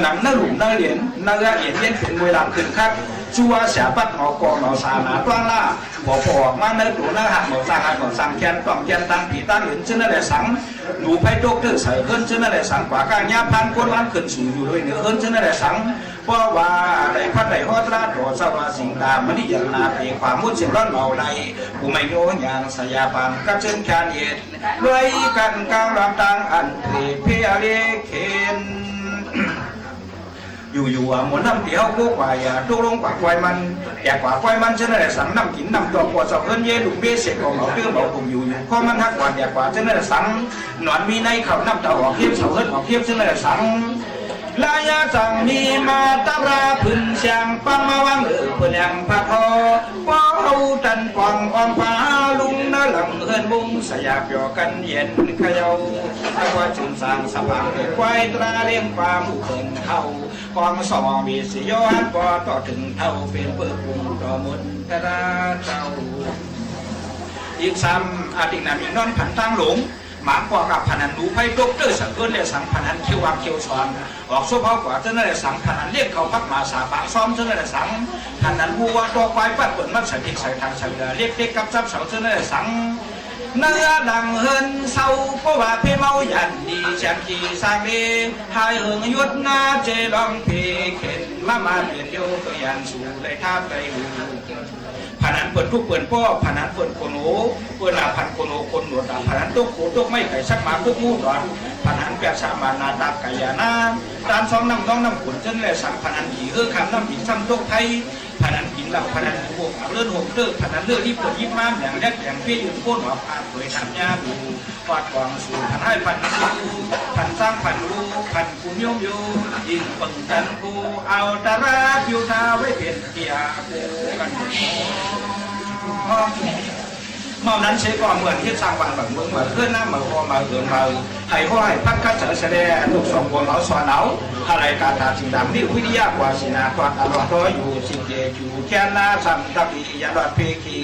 หนังหลุมเหรียญเหรียญเป็นเวลาขึ้นคักชัวเสียปัดหอกองหนอสานาต้างล่าบ่พอมาเนื้อตัวเนื้อหักหมดสังหักหมดสังแกนต้องแกนตั้งปีตั้งเหรียญชื่อนั่นแหละสังหนูไพ่โต๊ะเตอร์ใส่เฮิรนชื่อนั่นแหละสังกว่ากางยาพันก้นล้านขึ้นสูงอยู่ด้วยเนื้อเฮิรนชื่อนั่นแหละสังเพราะว่าในพัดในฮอดราดตัวสวาสิงดามันนี่ยังนาเพียความมุ่งเสียงร้อนเมาในผู้ไม่โยนอย่างสยาบานกับเชิญแคนเย็นด้วยกันกลางลำตังอันเพียเรียเคนอยู่หมุนน้ำเดียวกูกว่าอย่าตุลงกว่าควายมันอยากกว่าควายมันฉันนั่นแหละสังน้ำกินน้ำตัวปวดสอบเอิญเย่ลุงเบี้ยเสกของเขาเตื้อบอกผมอยู่ข้อมันทักกว่าอยากกว่าฉันนั่นแหละสังหนอนมีในเขาน้ำตาออกเทียบเสาเอิญออกเทียบฉันนั่นแหละสังลายาจังมีมาตาราพื้นเสียงปังมาวังเพื่อนยังพะคอว่าเอาจันกวางอ่อนฟ้าลุงน่าหลังเอิญบุ้งสยามยอกันเย็นขยาวถ้าว่าจุนสางสะพานควายตราเลี้ยงความเขินเข้ากองสองมีสิย้อนพอต่อถึงเท่าเป็นเปิดปุ่มต่อมุนตราเจ้าอีกซ้ำอาทิตย์นั้นอีกนอนผันตั้งหลงหมากว่ากับพนันดูไพ่ตกเตอร์สังเกินเลยสังพนันเขียววางเขียวซ้อนออกโซ่เผากว่าเจ้านั่นแหละสังพนันเรียกเขาพักมาสาปะซ้อมเจ้านั่นแหละสังพนันบัวตัวควายปัดเปิดมันใส่ดินใส่ทางใส่เรือเรียกเด็กกับซับเสาเจ้านั่นแหละสังเนื้อดังเฮินเศร้าเพราะว่าเพเมายันดีแชมป์จีสร้างดีหายเหิงยุดนาเจลองเพเข็นมาเปลี่ยนโยก็ยันสู่เลยท่าไปหูพนันเปิดทุกเปิดพ่อพนันเปิดโคโนเปิดนาพันโคโนคนหนวดพนันตุกโคตุกไม่ไก่ชักมาตุกมูดอนพนันแปดสามานาตาไก่ยานาตามซองน้ำต้องน้ำขุนจนเลยสั่งพนันผีคำน้ำผีซ้ำตุกไทยพนันกินหลับพนันบวกเลื่อนหกเลิกพนันเลือกที่ปวดยิบม้ามอย่างแรกอย่างเพี้ยนโค่นหัวผ่านเผยทำยาดูฟาดกวางสู่พันให้พันรู้พันสร้างพันรู้พันกูโยมโยยิงปังกันกูเอาตาราผิวทาไว้เป็นเกียร์กูกันเมื่อนั้นเชฟก็เหมือนที่สร้างบ้านแบบเมืองเหมือนเพื่อนน้ำเหมือนพอมาเกินมาให้พ่อให้พักคัดเฉลยทุกสองคนเขาสอนเอาอะไรการตัดสินดำนี่วิทยากว่าสินาตัวตลอดตัวอยู่สิเกจูแค่นาสัมตับอียาดเพคี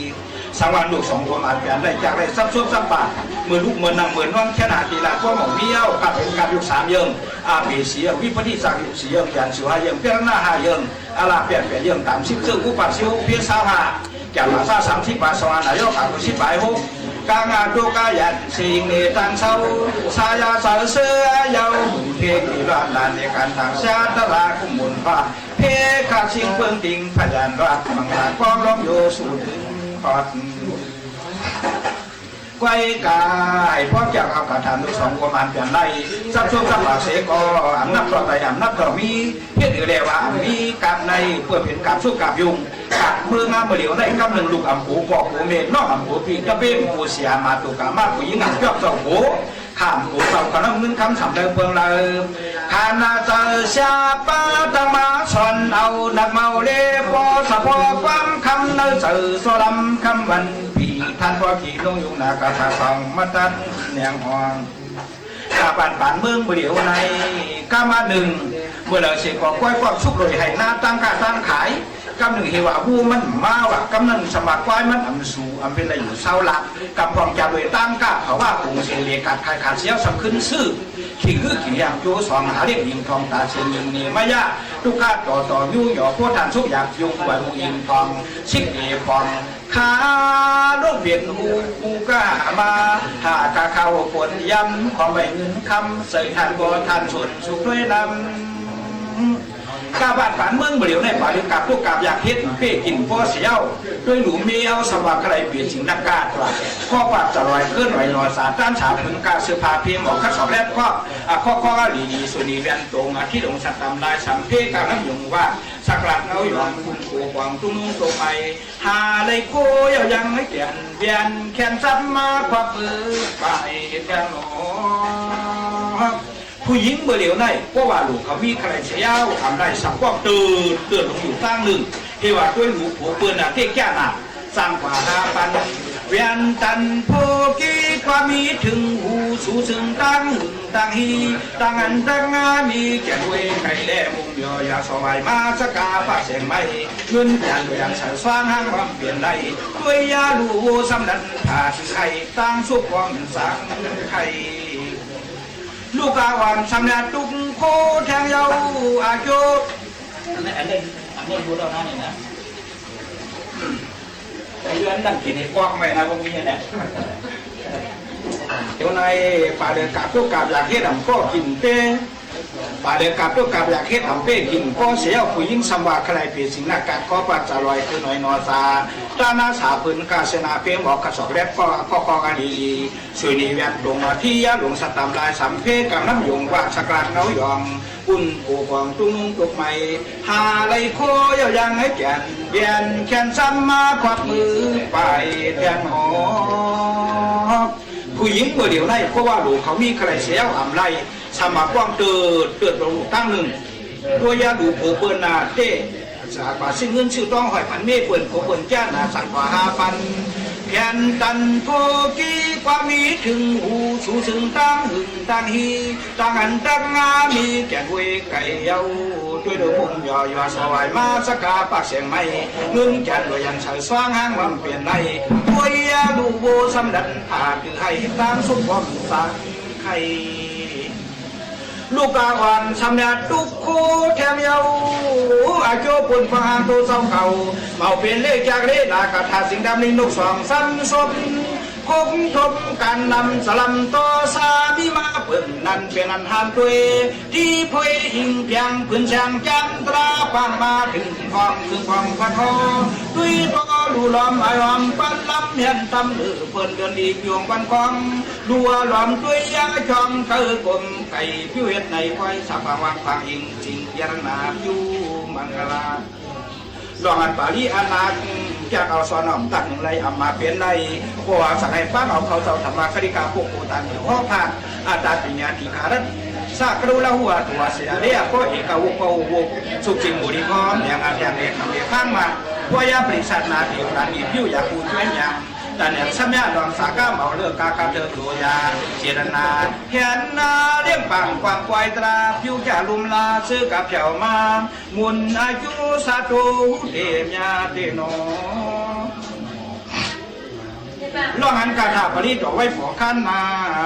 สังวันลูกสองคนอาจจะได้จากได้ซับซ้อนซับบาเมื่อลูกเมื่อนางเหมือนน้องแค่นาทีละพวกหมอเบี้ยวกับเป็นการยุค3 ยังอาเบเสียวิปฏิสังยุค4 ยังยันสิว5 ยังเพียงหน้า5 ยังอาลาเปลี่ยนยังตาม10 ซึ่งอุปสิวเพียง25จากภาษา30 บาทสวรรค์นายกอาคุสิบายหกกางอาดูกายันสิ่งนี้ตั้งเศร้าสายาสาวเสือยาวเพียงที่ร้านลานในการทางชาตลาคุมุนฟ้าเพียขาดสิ่งเพิ่งติงพยานรักมังลาความร้องโยสู่ถึงปอดไว้กายพร้อมจากเอากระถางทุกสองประมาณเปลี่ยนไรซับซ้อนซับหลากเสกอำนับต่อไปอำนับต่อมีเพียงเดียวว่ามีกับในเพื่อเป็นกับสู้กับยุงกับเมื่องามเหลียวในกำหนึ่งลูกอ่ำหูปอกหูเมฆนอกอ่ำหูปีกระเบ้มหูเสียมาตุกามาผู้หญิงอ่ำยอบสองหูข้ามหูเต่าขนมเงินคำสำเริงเพิงเลยขานาเจอชาปาตังมาชนเอาดักเมาเล่ปอสะพอความคำเนื้อเสือสลัมคำวันท่านพ่อขี่ลงยุงนากาถาทองมาตันเนียงหองกาบานป่านเมืองเดียวในกามาหนึ่งเมื่อเราเสียก่อก้อยก็ชุกเลยให้หน้าตั้งกาตั้งขาย กำหนึ่งเฮวาบูมันมาว่ะกำหนึ่งสมัครไว้มันอำสูอำเป็นอะไรอยู่เศร้าละกับพองจะโดยตั้งก้าเขาว่าคงเสียเลกัดขาดเสียวสำขึ้นซื่อขิงคือขิงอย่างโจสองหาเรียกยิงทองตาเสียงยิงนี่มายาทุกข้าต่อยุ่งหยอกพวกท่านสุกอยากยุ่งไหวหูยิงทองชิกเอฟองขาโรคเบียนหูก้ามาหากาเข้าปวดย้ำความไม่เงินคำใส่ท่านบ่ท่านส่วนสุขด้วยนำกาบาดฝันเมืองเบลียวในป่าเดียวกับพวกกาบอยากเฮ็ดเป้กินพ่อเสียวด้วยหนูเมียวสว่างใครเปลี่ยนสิ่งนักกาดว่าพ่อปัดจะลอยขึ้นไหวหน่อยสาต้านฉาบถึงกาเสื้อผ้าเพียงหมอกข้าสอบแรกข้อลีสุนีเวียนตรงที่หลงสัตตำลายสัมเพกาน้ำยงว่าสักหลักเอาหยองคุณโกกวางตุ้งโตไปหาเลยโกยังไม่เปลี่ยนเวียนแขนซ้ำมาควักมือไปแกนหนอผู้หญิงเบลียวในเพราะว่าลูกเขามีใครเชี่ยวทำได้สักว่าเตือนลงอยู่ตั้งหนึ่งเทว่าด้วยลูกหัวปืนเที่ยแก่หนักสร้างกว่าปันเวียนตันโพกีความมีถึงหูสูซึ่งตั้งฮีตั้งอันตั้งงามีแก่ด้วยไก่แล่มุงเดียวยาสวายมาสกาปากเสียงไม่เงินจานด้วยอย่างสายสว่างห้างความเปลี่ยนได้ด้วยยาลูสำนักผ่าไข่ตั้งสุกความสังไข่ลูกอาวันสำเร็จตุกโคแทงเยาอายุอันนี้พูดแล้วนะนี่นะแต่เรื่องนั่นกินในกว้างไม่นะพวกนี้เนี่ยเดี๋ยวในป่าเดือกาบตุกกาบอยากเฮ็ดทำก็กินเป้ป่าเดือกาบตุกกาบอยากเฮ็ดทำเป้กินก็เสียผู้หญิงสมว่าใครเปลี่ยนสิ่งนักการก็ปัจจัยลอยคือหน่อยนอซาตาหน้าสาพื้นกาเสนาเพียงบอกกระสอบแรกก็กันดีสวยนีเวียนลงมาที่ยาหลวงสตามลายสัมเพกับน้ำยงว่าสกรัดเงายองอุ่นโกกวางตุ้งตุกใหม่หาไรโคยยังให้แก่นเวียนแขนซ้ำมาควักมือไปแทนหอผู้หญิงเมื่อเดียวไล่เพราะว่าลูกเขามีใครเสียวอ่ำไรสมัครกว้างเติดลงตั้งหนึ่งตัวยาดูโผเปิลนาเต้สากว่าสิ่งเงินชื่อต้องหอยพันเมฆเปิลโผเปิลจ้านาสักกว่า5,000แขนตันโพกีความมีถึงหูสูซึ่งตั้งฮีตั้งอันตั้งงามีแก่ด้วยไก่เยาด้วยดวงยอสวายมาสกาปากเสียงไม่เงินจันด้วยยันใส่สว่างห้างวันเปลี่ยนในด้วยยาดูโบสำดันผ่าคือให้ตั้งสุขความสังไข่ลูกอาวันสำเร็จตุกโคแถมเยาอาโจปุ่นฟังตัวเศร้าเขาเมาเป็นเลขจากเลขากระทาสิ่งดำนิ่งนกสองสั้นสมคงทบการนำสลัมต่อสามีมาเปิ่นนั่นเป็นอันหามตัวที่พวยหิงเพียงพื้นช่างจันตราฟังมาถึงความคือความพันหอด้วยต่อดูล้อมไอ้ล้อมปั้นลำเห็นตำลือเปิ่นเดินอีกยวงวันกองดัวล้อมด้วยยาจอมเคือกลมไก่พิวเฮ็ดในไฟสับวังฟังอิงจริงยานาอยู่มังกลาลองอันปาลีอานาจากเอาสอนอมตักหนึ่งไรเอามาเป็นไรเพราะว่าสังให้ป้าเอาเขาเจ้าธรรมะคดิกาพวกโคตันห้องผ่านอาตาปิญญาธิการันสากรูละหัวตัวเสียเรียก็เอกวุกวุกสุจิงบุรีพร้อมอย่างอันอย่างเด็กทำเด็กข้างมาเพราะยาบริษัทนาเดียวกันมีผิวอยากพูดช่วยอย่างแต่เนี่ยสัญญาดอนสาก้าเมาเลือกกาเดินตัวยาเจรนาเห็นนาเลี้ยงปังความควายตราผิวจะลุมลาซื้อกับเจ้ามามุนอายุสาธุเดียาเดโนล่องอันกาถาปริตไว้ฝอขั้นนา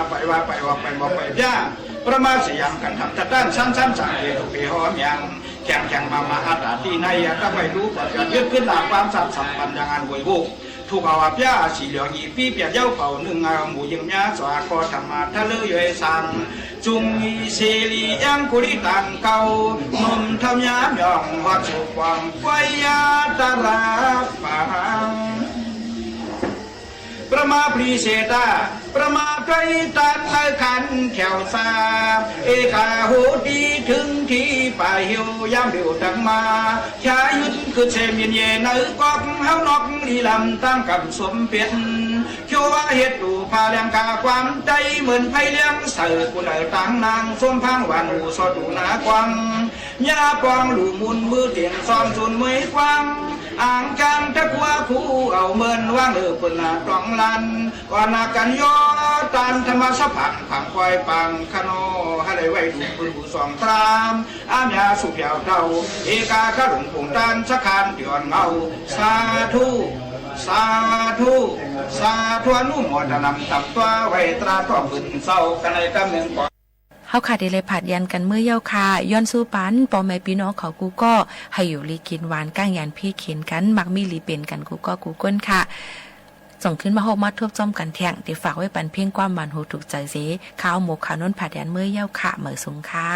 ไปว่าไปบอกไปย่าประมาเสียงกันทำจัดด้านซ้ำสั่งเดียวไปหอมยังแข่งมาอาตาที่ในก็ไม่รู้ว่าจะยึดขึ้นหลักความสัมพันธ์อย่างอันวยบุกถูกเอาว่าพี่สีเหลืองอีปีเปียเย้าเป่าหนึ่งหมูยิงยาสวากอธรรมะทะเลยสังจุงมีเสรียังกุริตันเก่านมทำยามยองวัดสุขวังไฟยาตาลาปังประมาปรีเสตาประมาไตรตันในขันแขวซาเอกาโหดีถึงที่ป่าเหี่ยวยามเดียวตั้งมาชายุดคือเชมีเยนในกอกเฮานอกลีลำตั้งกับสมเป็นชัวเหตุดูพาเลี้ยงกาความใจเหมือนไผ่เลี้ยงเสือกุหลาบตั้งนางส้มพังวันหูสอดูนากวัง ยาปองหลูมุนมือเตียงซ้อมสุนมือกว้างอ่างจังทักว่าคู่เอาเมินว่างปนาตองลันก่อนนากันย่อตันธรรมสผักผังควายปังขโนให้ได้ไว้ถูกปืนผู้สองตรามอามยาสุเพียวเท่าเอกาขลุ่งผงตันสักคานเดือนเงาสาธุสาธุสาธุอนุโมทนำตับตัวไว้ตราต่อปืนเศร้ากันในกำเนิดก่อนเฮาขาดเลยผัดยันกันเมื่อเย้าค่ะย้อนสู้ปันปอแม่พี่น้องเขากูก็ให้อยู่ลีกินหวานก้างยันพี่เข็นกันมักมีลีเป็นกันกูก็กูก้นค่ะส่งขึ้นมาโฮมาทบจอมกันแท่งที่ฝากไว้ปันเพียงความหวานหูถูกใจเสข้าวหมกข้าวนนผัดยันเมื่อเย้าค่ะเหมือสูงค่ะ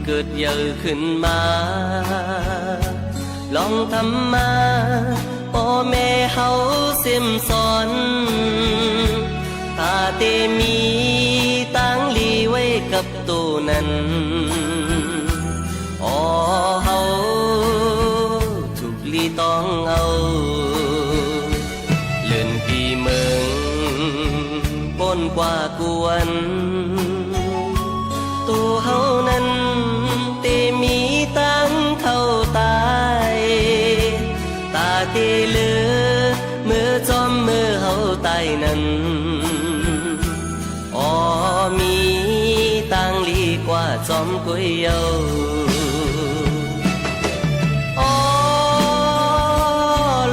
เกิดเยอะขึ้นมาลองทำมาพ่อแม่เฮาเสียมสอนตาเตมีตั้งลีไว้กับตัวนั้นอ๋อเฮาถูกลีต้องเอาเลื่อนพี่เมืองปนกว่ากวนตัวเฮานั้นเตมีตั้งเท่าตายตาเตเลือเมื่อจอมเมื่อเฮาตายนั้นอ๋อมีตั้งลีกว่าจอมกุยเยาอ๋อ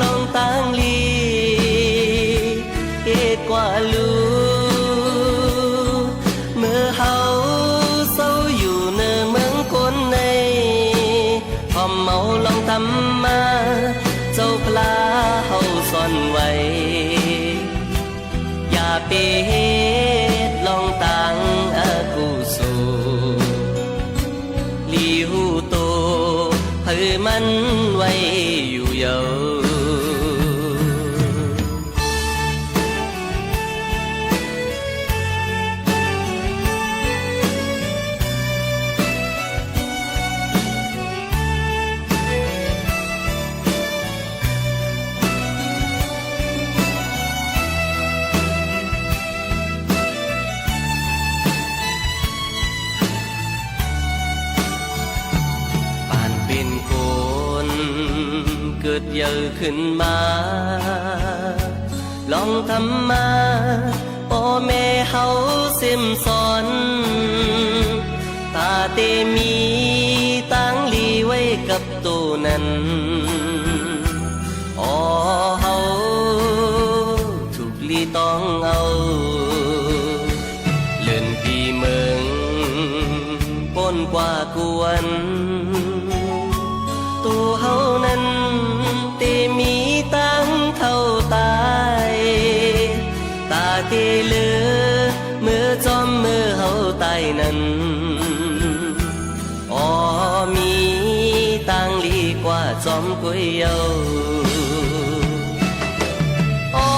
ลองตั้งลีเฮ็ดกว่าลูเมาลองทำมาเจ้าพลาเฮาซ่อนไว้อย่าไปเฮ็ดลองตั้งอากูสูลีหูโตเพื่อมันไว้อยู่เยาเกิดเยอะขึ้นมาลองทำมาพ่อแม่เฮาเสียมสอนตาเตมีตั้งลีไว้กับตัวนั้นอ๋อเฮาถูกลีต้องเอาเลื่อนพี่เมืองปนกว่ากวนตัวเฮานั้นเตมีตั้งเท่าตายตาเตเลือเมื่อจอมเมื่อเฮาตายนั้นอ๋อมีตั้งลีกว่าจอมกุยเยาอ๋อ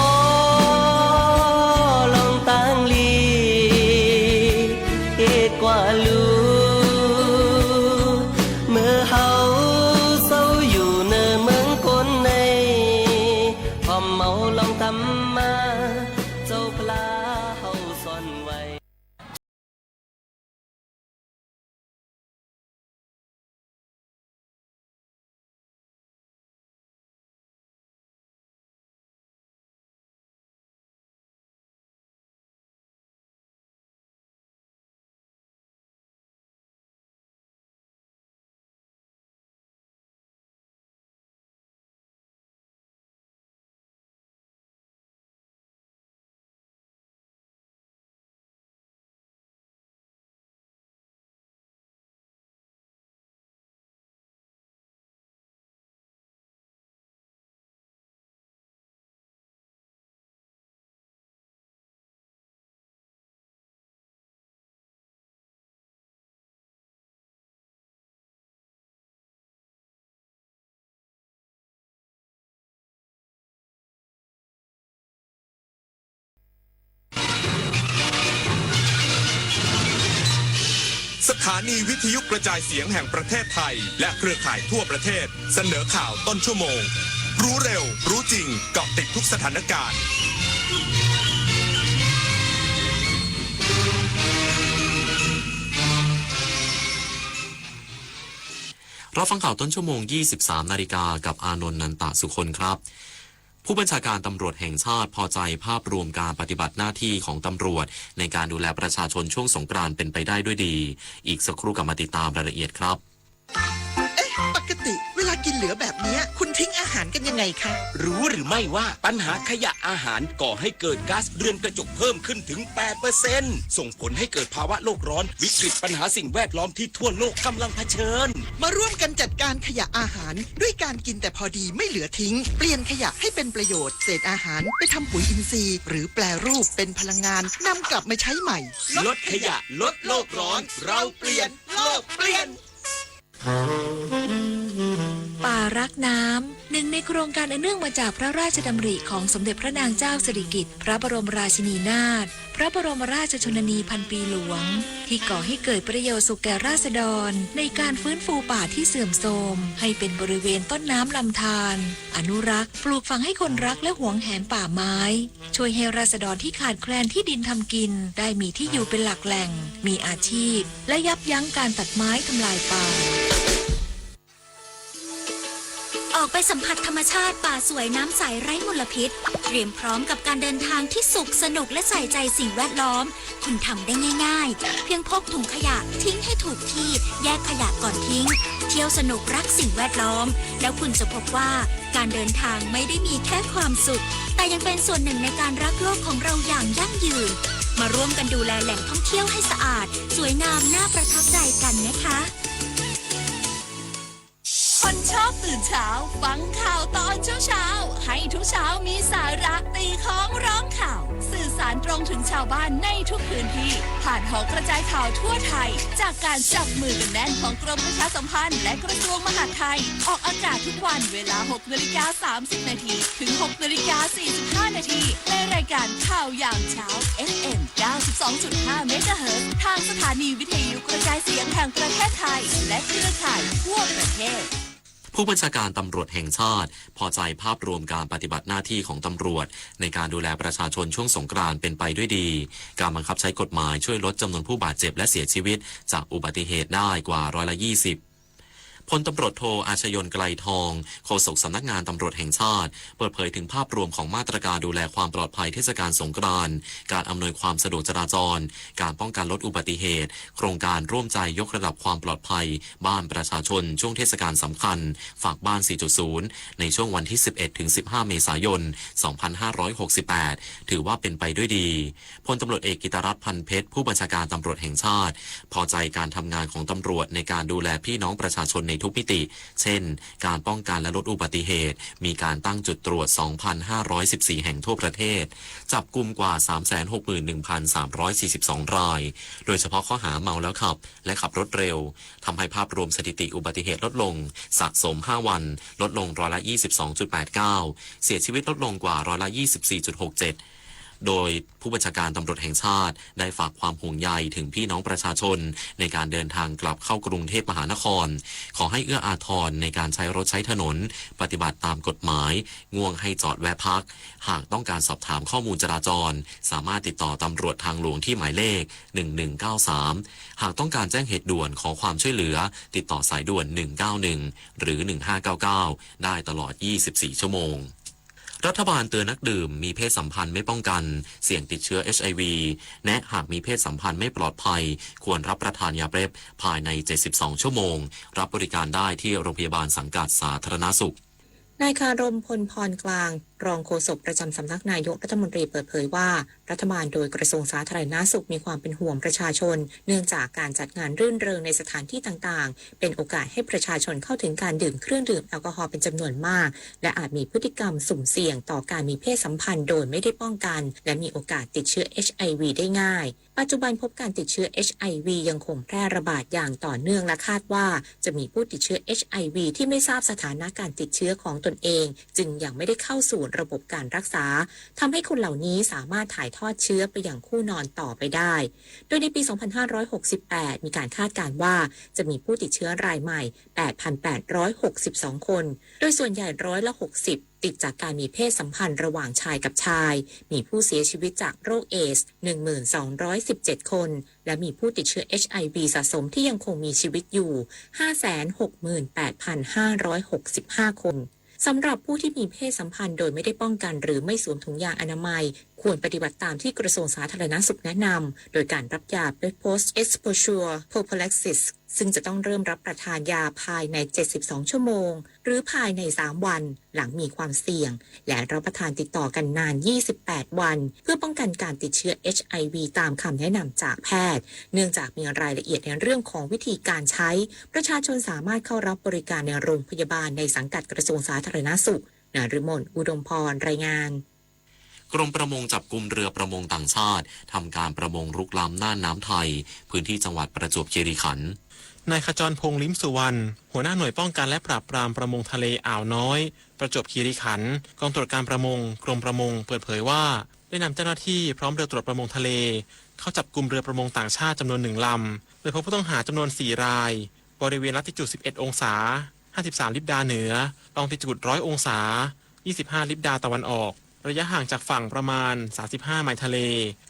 ลองตั้งลีเฮ็ดกว่าลูเมื่อเฮาเมาลองทำมาเจ้าพลาเฮาซ่อนไว้ ถานีวิทยุกระจายเสียงแห่งประเทศไทยและเครือข่ายทั่วประเทศเสนอข่าวต้นชั่วโมงรู้เร็วรู้จริงเกาะติดทุกสถานการณ์เราฟังข่าวต้นชั่วโมง 23 นาฬิกากับอานนท์ นันตะสุคนครับผู้บัญชาการตำรวจแห่งชาติพอใจภาพรวมการปฏิบัติหน้าที่ของตำรวจในการดูแลประชาชนช่วงสงกรานต์เป็นไปได้ด้วยดีอีกสักครู่กลับมาติดตามรายละเอียดครับปกติเวลากินเหลือแบบนี้คุณทิ้งอาหารกันยังไงคะรู้หรือไม่ว่าปัญหาขยะอาหารก่อให้เกิดก๊าซเรือนกระจกเพิ่มขึ้นถึง 8% ส่งผลให้เกิดภาวะโลกร้อนวิกฤตปัญหาสิ่งแวดล้อมที่ทั่วโลกกำลังเผชิญมาร่วมกันจัดการขยะอาหารด้วยการกินแต่พอดีไม่เหลือทิ้งเปลี่ยนขยะให้เป็นประโยชน์เศษอาหารไปทำปุ๋ยอินทรีย์หรือแปรรูปเป็นพลังงานนำกลับมาใช้ใหม่ลดขยะลดโลกร้อนเราเปลี่ยนโลกเปลี่ยนป่ารักน้ำหนึ่งในโครงการอันเนื่องมาจากพระราชดำริของสมเด็จพระนางเจ้าสิริกิติ์พระบรมราชินีนาถพระบรมราชชนนีพันปีหลวงที่ก่อให้เกิดประโยชน์สุขแก่ราษฎรในการฟื้นฟูป่าที่เสื่อมโทรมให้เป็นบริเวณต้นน้ำลำธารอนุรักษ์ปลูกฝังให้คนรักและหวงแหนป่าไม้ช่วยให้ราษฎรที่ขาดแคลนที่ดินทำกินได้มีที่อยู่เป็นหลักแหล่งมีอาชีพและยับยั้งการตัดไม้ทำลายป่าออกไปสัมผัสธรรมชาติป่าสวยน้ำใสไร้มลพิษเตรียมพร้อมกับการเดินทางที่สุขสนุกและใส่ใจสิ่งแวดล้อมคุณทำได้ง่ายๆเพียงพกถุงขยะทิ้งให้ถูกที่แยกขยะก่อนทิ้งเที่ยวสนุกรักสิ่งแวดล้อมแล้วคุณจะพบว่าการเดินทางไม่ได้มีแค่ความสุขแต่ยังเป็นส่วนหนึ่งในการรักโลกของเราอย่างยั่งยืนมาร่วมกันดูแลแหล่งท่องเที่ยวให้สะอาดสวยงามน่าประทับใจกันนะคะคนชอบตื่นเช้าฟังข่าวตอนเช้าให้ทุกเช้ามีสาระตีของร้องข่าวสื่อสารตรงถึงชาวบ้านในทุกพื้นที่ผ่านหอกระจายข่าวทั่วไทยจากการจับมือกันแน่นของกรมประชาสัมพันธ์และกระทรวงมหาดไทยออกอากาศทุกวันเวลา 6:30 น.ถึง 6:45 น.ในรายการข่าวอย่างเช้า FM 92.5 เมกะเฮิรตซ์ทางสถานีวิทยุกระจายเสียงแห่งประเทศไทยและเครือข่ายทั่วประเทศผู้บัญชาการตำรวจแห่งชาติพอใจภาพรวมการปฏิบัติหน้าที่ของตำรวจในการดูแลประชาชนช่วงสงกรานต์เป็นไปด้วยดีการบังคับใช้กฎหมายช่วยลดจำนวนผู้บาดเจ็บและเสียชีวิตจากอุบัติเหตุได้กว่า20%พลตำรวจโทอาชยนต์ไกลทองโฆษกสำนักงานตำรวจแห่งชาติเปิดเผยถึงภาพรวมของมาตรการดูแลความปลอดภัยเทศกาลสงกรานต์การอำนวยความสะดวกจราจรการป้องกันลดอุบัติเหตุโครงการร่วมใจยกระดับความปลอดภัยบ้านประชาชนช่วงเทศกาลสำคัญฝากบ้าน 4.0 ในช่วงวันที่ 11-15 เมษายน 2568 ถือว่าเป็นไปด้วยดีพลตำรวจเอกกิตรัตน์ พันเพชรผู้บัญชาการตำรวจแห่งชาติพอใจการทำงานของตำรวจในการดูแลพี่น้องประชาชนในทุกมิติเช่นการป้องกันและลดอุบัติเหตุมีการตั้งจุดตรวจ 2,514 แห่งทั่วประเทศจับกุมกว่า 361,342 รายโดยเฉพาะข้อหาเมาแล้วขับและขับรถเร็วทำให้ภาพรวมสถิติอุบัติเหตุลดลงสะสม5วันลดลง22.89%เสียชีวิตลดลงกว่า24.67%โดยผู้บัญชาการตำรวจแห่งชาติได้ฝากความห่วงใยถึงพี่น้องประชาชนในการเดินทางกลับเข้ากรุงเทพมหานครขอให้เอื้ออาทรในการใช้รถใช้ถนนปฏิบัติตามกฎหมายง่วงให้จอดแวะพักหากต้องการสอบถามข้อมูลจราจรสามารถติดต่อตำรวจทางหลวงที่หมายเลข1193หากต้องการแจ้งเหตุด่วนขอความช่วยเหลือติดต่อสายด่วน191หรือ1599ได้ตลอด24ชั่วโมงรัฐบาลเตือนนักดื่มมีเพศสัมพันธ์ไม่ป้องกันเสี่ยงติดเชื้อ HIV แนะหากมีเพศสัมพันธ์ไม่ปลอดภัยควรรับประทานยาเร็บภายใน72ชั่วโมงรับบริการได้ที่โรงพยาบาลสังกัดสาธารณสุขนายคารมพลพรกลางรองโฆษกประจำสำนักนายกรัฐมนตรีเปิดเผยว่ารัฐบาลโดยกระทรวงสาธารณสุขมีความเป็นห่วงประชาชนเนื่องจากการจัดงานรื่นเริงในสถานที่ต่างๆเป็นโอกาสให้ประชาชนเข้าถึงการดื่มเครื่องดื่มแอลกอฮอล์เป็นจำนวนมากและอาจมีพฤติกรรมสุ่มเสี่ยงต่อการมีเพศสัมพันธ์โดยไม่ได้ป้องกันและมีโอกาสติดเชื้อ HIV ได้ง่ายปัจจุบันพบการติดเชื้อ HIV ยังคงแพร่ระบาดอย่างต่อเนื่องและคาดว่าจะมีผู้ติดเชื้อ HIV ที่ไม่ทราบสถานะการติดเชื้อของตนเองจึงยังไม่ได้เข้าสู่ วนระบบการรักษาทำให้คนเหล่านี้สามารถถ่ายทอดเชื้อไปยังคู่นอนต่อไปได้โดยในปี 2568 มีการคาดการณ์ว่าจะมีผู้ติดเชื้อรายใหม่ 8,862 คนโดยส่วนใหญ่60%ติดจากการมีเพศสัมพันธ์ระหว่างชายกับชายมีผู้เสียชีวิตจากโรคเอดส์ 1217 คนและมีผู้ติดเชื้อ HIV สะสมที่ยังคงมีชีวิตอยู่ 568,565 คนสำหรับผู้ที่มีเพศสัมพันธ์โดยไม่ได้ป้องกันหรือไม่สวมถุงยางอนามัยควรปฏิบัติตามที่กระทรวงสาธารณสุขแนะนำโดยการรับยา post exposure prophylaxis ซึ่งจะต้องเริ่มรับประทานยาภายใน72ชั่วโมงหรือภายใน3วันหลังมีความเสี่ยงและรับประทานติดต่อกันนาน28วันเพื่อป้องกันการติดเชื้อ HIV ตามคำแนะนำจากแพทย์เนื่องจากมีรายละเอียดในเรื่องของวิธีการใช้ประชาชนสามารถเข้ารับบริการในโรงพยาบาลในสังกัดกระทรวงสาธารณสุขนฤมลอุดมพรรายงานกรมประมงจับกุมเรือประมงต่างชาติทำการประมงรุกล้ำน่านน้ำไทยพื้นที่จังหวัดประจวบคีรีขันธ์นายขจรพงษ์ลิ้มสุวรรณหัวหน้าหน่วยป้องกันและปราบปรามประมงทะเลอ่าวน้อยประจวบคีรีขันธ์กองตรวจการประมงกรมประมงเปิดเผยว่าได้นำเจ้าหน้าที่พร้อมเรือตรวจประมงทะเลเข้าจับกุมเรือประมงต่างชาติจำนวน1ลำโดยพบผู้ต้องหาจำนวน4รายบริเวณลัติจูด11องศา53ลิบดาเหนือลองติจูด100องศา25ลิบดาตะวันออกระยะห่างจากฝั่งประมาณ35ไมล์ทะเล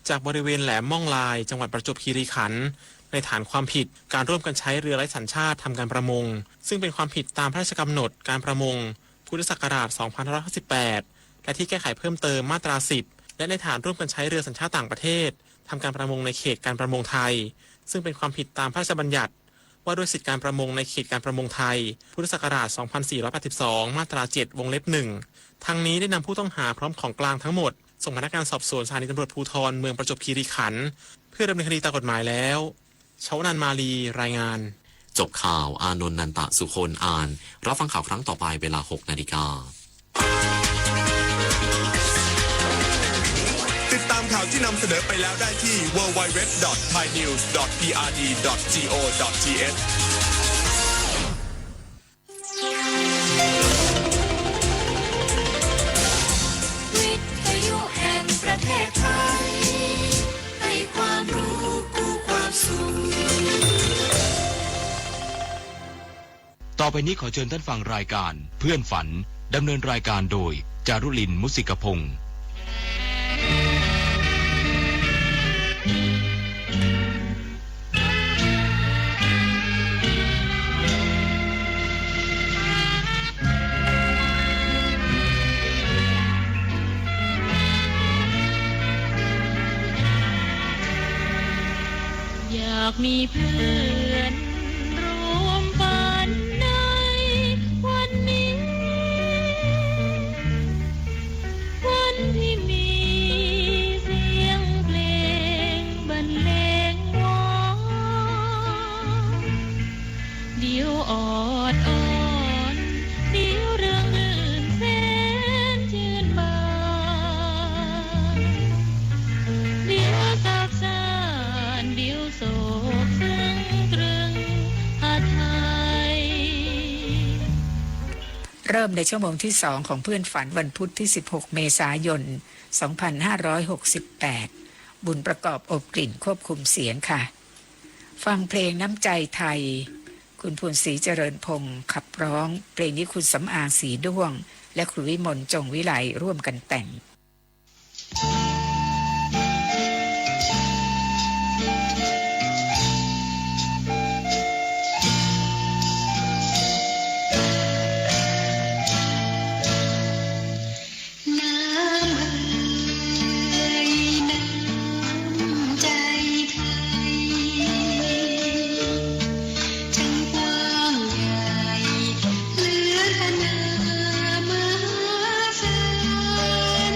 จากบริเวณแหลมม่องลายจังหวัดประจวบคีรีขันธ์ในฐานความผิดการร่วมกันใช้เรือไร้สัญชาติทำการประมงซึ่งเป็นความผิดตามพระราชกำหนดการประมงพุทธศักราช 2558 และที่แก้ไขเพิ่มเติมมาตรา 10 และในฐานร่วมกันใช้เรือสัญชาติต่างประเทศทำการประมงในเขตการประมงไทยซึ่งเป็นความผิดตามพระราชบัญญัติว่าด้วยสิทธิการประมงในเขตการประมงไทยพุทธศักราช 2482 มาตรา 7 วงเล็บ 1 ทั้งนี้ได้นำผู้ต้องหาพร้อมของกลางทั้งหมดส่งพนักงานสอบสวนสถานีตำรวจภูธรเมืองประจวบคีรีขันธ์เพื่อดำเนินคดีตามกฎหมายแล้วชาวนันมาลีรายงานจบข่าวอานนท์นันตะสุคนอ่านรับฟังข่าวครั้งต่อไปเวลา 6 นาฬิกาติดตามข่าวที่นำเสนอไปแล้วได้ที่ www.thainews.prd.go.thวิทยุแห่งประเทศไทยให้ความรู้กู้ความสุขต่อไปนี้ขอเชิญท่านฟังรายการเพื่อนฝันดำเนินรายการโดยจารุลินมุสิกพงศ์อยากมีเพื่อนร่วมฝันในวันนี้วันที่มีเสียงเพลงบรรเลงร้องเดี๋ยวออดอ้อนเดี๋ยวเรื่องลื่นแสนชื่นบานเดี๋ยวสักสานเดี๋ยวโศกซึ้งตรึงหาไทย เริ่มในชั่วโมงที่2ของเพื่อนฝันวันพุธที่16เมษายน2568บุญประกอบอบกลิ่นควบคุมเสียงค่ะฟังเพลงน้ำใจไทยคุณพลศรีเจริญพงศ์ขับร้องเพลงนี้คุณสำอางสีด้วงและครูวิมลจงวิไลร่วมกันแต่งเหลือขนาดมหาศาล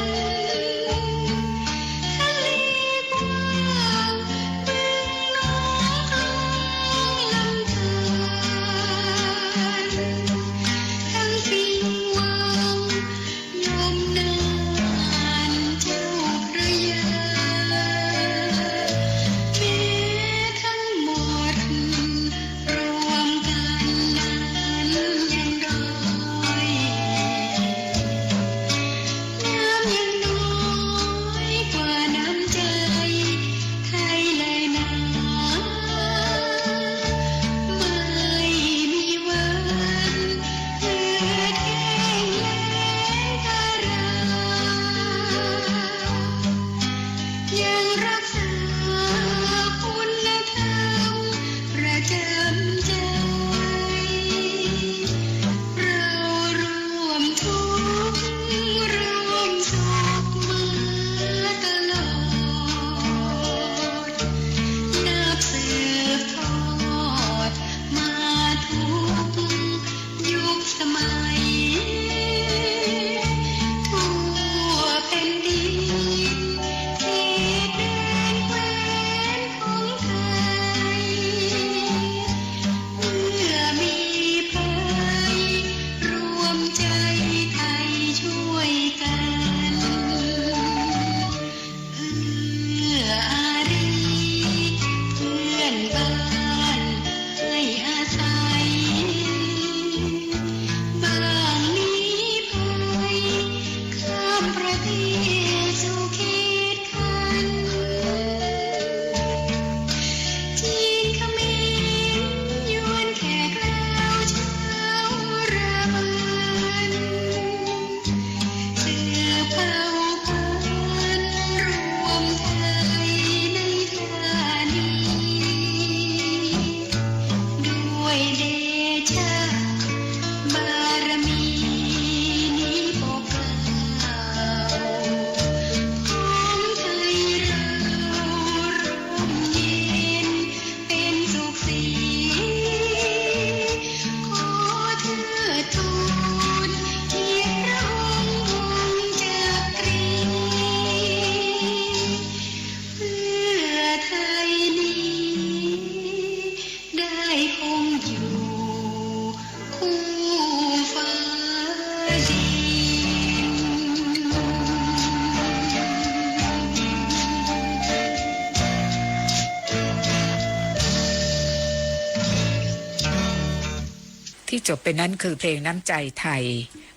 ที่จบไปนั้นคือเพลงน้ำใจไทย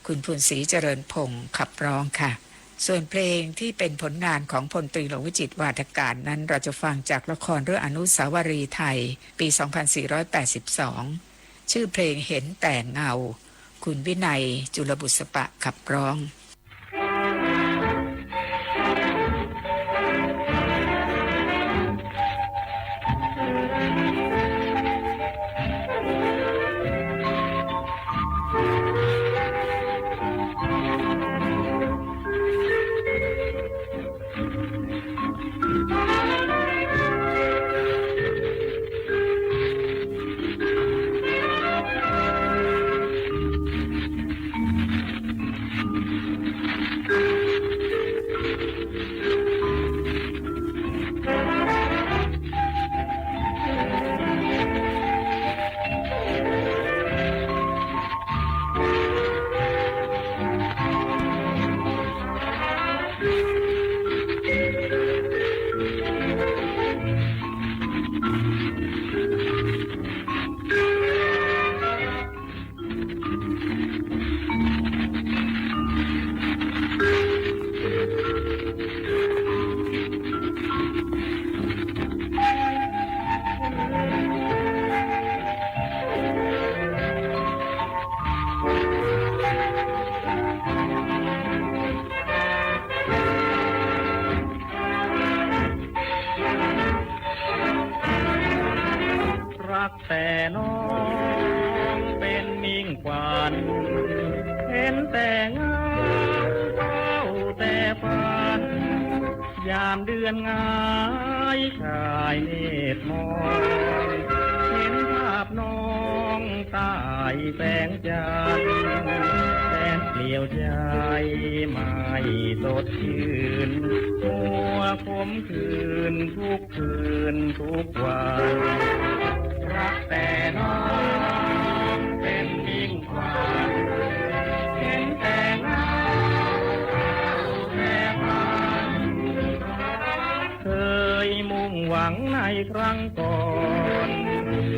คุณภูนศรีเจริญพงศ์ขับร้องค่ะส่วนเพลงที่เป็นผลงานของพลตรีหลวงวิจิตรวาทการนั้นเราจะฟังจากละครเรื่องอนุสาวรีย์ไทยปี 2482 ชื่อเพลงเห็นแต่เงาคุณวินัยจุลบุษปะขับร้องแต่น้องเป็นมิ่งขวัญเห็นแต่เงาเฝ้าแต่ฝันยามเดือนงายชายเนตรมองเห็นภาพน้องใต้แสงจันทร์แสนเปลี่ยวใจไม่สดชื่นมัวคมคืนทุกคืนทุกวันรักแต่น้องเป็นมิ่งขวัญเห็นแต่เงาแต่ฝันเคยมุ่งหวังในครั้งก่อน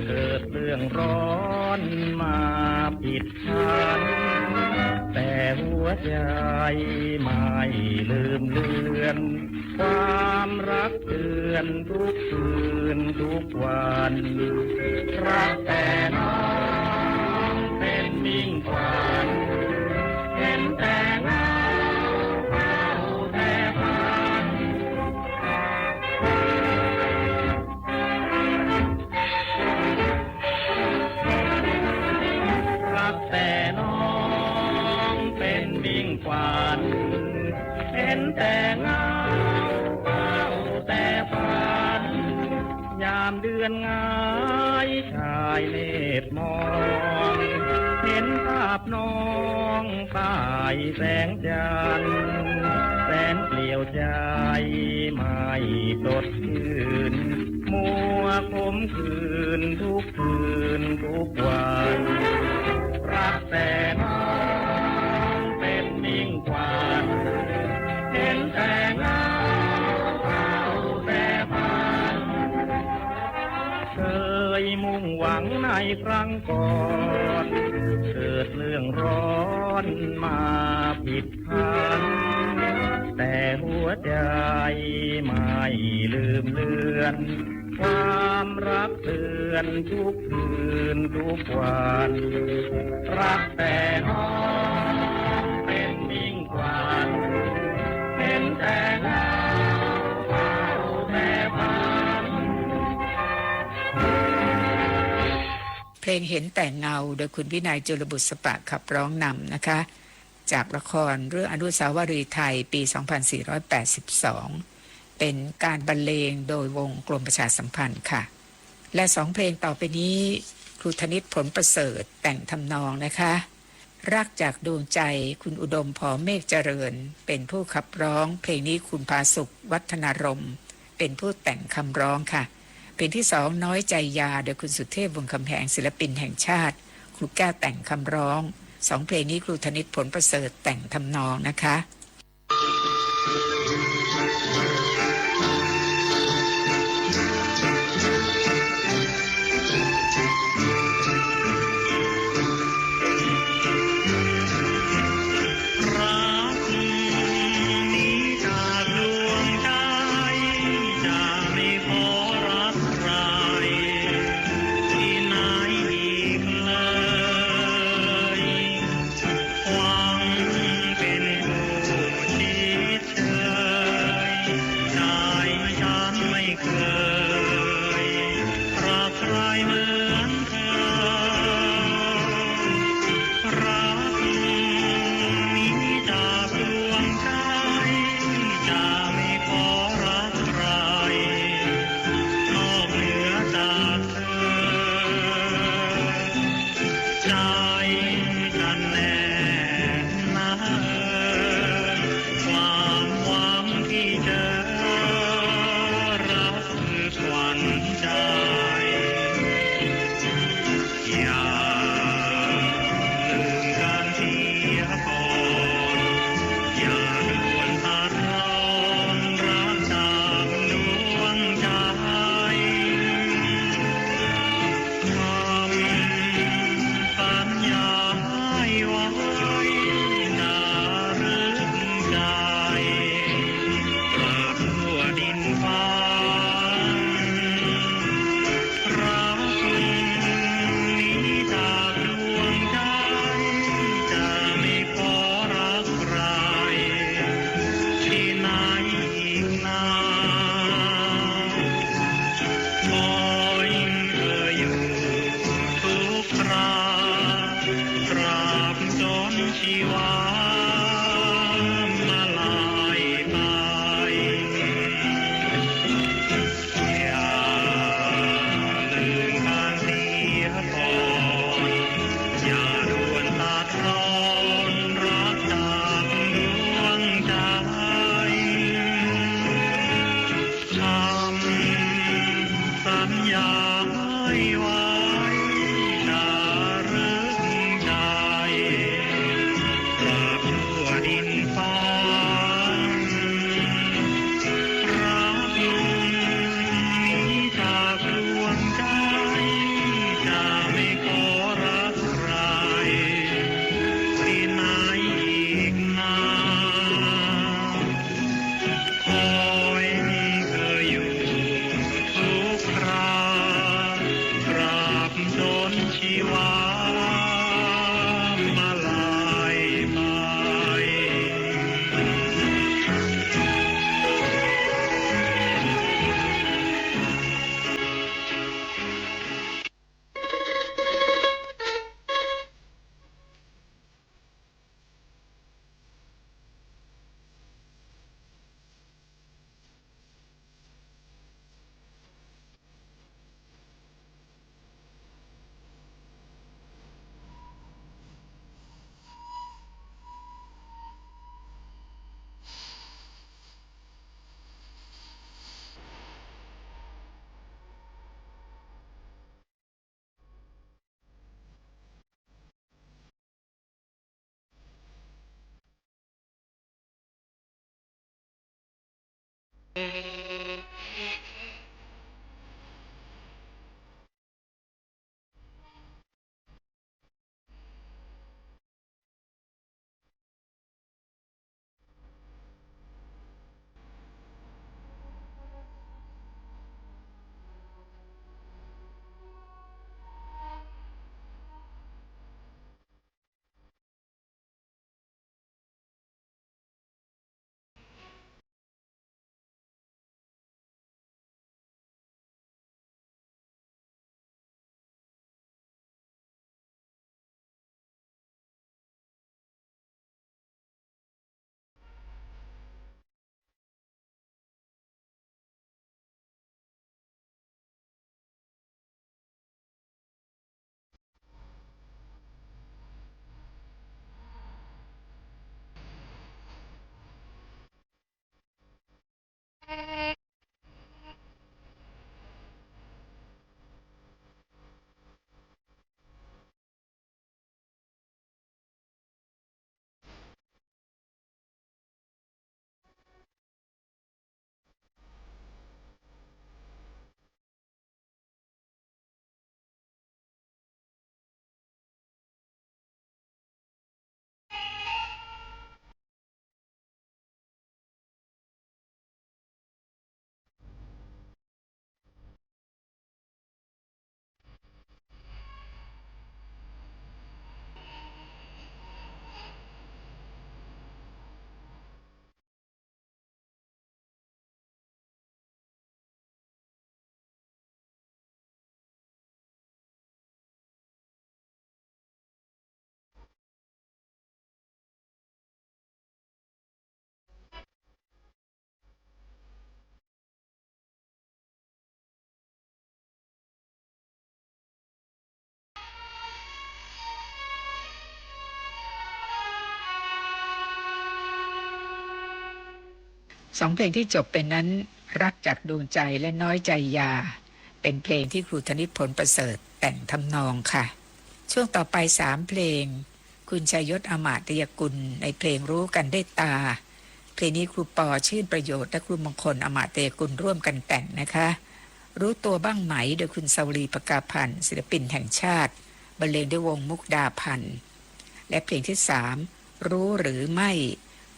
เกิดเรื่องร้อนมาผิดพันแต่หัวใจไม่ลืมเลือนความรักเตือนทุกคืนทุกวันรักแต่น้องเป็นมิ่งขวัญเห็นแต่เงาเฝ้าแต่ฝันรักแต่น้องเป็นมิ่งขวัญเห็นแต่เงาเดือนงายชายเนตรมองเห็นภาพน้องใต้แสงจันทร์แส นเปลี่ยวใจไม่สดชื่นมัวคมคืนทุกคืนทุกวันรักแต่น้องเป็นมิ่งขวัญเห็นแต่เงาแต่ฝันเคยมุ่งหวังในครั้งก่อนเกิดเรื่องร้อนมาผิดพันแต่หัวใจไม่ลืมเลือนความรักเตือนทุกคืนทุกวันรักแต่น้องเป็นมิ่งขวัญเห็นแต่เงาแต่ฝัน เพลงเห็นแต่เงาโดยคุณวินัยจุลบุษปะขับร้องนำนะคะจากละครเรื่องอนุสาวรีย์ไทยปี 2482 เป็นการบรรเลงโดยวงกรมประชาสัมพันธ์ค่ะและ2เพลงต่อไปนี้ครูธนิตผลประเสริฐแต่งทำนองนะคะรักจากดวงใจคุณอุดมผอเมฆเจริญเป็นผู้ขับร้องเพลงนี้คุณภาสุขวัฒนารมณ์เป็นผู้แต่งคำร้องค่ะเพลงที่2น้อยใจยาโดยคุณสุเทพวงศ์คำแหงศิลปินแห่งชาติครูแก้วแต่งคำร้อง2เพลงนี้ครูธนิตผลประเสริฐแต่งทำนองนะคะร สองเพลงที่จบเป็นนั้นรักจากดวงใจและน้อยใจยาเป็นเพลงที่ครูธนิตผลประเสริฐแต่งทำนองค่ะ ช่วงต่อไป3เพลงคุณชัยยศอมาตยกุลในเพลงรู้กันได้ตาเพลงนี้ครูปอชื่นประโยชน์และครูมงคลอมาตยกุลร่วมกันแต่งนะคะรู้ตัวบ้างไหมโดยคุณสาวรีประกาพันธ์ศิลปินแห่งชาติบรรเลงด้วยวงมุกดาพันธ์และเพลงที่3รู้หรือไม่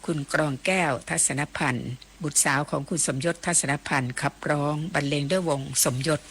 คุณกรองแก้วทัศนพันธ์บุตรสาวของคุณสมยศทัศนพันธ์ขับร้องบรรเลงด้วยวงสมยศ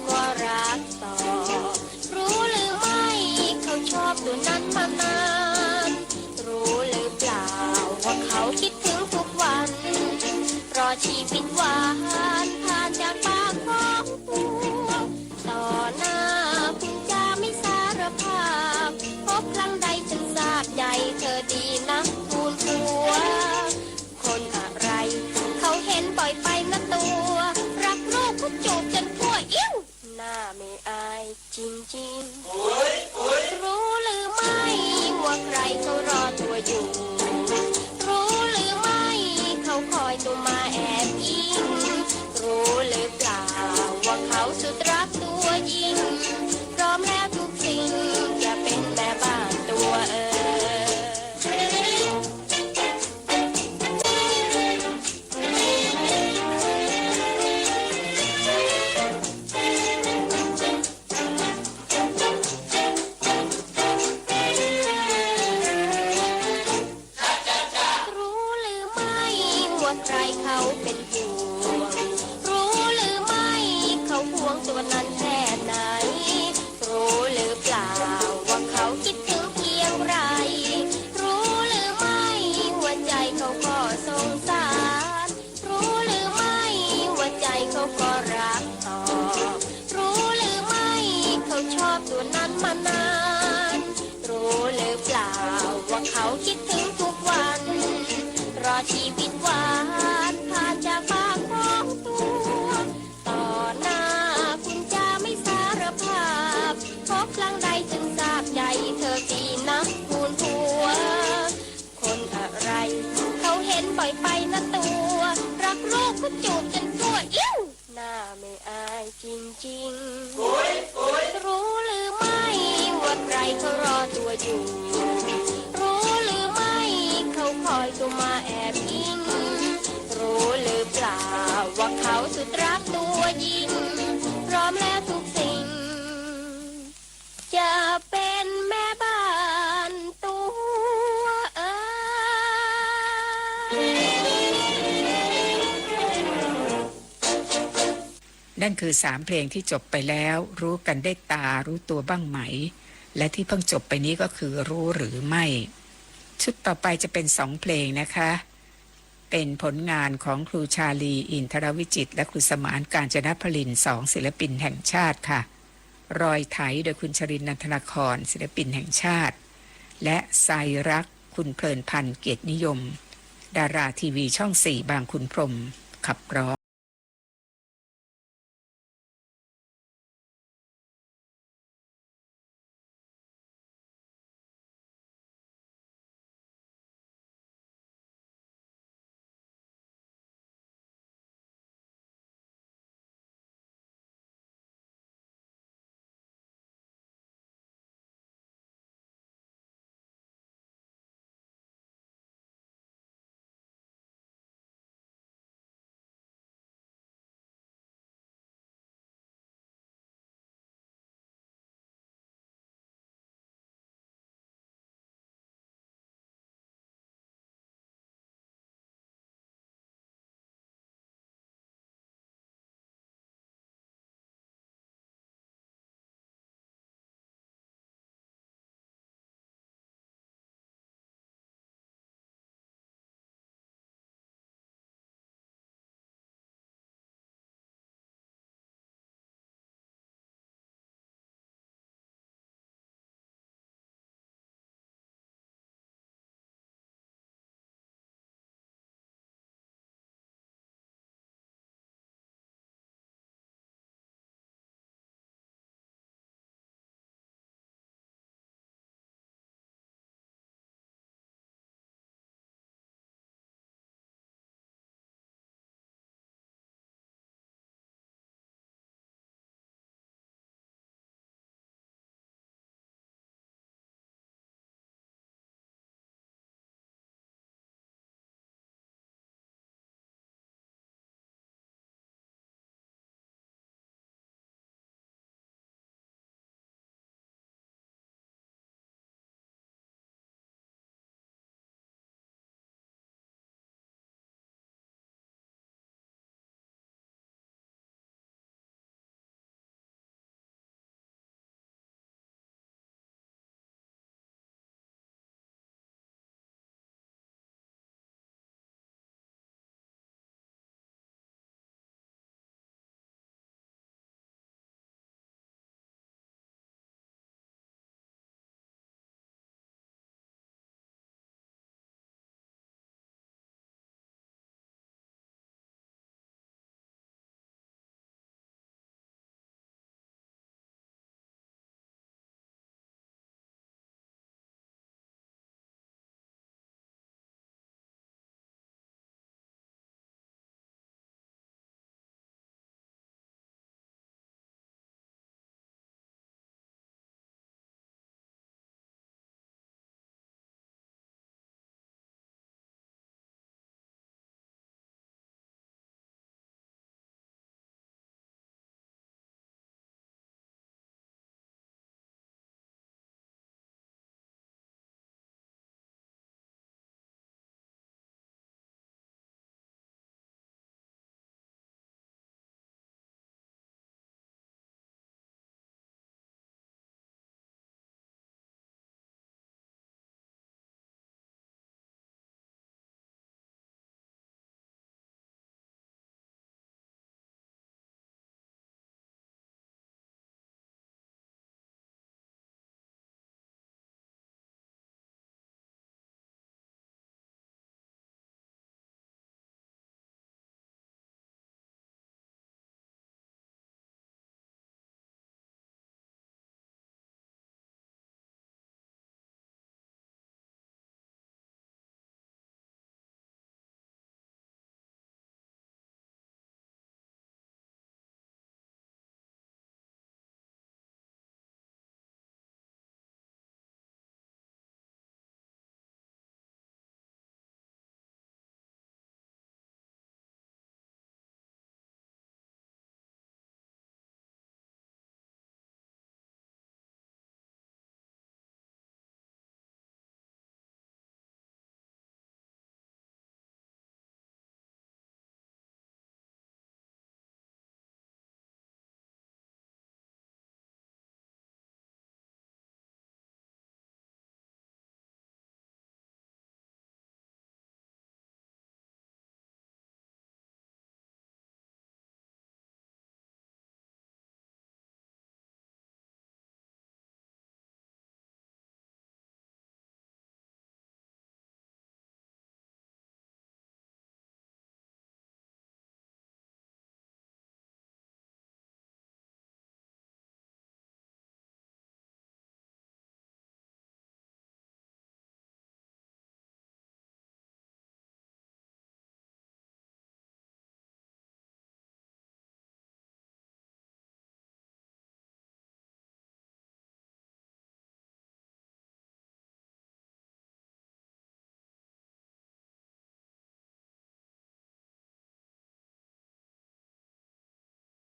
ก็รักต่อรู้หรือไม่เขาชอบตัวนั้นมานานรู้หรือเปล่าว่าเขาคิดถึงทุกวันรอชีวิตหวานผ่านจากปากของตัวต่อหน้าคุณจะไม่สารภาพพบครั้งใดฉันทราบใจเธอดีนักทูลหัวคนอะไรเขาเห็นปล่อยไปนะตัวรักลูกเขาจูบจนทั่วอิ่วหน้าไม่อายจริงๆรู้หรือไม่ว่าใครเขารอตัวอยู่รู้หรือไม่เขาคอยตัวมาแอบยิงรู้หรือเปล่าว่าเขาสุดรักตัวยิงพร้อมแล้วทุกสิ่งจะเป็นแม่บ้านตัวรู้หรือไม่ว่าใครเขาเป็นห่วงรู้หรือไม่เขาห่วงตัวนั้นแค่ไหนรู้หรือเปล่าว่าเขาคิดถึงเพียงไรรู้หรือไม่ว่าใจเขาก็สงสารรู้หรือไม่ว่าใจเขาก็รักต่อรู้หรือไม่เขาชอบตัวนั้นมานานรู้หรือเปล่าว่าเขาคิดถึงทุกวันรอชีวิตหวานผ่านจากปากของตัวต่อหน้าคุณจะไม่สารภาพพบครั้งใดจึงทราบใจเธอดีนักคูณหัวคนอะไรเขาเห็นปล่อยไปนะตัวรักลูกก็จูบจนตัวอิ่วหน้าไม่อายจริงๆรู้หรือไม่ว่าใครเขารอตัวอยู่รู้หรือไม่เขาคอยตัวมาแอบยิงรู้หรือเปล่าว่าเขาสุดรักตัวยิงพร้อมแล้วทุกสิ่งจะเป็นแม่บ้านตัวนั่นคือ3เพลงที่จบไปแล้วรู้กันได้ตารู้ตัวบ้างไหมและที่เพิ่งจบไปนี้ก็คือรู้หรือไม่ชุดต่อไปจะเป็น2เพลงนะคะเป็นผลงานของครูชาลีอินทรวิจิตรและครูสมานกาญจนพลิน2ศิลปินแห่งชาติค่ะรอยไถโดยคุณชรินทร์นันทนาครศิลปินแห่งชาติและไซรักคุณเพลินพันธ์เกียรตินิยมดาราทีวีช่อง4บางขุนพรหมขับร้อง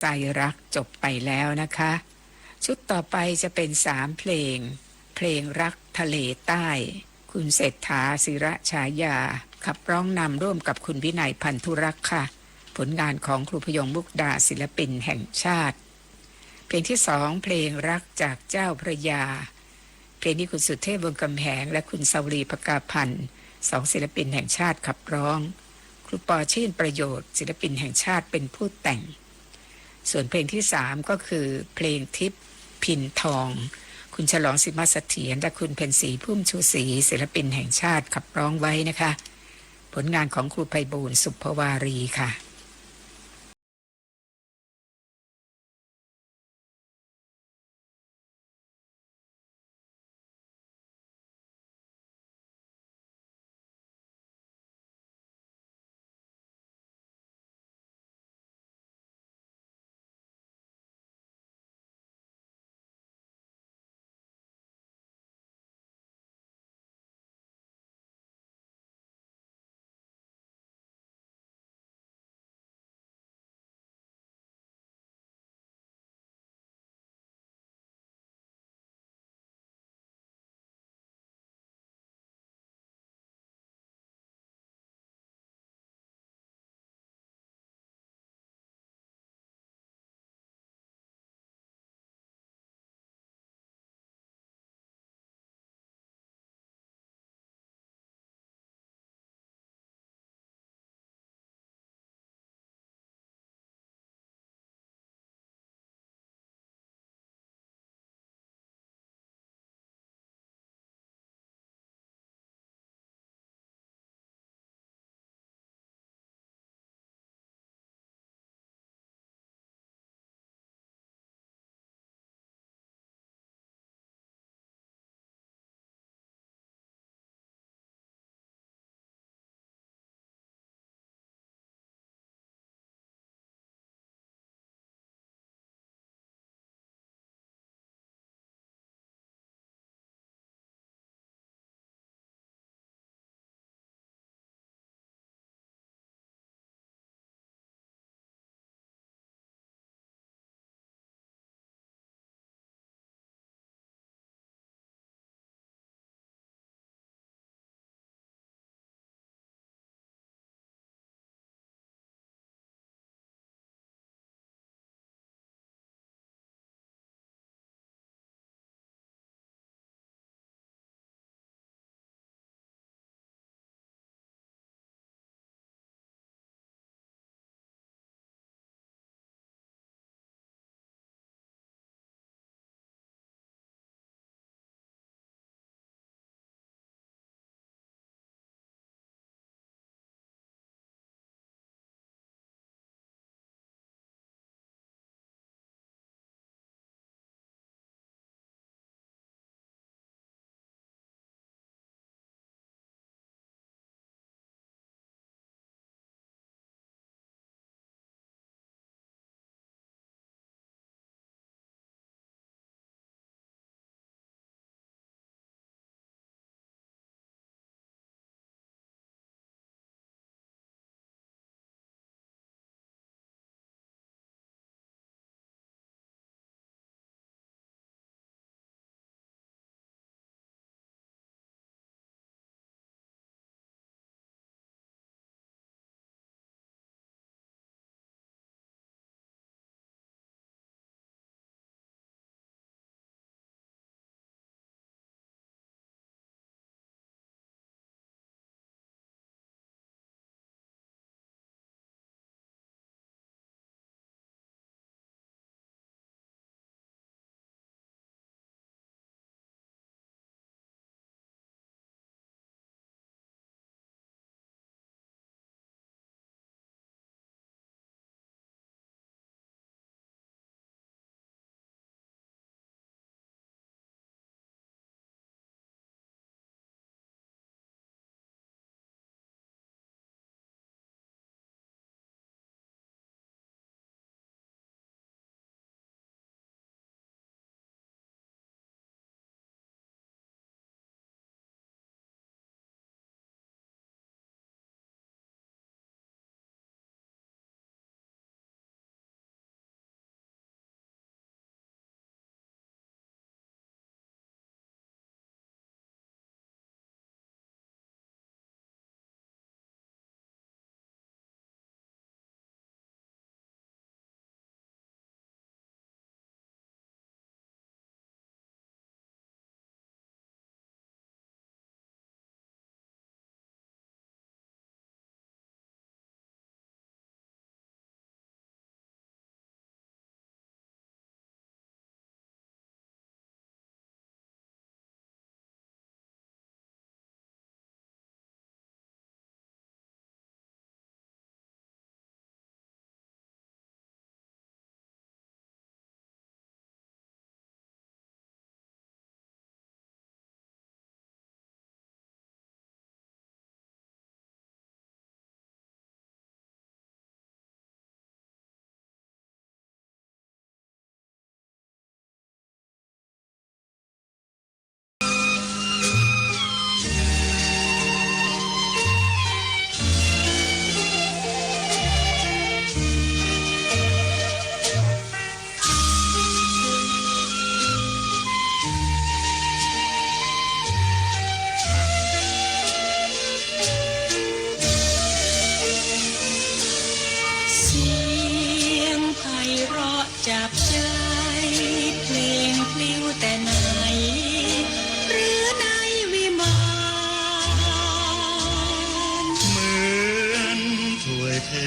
ใจรักจบไปแล้วนะคะ ชุดต่อไปจะเป็น3เพลงเพลงรักทะเลใต้คุณเศรษฐาศิระฉายาขับร้องนำร่วมกับคุณวินัยพันธุรักษ์ค่ะผลงานของครูพยงมุกดาศิลปินแห่งชาติเพลงที่2เพลงรักจากเจ้าพระยาเพลงนี้คุณสุเทพวงศ์กำแหงและคุณสาวรีภกาพันธ์2ศิลปินแห่งชาติขับร้องครูปอชื่นประโยชน์ศิลปินแห่งชาติเป็นผู้แต่งส่วนเพลงที่3ก็คือเพลงทิพย์พินทองคุณฉลองสิมาเสถียรและคุณเพ็ญศรีพุ่มชูศรีศิลปินแห่งชาติขับร้องไว้นะคะผลงานของครูไพบูลย์สุภวารีค่ะ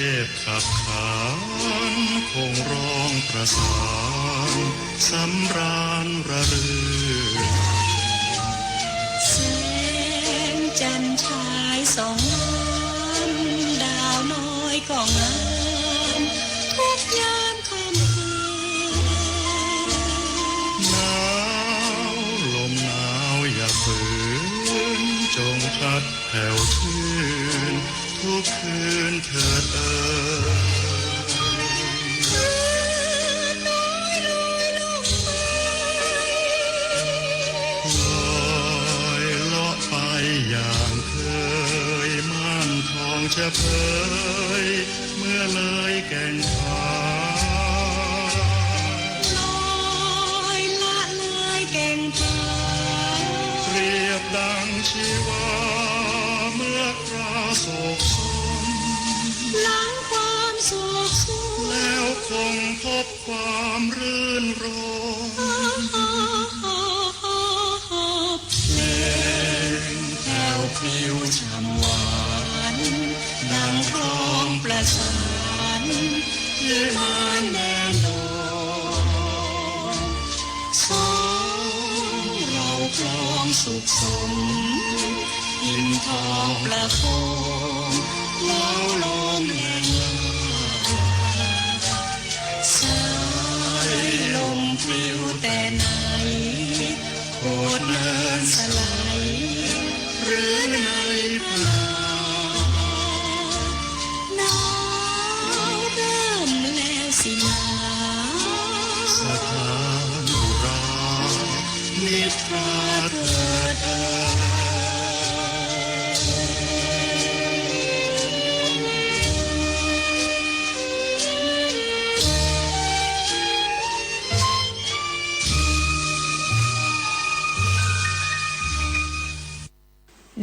พขับขานคงร้องประสานสำราญระรื่นแสงจันทร์ฉายส่องน้ำดาวน้อยก็งามทุกยามค่ำคืนหนาวลมหนาวอย่าฝืนจงพัดแผ่วชื่นทุกคืนเถิดน้อยลอยลงไปลอยเลาะไปอย่างเคยม่านทองจะเผยเมื่อเลยแก่งผาลอยละเลยแก่งผาเปรียบดังชีวาเมื่อคราโศกโศก หลังความโศกโศกแล้วคงพบความรื่นรมเพลงแผ่วพริ้วฉ่ำหวานดังร้องประสานที่มานแน่นอนสองเราครองสุขสมอิ่มทองประคองเล่าลมแห่งสายลมปลิวแต่ไหนโคตรเนินสลายหรือในพลาหนาวเริ่มแล้วสินะสถานอุรานิทราเถิด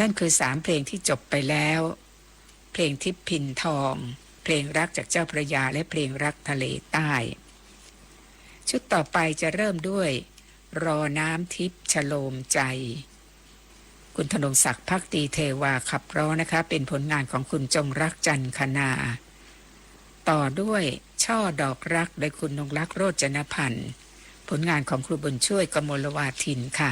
นั่นคือ3เพลงที่จบไปแล้ว เพลงทิพย์พินทองเพลงรักจากเจ้าพระยาและเพลงรักทะเลใต้ ชุดต่อไปจะเริ่มด้วยรอน้ำทิพย์ชโลมใจคุณธนงศักดิ์ภักดีเทวาขับร้องนะคะเป็นผลงานของคุณจงรักจันทร์คณาต่อด้วยช่อดอกรักโดยคุณนงรักโรจนพันธ์ผลงานของครูบุญช่วยกมลวาทินค่ะ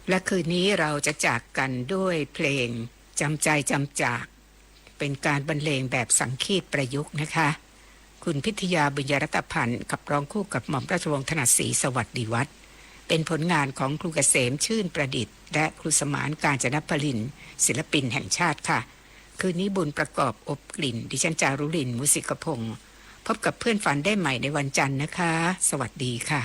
และคืนนี้เราจะจากกันด้วยเพลงจำใจจำจากเป็นการบรรเลงแบบสังคีตประยุกต์นะคะคุณพิทยาบุญยรัตพันธ์ขับร้องคู่กับหม่อมราชวงศ์ถนัดศรีสวัสดิวัฒน์เป็นผลงานของครูเกษมชื่นประดิษฐ์และครูสมานกาญจนพลินศิลปินแห่งชาติค่ะคืนนี้บุญประกอบอบกลิ่นดิฉันจารุลินมุสิกพงศ์พบกับเพื่อนฝันได้ใหม่ในวันจันทร์นะคะสวัสดีค่ะ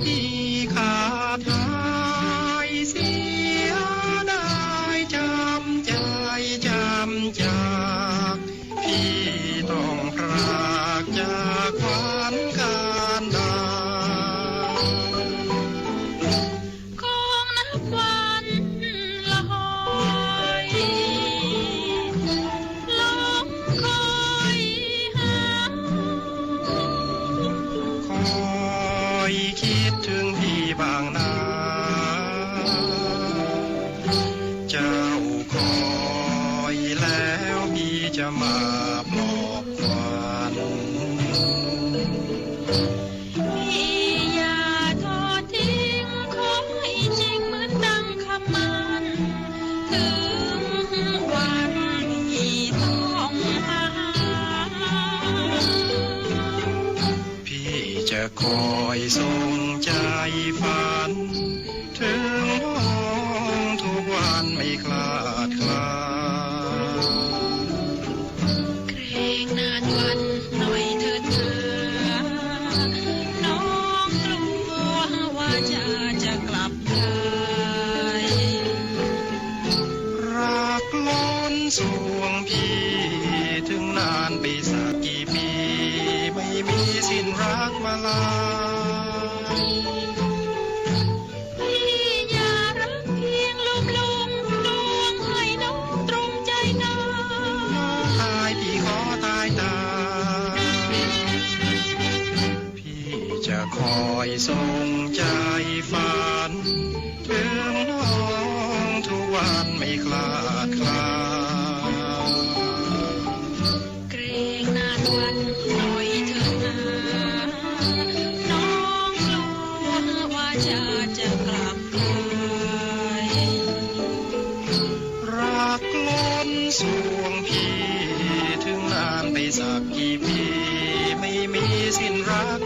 พี่ขาดหายเสียได้จำใจจำจากพี่ต้องพรากจากขวัญการดาของนับวันละหอยลองคอยหาคอยคิดถึงพี่บางนาเจ้าคอยแล้วพี่จะมาปลอบขวัญพี่อย่าทอดทิ้งขอให้จริงเหมือนดังคำมันถึงวันพี่ต้องมาพี่จะคอยส่งใจฝันถึงห้องทุกวันไม่คลาดคลาเกรงนานวันหน่อยเถิดเธอน้องกลัวว่าจะกลับได้รักล้นสวงพี่ถึงนานไปสักกี่ปีไม่มีสิ้นรักมาลาพี่อย่ารักเพียงลมลวงให้น้องตรงใจน้องตายพี่ขอตายตาพี่จะคอยส่งใจฝันถึงน้องทุกวันไม่คลาดคลาเกรงนานวันหน่อยเถิดนะน้องกลัวว่าจะกลับไปรักล้นสวงพี่ถึงนานไปสักกี่ปีไม่มีสิ้นรัก